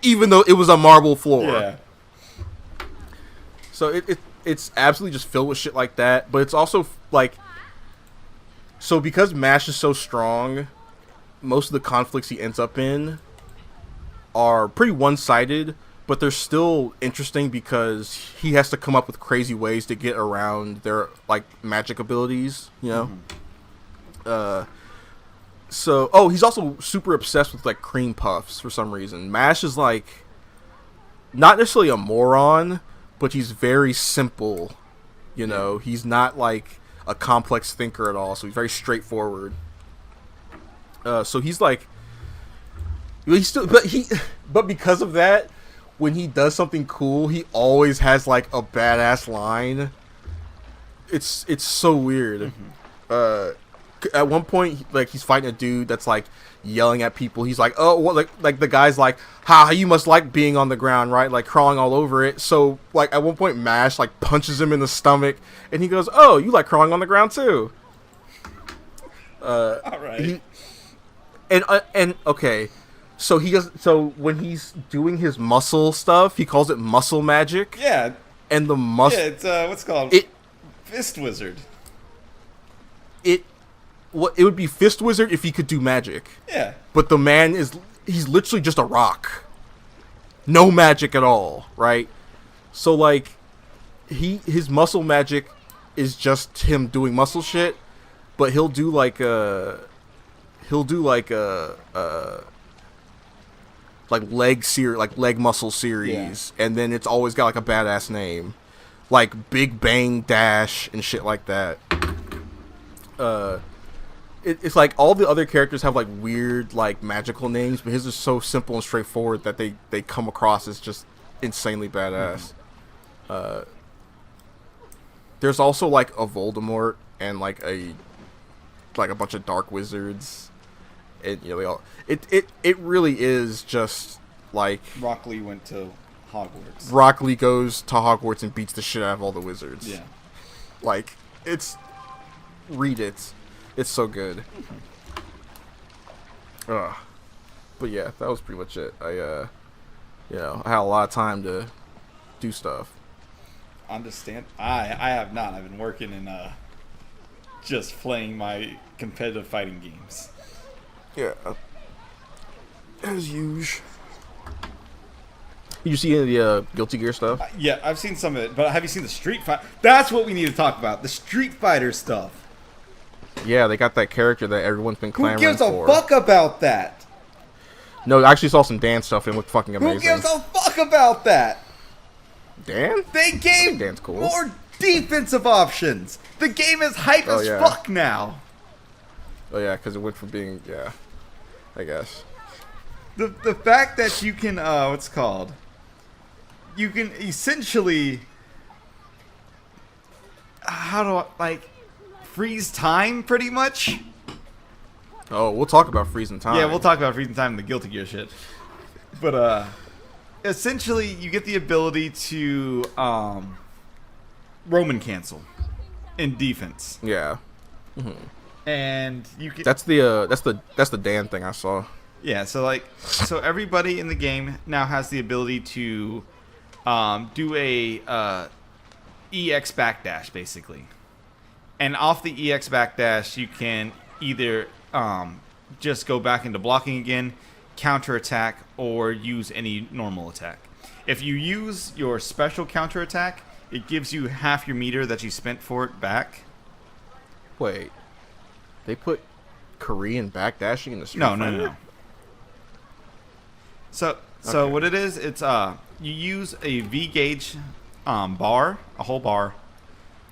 even though it was a marble floor. Yeah. So it's absolutely just filled with shit like that, but it's also like, so because MASH is so strong, most of the conflicts he ends up in are pretty one-sided, but they're still interesting because he has to come up with crazy ways to get around their like magic abilities, you know. So he's also super obsessed with like cream puffs for some reason. MASH is like not necessarily a moron, but he's very simple, you know. He's not like a complex thinker at all, so he's very straightforward. So he's like, but because of that, when he does something cool, he always has like a badass line. It's so weird. At one point, like he's fighting a dude that's like yelling at people. He's like, "Oh, what?" Like the guy's like, "Ha, you must like being on the ground, right? Like crawling all over it." So like at one point, MASH like punches him in the stomach, and he goes, "Oh, you like crawling on the ground too?" All right. And okay, so he does. So when he's doing his muscle stuff, he calls it muscle magic. Yeah. And the muscle. Yeah, it's what's it called? Fist Wizard. It would be Fist Wizard if he could do magic. Yeah. But the man he's literally just a rock. No magic at all, right? So like his muscle magic is just him doing muscle shit, but he'll do like leg muscle series, and then it's always got like a badass name. Like Big Bang Dash and shit like that. It's like all the other characters have like weird like magical names, but his is so simple and straightforward that they come across as just insanely badass. There's also like a Voldemort and like a bunch of dark wizards, and you know they all it really is just like Rock Lee went to Hogwarts. Rock Lee goes to Hogwarts and beats the shit out of all the wizards. Yeah. Like read it. It's so good. But yeah, that was pretty much it. I had a lot of time to do stuff. Understand? I have not. I've been working and just playing my competitive fighting games. Yeah. As usual. Did you see any of the Guilty Gear stuff? Yeah, I've seen some of it, but have you seen the Street Fighter? That's what we need to talk about. The Street Fighter stuff. Yeah, they got that character that everyone's been clamoring for. Who gives a fuck about that? No, I actually saw some dance stuff and it looked fucking amazing. Who gives a fuck about that? Dan? They gave Dan's cool. more defensive options. The game is hype as fuck now. Oh yeah, because it went from being I guess. The fact that you can what's it called? You can essentially freeze time pretty much. Oh, we'll talk about freezing time. Yeah, we'll talk about freezing time and the Guilty Gear shit. But essentially you get the ability to Roman cancel in defense. Yeah. And you can That's the Dan thing I saw. Yeah, so everybody in the game now has the ability to do a EX backdash basically. And off the EX backdash you can either just go back into blocking again, counterattack, or use any normal attack. If you use your special counterattack, it gives you half your meter that you spent for it back. Wait, they put Korean backdashing in the Street Fighter? No. So Okay. what it is, it's you use a V gauge bar, a whole bar,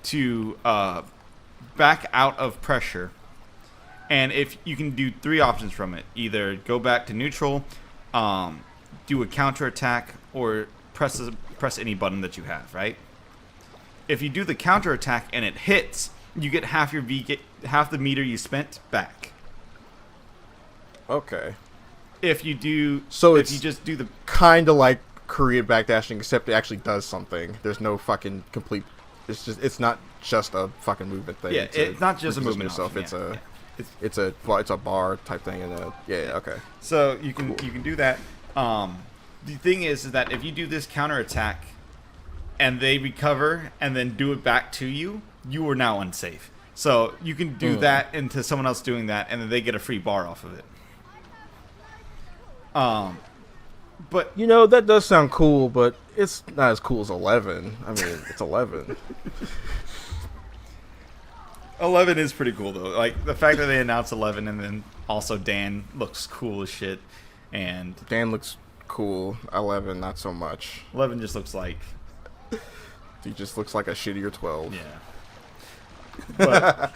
to back out of pressure. And if you can do 3 options from it, either go back to neutral, do a counterattack, or press any button that you have, right? If you do the counterattack and it hits, you get half the meter you spent back. Okay. If you just do the Kind of like Korean backdashing, except it actually does something. There's no fucking complete. It's not just a fucking movement thing. Yeah, it's not just a reposition movement yourself. option, It's a bar type thing, and okay. So you can do that. The thing is that if you do this counterattack and they recover and then do it back to you, you are now unsafe. So you can do that into someone else doing that, and then they get a free bar off of it. But You know, that does sound cool, but it's not as cool as 11. I mean, it's 11. 11 is pretty cool though. Like the fact that they announced 11 and then also Dan looks cool as shit, and Dan looks cool. 11, not so much. 11 just looks like He just looks like a shittier 12. yeah. But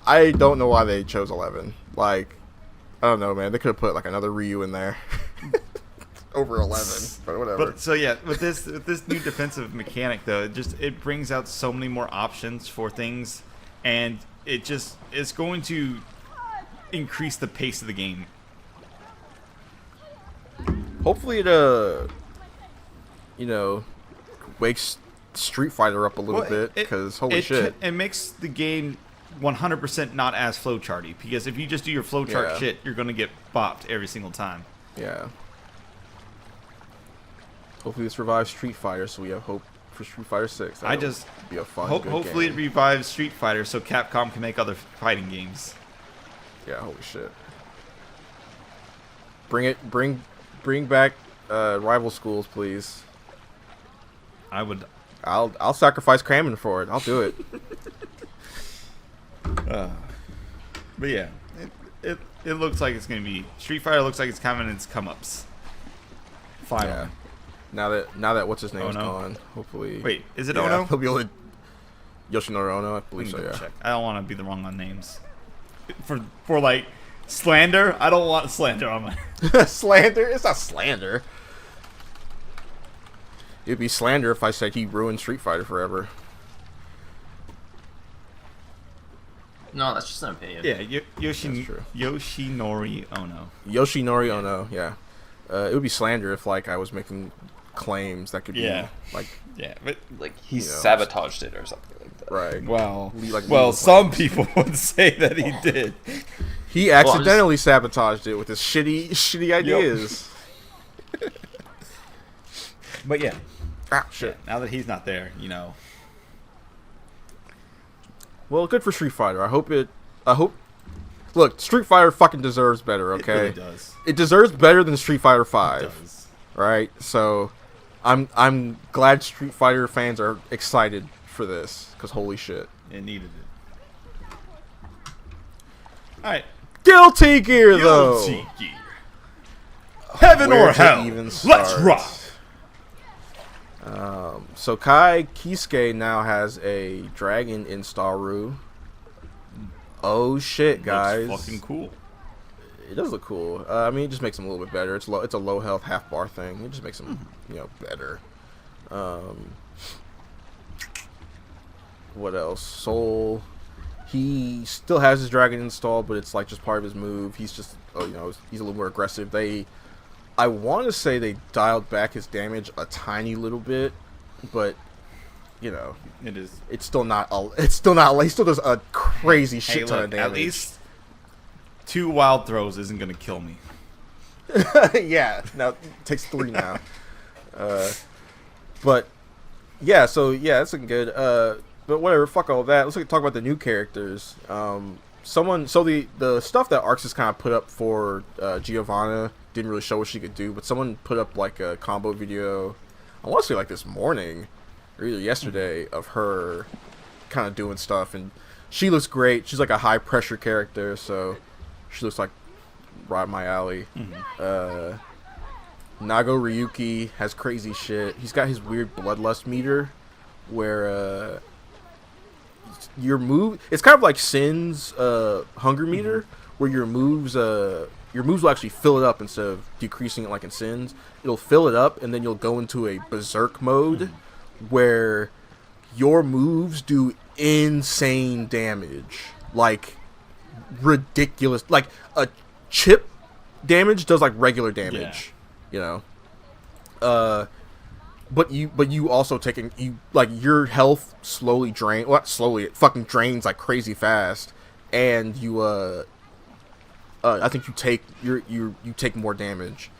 I don't know why they chose 11. Like, I don't know, man. They could have put like another Ryu in there over 11, but whatever. But so yeah, with this new defensive mechanic though, it brings out so many more options for things, and it's going to increase the pace of the game. Hopefully it wakes Street Fighter up a little bit, because holy shit. It makes the game 100% not as flowcharty, because if you just do your flowchart shit, you're going to get bopped every single time. Yeah. Hopefully this revives Street Fighter, so we have hope for Street Fighter 6. That'll be a fun, good hopefully game. it revives Street Fighter so Capcom can make other fighting games. Yeah, holy shit. Bring back rival schools, please. I'll sacrifice Kramen for it. I'll do it. But yeah, it looks like it's gonna be Street Fighter. Looks like it's coming in its come-ups. Finally. Yeah. Now that what's his name is Ono? gone, hopefully. Wait, is it yeah, Ono? he'll be able to. Yoshinori Ono, I believe so. Let me Yeah. check. I don't want to be the wrong on names. For like slander, I don't want slander on my. Slander? It's not slander. It'd be slander if I said he ruined Street Fighter forever. No, that's just an opinion. Yeah, That's true. Yoshinori Ono. Yoshinori Ono, yeah. It would be slander if like I was making claims that could be like Yeah, but Like he You know, sabotaged it or something like that. right. well, some people would say that he did. He accidentally sabotaged it with his shitty ideas. But yeah, Ah, shit. now that he's not there, Well, good for Street Fighter. I hope. Look, Street Fighter fucking deserves better. Okay, it really does. It deserves better than Street Fighter It 5. does. Right? So, I'm glad Street Fighter fans are excited for this, because holy shit. It needed it. All right. Guilty Gear though. Guilty Gear. Heaven Where or to hell. even Let's start? rock. So Kai Kisuke now has a dragon install. Oh shit, guys! Looks fucking cool. It does look cool. I mean, it just makes him a little bit better. It's a low health half bar thing. It just makes him better. What else? Soul. He still has his dragon installed, but it's like just part of his move. He's just he's a little more aggressive. They I want to say they dialed back his damage a tiny little bit, but you know, it is. It's still not. It's still not. He still does a crazy shit ton look, of damage. At least 2 wild throws isn't gonna kill me. Yeah, now it takes 3 now. But yeah, so yeah, that's looking good. But whatever, fuck all that. Let's talk about the new characters. The stuff that Arxis kind of put up for Giovanna didn't really show what she could do, but someone put up like a combo video. I want to say like this morning or either yesterday of her kind of doing stuff, and she looks great. She's like a high pressure character, so she looks like right my alley. Nago Ryuki has crazy shit. He's got his weird bloodlust meter where your move, it's kind of like Sin's hunger meter, where your moves will actually fill it up instead of decreasing it like in Sin's. It'll fill it up, and then you'll go into a berserk mode where your moves do insane damage, like ridiculous. Like a chip damage does like regular damage, you know. But you also your health slowly drain. Well, not slowly, it fucking drains like crazy fast, and you I think you take more damage.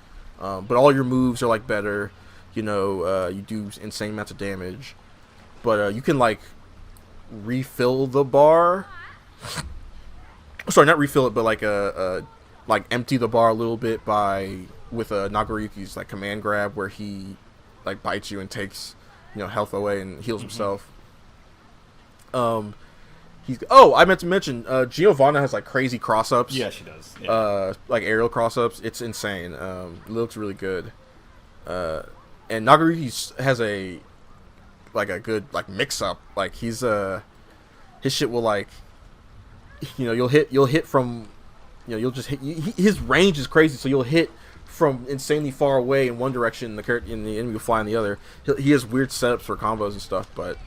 But all your moves are like better, you know. You do insane amounts of damage, but you can like refill the bar. Sorry, not refill it, but like empty the bar a little bit with Nagoriyuki's like command grab, where he like bites you and takes, you know, health away and heals himself. I meant to mention Giovanna has like crazy cross ups. Yeah, she does. Yeah. Like aerial cross ups. It's insane. It looks really good. And Nagoriyuki has a good like mix up. Like he's his shit will like, you know, you'll hit from, you know, you'll just hit. His range is crazy, so you'll hit from insanely far away in one direction, the enemy will fly in the other. He has weird setups for combos and stuff, but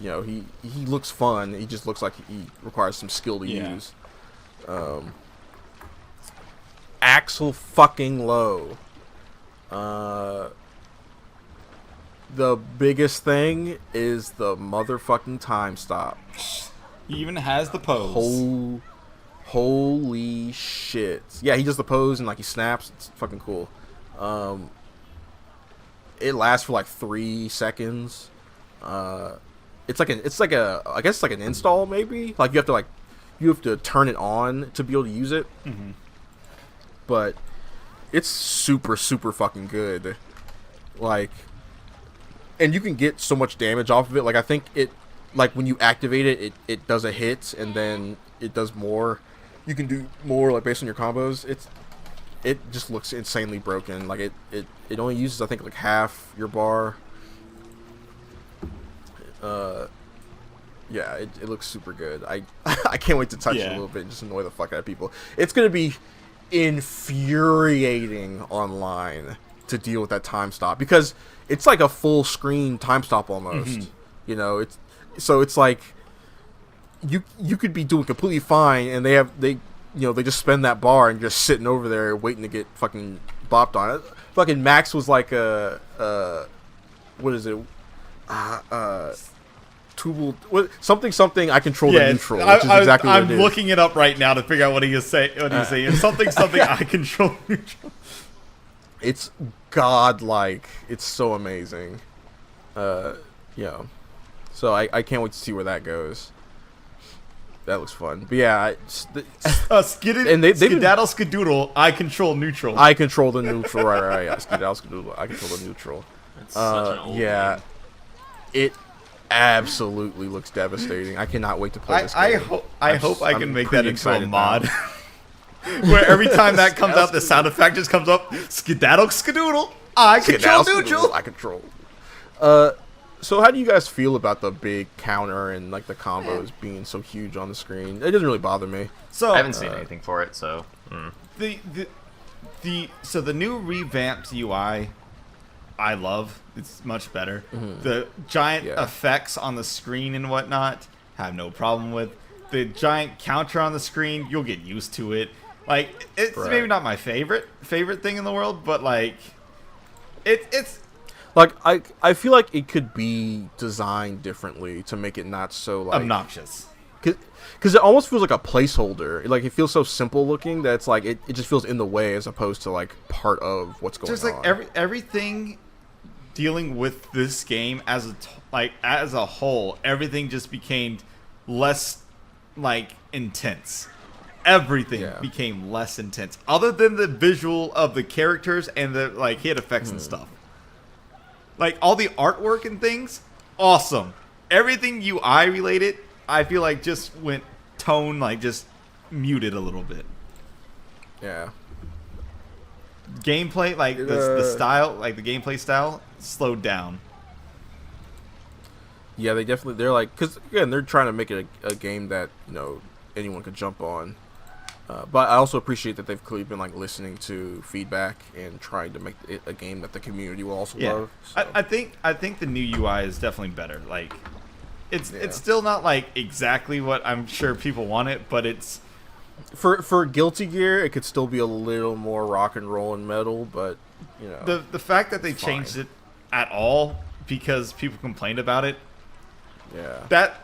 you know, he looks fun. He just looks like he requires some skill to use. Axel fucking Low. The biggest thing is the motherfucking time stop. He even has the pose. Holy shit. Yeah, he does the pose and like he snaps. It's fucking cool. It lasts for like 3 seconds. It's like a I guess it's like an install maybe. Like you have to turn it on to be able to use it. But it's super fucking good. Like, and you can get so much damage off of it. Like I think like when you activate it does a hit and then it does more. You can do more like based on your combos. It just looks insanely broken. Like it only uses I think like half your bar. Yeah, it looks super good. I can't wait to touch it a little bit and just annoy the fuck out of people. It's gonna be infuriating online to deal with that time stop because it's like a full screen time stop almost. You know, it's like you could be doing completely fine and they just spend that bar and just sitting over there waiting to get fucking bopped on it. Fucking Max was like what is it? Something I control the neutral, which is exactly what it is. I'm looking it up right now to figure out what he is saying. Something I control neutral. It's godlike. It's so amazing. Yeah. So I can't wait to see where that goes. That looks fun. But yeah, skedaddle skadoodle. I control neutral. I control the neutral. Right. Yeah, skedaddle skadoodle. I control the neutral. That's such an old game. It absolutely looks devastating. I cannot wait to play this game. I hope I can make that into a mod. Where every time that comes out, the sound effect just comes up. Skedaddle skadoodle. I control neutral. I control. So how do you guys feel about the big counter and like the combos being so huge on the screen? It doesn't really bother me. So I haven't seen anything for it, so the new revamped UI, I love. It's much better. The giant effects on the screen and whatnot, have no problem with. The giant counter on the screen, you'll get used to it. Like, it's maybe not my favorite thing in the world, but like, it's like I feel like it could be designed differently to make it not so like obnoxious. Because it almost feels like a placeholder. Like, it feels so simple looking that it's like it just feels in the way as opposed to like part of what's going on. Just like everything dealing with this game as a whole, everything just became less like intense. Everything became less intense, other than the visual of the characters and the like hit effects and stuff. Like all the artwork and things, awesome. Everything UI related, I feel like just went tone like just muted a little bit. Yeah. Gameplay, like the style, like the gameplay style, slowed down. Yeah, they're like, because again, they're trying to make it a game that, you know, anyone could jump on. But I also appreciate that they've clearly been like listening to feedback and trying to make it a game that the community will also love. So. I think the new UI is definitely better. Like, it's still not like exactly what I'm sure people want it, but it's for Guilty Gear, it could still be a little more rock and roll and metal. But you know, the fact that they changed it at all because people complained about it. Yeah. That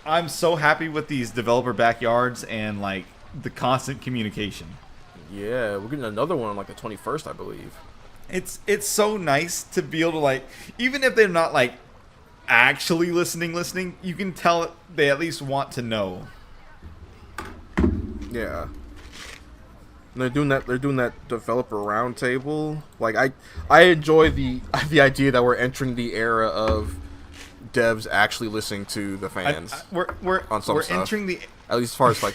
I'm so happy with these developer backyards and like the constant communication. Yeah, we're getting another one on like the 21st, I believe. It's so nice to be able to like, even if they're not like actually listening, you can tell they at least want to know. Yeah. And they're doing that developer roundtable. Like I enjoy the idea that we're entering the era of devs actually listening to the fans. We're entering the, at least as far as like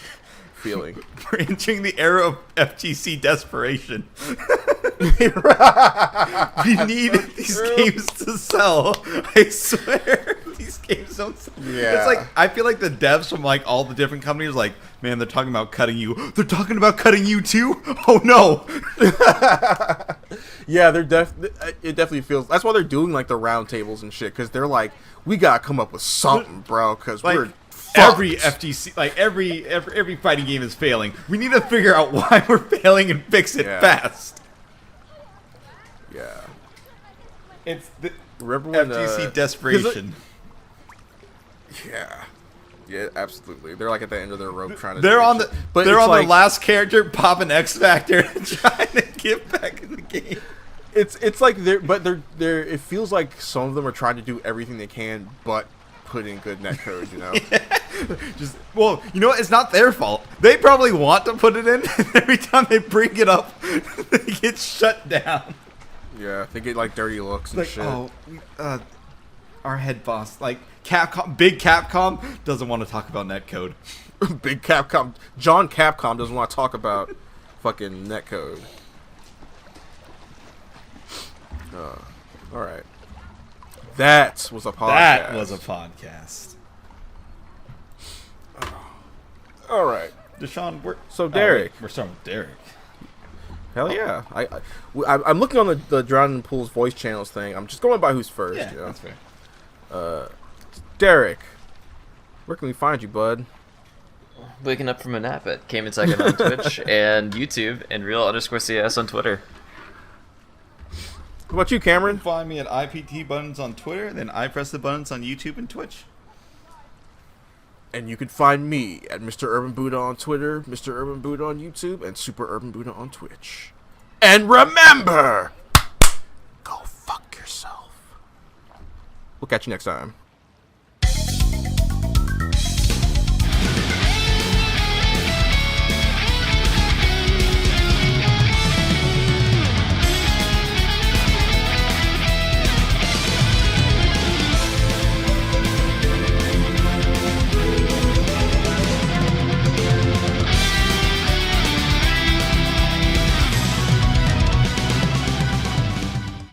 feeling. We're entering the era of FGC desperation. We need these games to sell. I swear, these games don't sell. Yeah. It's like, I feel like the devs from like all the different companies are like, man, they're talking about cutting you. They're talking about cutting you too? Oh no. Yeah, it definitely feels, that's why they're doing like the roundtables and shit, because they're like, we gotta come up with something, bro, because like, we're every FGC, like every fighting game is failing. We need to figure out why we're failing and fix it fast. Yeah. It's the Remember when, FGC desperation. Yeah, absolutely. They're like at the end of their rope trying to. They're on shit. the. But they're on like, the last character, popping X Factor, and trying to get back in the game. It's like they're. It feels like some of them are trying to do everything they can, but put in good netcode. You know. Just you know what? It's not their fault. They probably want to put it in, and every time they bring it up, they get shut down. Yeah, they get like dirty looks and like, shit. Oh, our head boss, like Capcom, big Capcom, doesn't want to talk about netcode. Big Capcom, John Capcom doesn't want to talk about fucking netcode. All right, that was a podcast. All right, Deshaun, Derek. We're starting with Derek. Hell yeah! I'm looking on the Drowning Pools voice channels thing. I'm just going by who's first. Yeah, you know? that's fair. Derek, where can we find you, bud? Waking up from a nap at Cayman Second on Twitch and YouTube and real_CS on Twitter. What about you, Cameron? You can find me at IPT Buttons on Twitter, then I Press the Buttons on YouTube and Twitch. And you can find me at Mr. Urban Buddha on Twitter, Mr. Urban Buddha on YouTube, and Super Urban Buddha on Twitch. And remember, go fuck yourself. We'll catch you next time.